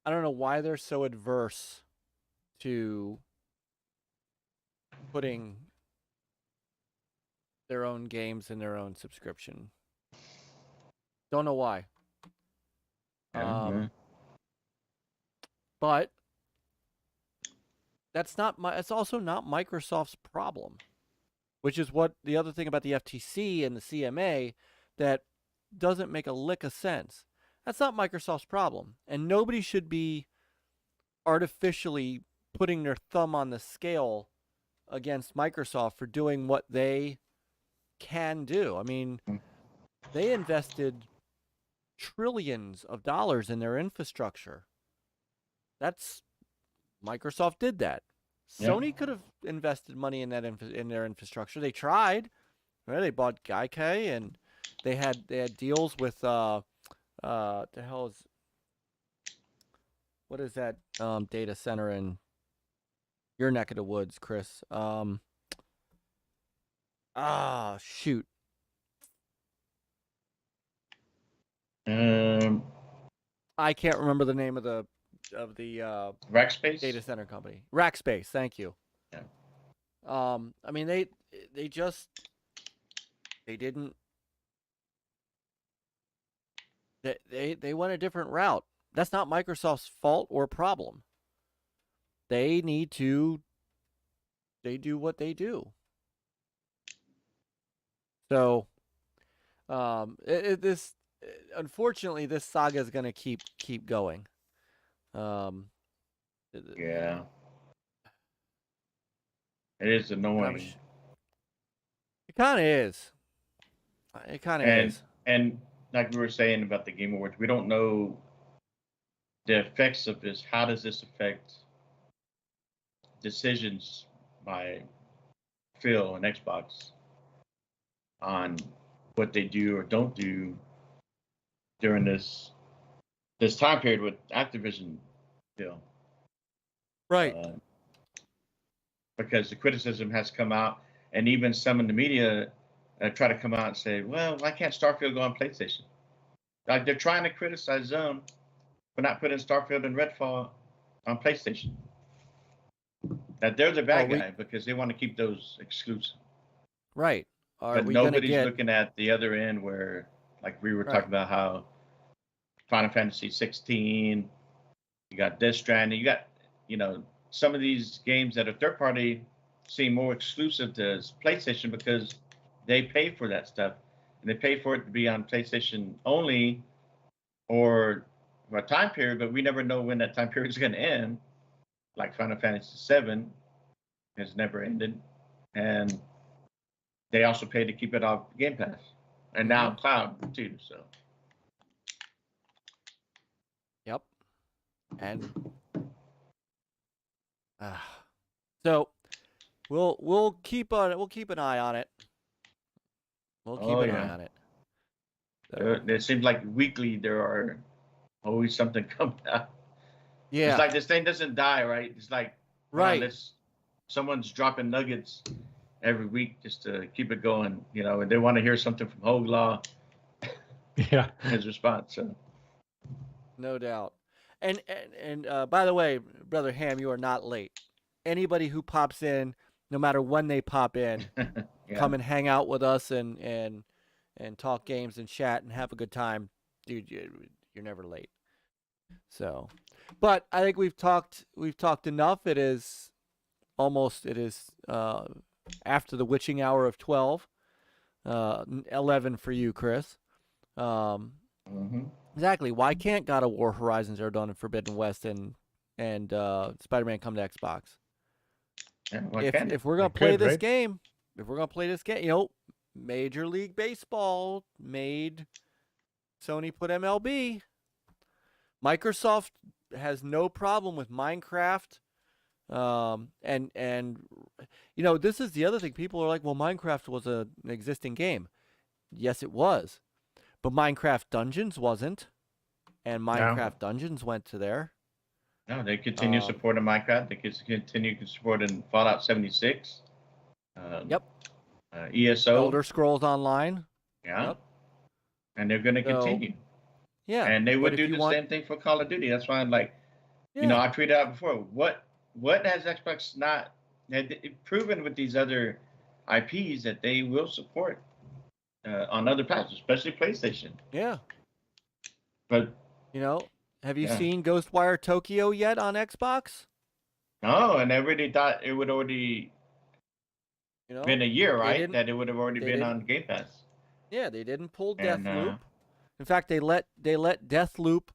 I don't know why they're so adverse to putting their own games in their own subscription. Don't know why. But that's also not Microsoft's problem, which is what the other thing about the FTC and the CMA that doesn't make a lick of sense. That's not Microsoft's problem, and nobody should be artificially putting their thumb on the scale against Microsoft for doing what they can do. I mean, they invested trillions of dollars in their infrastructure. Microsoft did that. Yeah. Sony could have invested money in that in their infrastructure. They tried. Right? They bought Gaikai, and they had deals with what is that data center in your neck of the woods, Chris. Shoot. I can't remember the name of the Rackspace. data center company. Rackspace, thank you. Yeah. I mean they didn't they went a different route. That's not Microsoft's fault or problem. They do what they do. So unfortunately this saga is going to keep going. Yeah. It is annoying. It kind of is. It kind of is. And like we were saying about the Game Awards, we don't know the effects of this. How does this affect decisions by Phil and Xbox on what they do or don't do during this time period with Activision, Phil? Right. Because the criticism has come out, and even some in the media try to come out and say, well, why can't Starfield go on PlayStation? Like, they're trying to criticize them for not putting Starfield and Redfall on PlayStation. That they're the bad guy because they want to keep those exclusive. Right. But nobody's looking at the other end where, like we were talking about how Final Fantasy 16, you got Death Stranding, you got, some of these games that are third party seem more exclusive to PlayStation because they pay for that stuff. And they pay for it to be on PlayStation only or for a time period, but we never know when that time period is going to end. Like Final Fantasy 7 has never ended. And they also pay to keep it off Game Pass. And now Cloud too, so. Yep. And so we'll keep an eye on it. We'll keep an eye on it. So. It seems like weekly there are always something coming out. Yeah. It's like this thing doesn't die, right? It's like someone's dropping nuggets every week just to keep it going, and they want to hear something from Hoglaw. Yeah. His response. So. No doubt. And by the way, Brother Ham, you are not late. Anybody who pops in, no matter when they pop in, come and hang out with us and talk games and chat and have a good time. Dude, you're never late. So, but I think we've talked enough. It is after the witching hour of 12, 11 for you, Chris. Exactly. Why can't God of War, Horizon Zero Dawn, and Forbidden West and Spider-Man come to Xbox? Yeah, if we're gonna play this game, Major League Baseball made Sony put MLB. Microsoft has no problem with Minecraft. And this is the other thing. People are like, well, Minecraft was an existing game. Yes, it was. But Minecraft Dungeons wasn't. And Minecraft Dungeons went to there. No, they continue supporting Minecraft. They continue supporting Fallout 76. ESO. Elder Scrolls Online. Yeah. Yep. And they're going to continue. Yeah. And they would do the same thing for Call of Duty. That's why I'm like, I tweeted out before. What has Xbox not proven with these other IPs that they will support on other platforms, especially PlayStation? Yeah. But have you seen Ghostwire Tokyo yet on Xbox? No, and I really thought it would already been a year, right? That it would have already been on Game Pass. Yeah, they didn't pull Deathloop. In fact, they let Deathloop,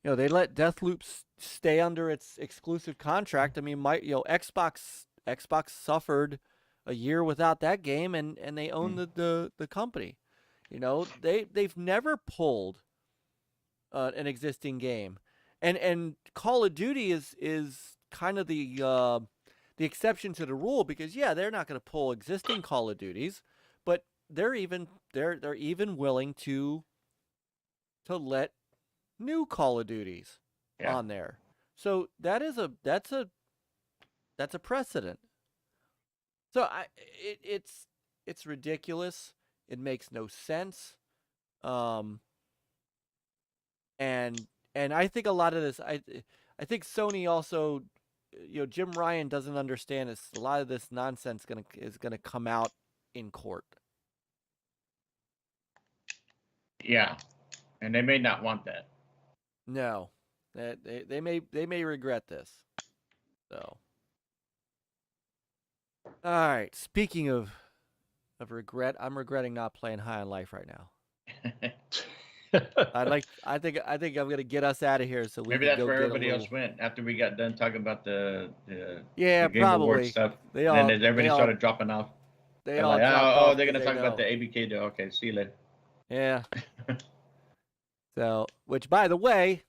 they let Deathloop stay under its exclusive contract. I mean, Xbox suffered a year without that game, and they own the company. They've never pulled an existing game, and Call of Duty is kind of the exception to the rule because they're not going to pull existing Call of Duties, but they're even willing to let new Call of Duties on there. So that's a precedent. So it's ridiculous. It makes no sense. And I think a lot of this, I think Sony also, Jim Ryan doesn't understand this. A lot of this nonsense is gonna come out in court. Yeah, and they may not want that. No, they may regret this. So, all right. Speaking of regret, I'm regretting not playing High on Life right now. I think I'm gonna get us out of here so we Maybe can that's go where get everybody a else went after we got done talking about the Yeah, the Game Awards probably. stuff. They and all then everybody they all started dropping off. they They're all like, dropped oh, off they're 'cause gonna they talk about the know. ABK. Okay, see you later. Yeah. So, which by the way,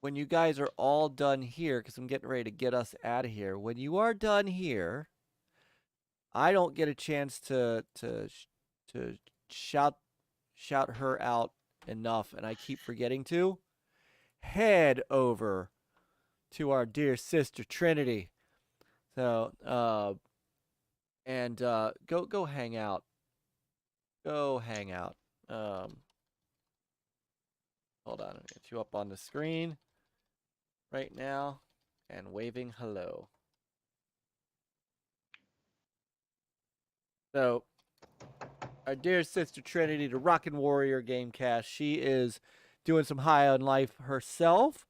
when you guys are all done here, because I'm getting ready to get us out of here. When you are done here, I don't get a chance to shout her out enough, and I keep forgetting to. Head over to our dear sister Trinity. So, and go hang out. Go hang out. Hold on, I'll get you up on the screen right now and waving hello. So, our dear sister Trinity, the Rockin' Warrior Gamecast, she is doing some High on Life herself.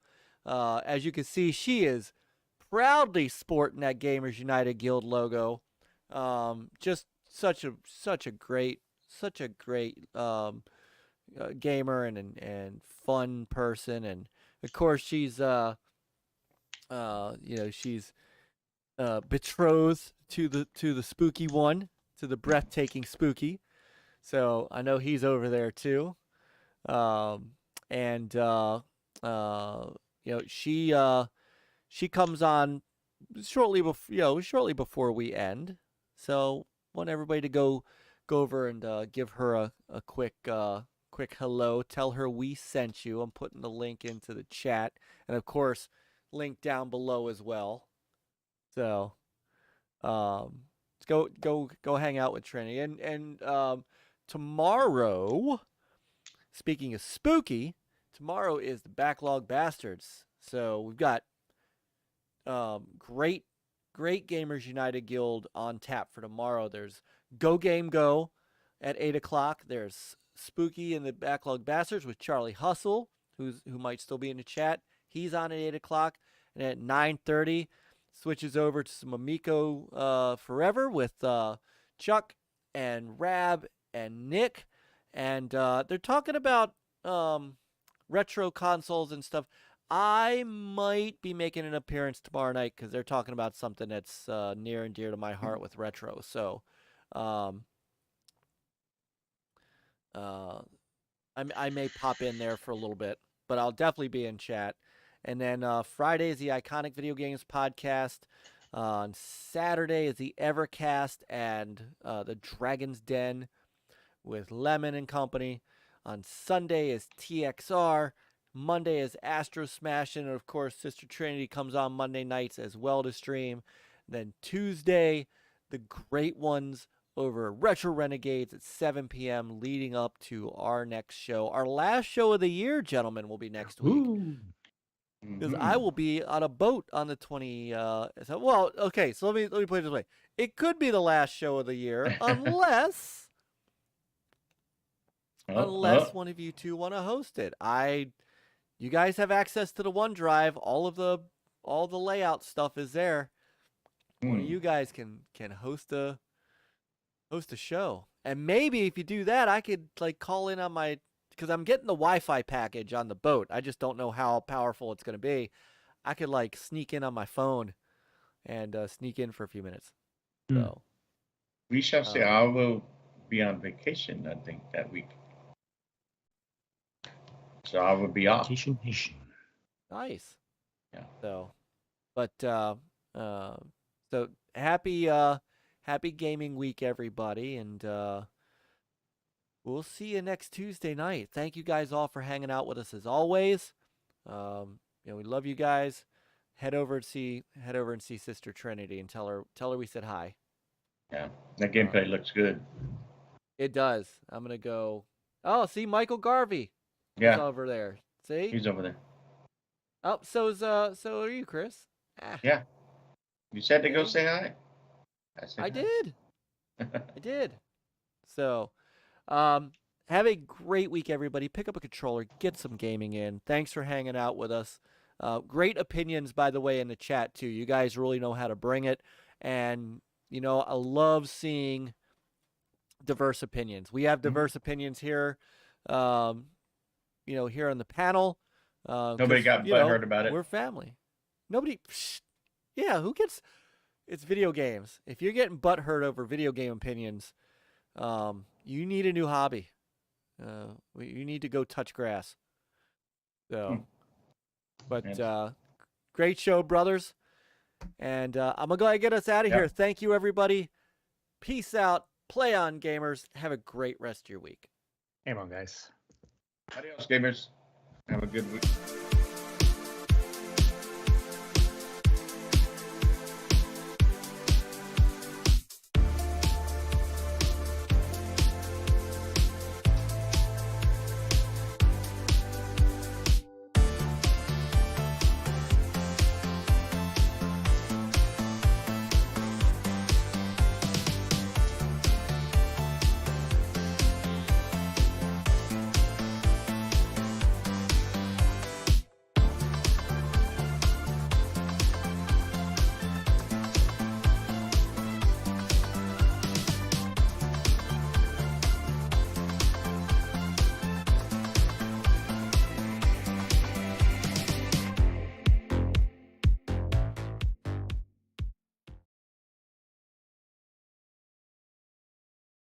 As you can see, she is proudly sporting that Gamers United Guild logo. Just such a great gamer and fun person, and of course she's she's betrothed to the spooky one, to the breathtaking Spooky. So I know he's over there too. She comes on shortly before we end. So want everybody to go over and give her a quick hello. Tell her we sent you. I'm putting the link into the chat, and of course, link down below as well. So, go hang out with Trinity, and tomorrow. Speaking of spooky, tomorrow is the Backlog Bastards. So we've got great Gamers United Guild on tap for tomorrow. There's Go Game Go at 8 o'clock. There's Spooky and the Backlog Bastards with Charlie Hustle, who might still be in the chat. He's on at 8 o'clock. And at 9:30, switches over to some Amico Forever with Chuck and Rab and Nick. And they're talking about retro consoles and stuff. I might be making an appearance tomorrow night because they're talking about something that's near and dear to my heart with retro. So I may pop in there for a little bit, but I'll definitely be in chat. And then Friday is the Iconic Video Games Podcast. On Saturday is the Evercast and the Dragon's Den with Lemon and Company. On Sunday is TXR. Monday is Astro Smashing, and of course, Sister Trinity comes on Monday nights as well to stream. Then Tuesday, the great ones over Retro Renegades at 7 p.m. leading up to our next show. Our last show of the year, gentlemen, will be next week. Because I will be on a boat on the 20. So let me put it this way: it could be the last show of the year, unless one of you two want to host it. You guys have access to the OneDrive. All the layout stuff is there. One of you guys can host a show, and maybe if you do that, I could call in on my. Because I'm getting the Wi-Fi package on the boat. I just don't know how powerful it's going to be. I could sneak in on my phone and sneak in for a few minutes. So we shall see. I will be on vacation, I think, that week. So I will be off. Vacation Nation. Nice. Yeah. So, but so happy gaming week, everybody, and we'll see you next Tuesday night. Thank you guys all for hanging out with us as always. We love you guys. Head over and see Sister Trinity and tell her we said hi. Yeah, that gameplay looks good. It does. I'm gonna go. Oh, see Michael Garvey. Yeah, He's over there. See? he's over there. Oh, so are you, Chris? Ah, Yeah, you said to go See? say hi. I did. I did. So, have a great week, everybody. Pick up a controller, get some gaming in. Thanks for hanging out with us. Great opinions, by the way, in the chat too. You guys really know how to bring it, and I love seeing diverse opinions. We have diverse opinions here, here on the panel. Nobody got butthurt about it. We're family. Nobody. Yeah, who gets? It's video games. If you're getting butthurt over video game opinions, you need a new hobby. You need to go touch grass. So, but great show, brothers. And I'm gonna go ahead and get us out of here. Thank you, everybody. Peace out. Play on, gamers. Have a great rest of your week. Game on, guys. Adios, gamers. Have a good week.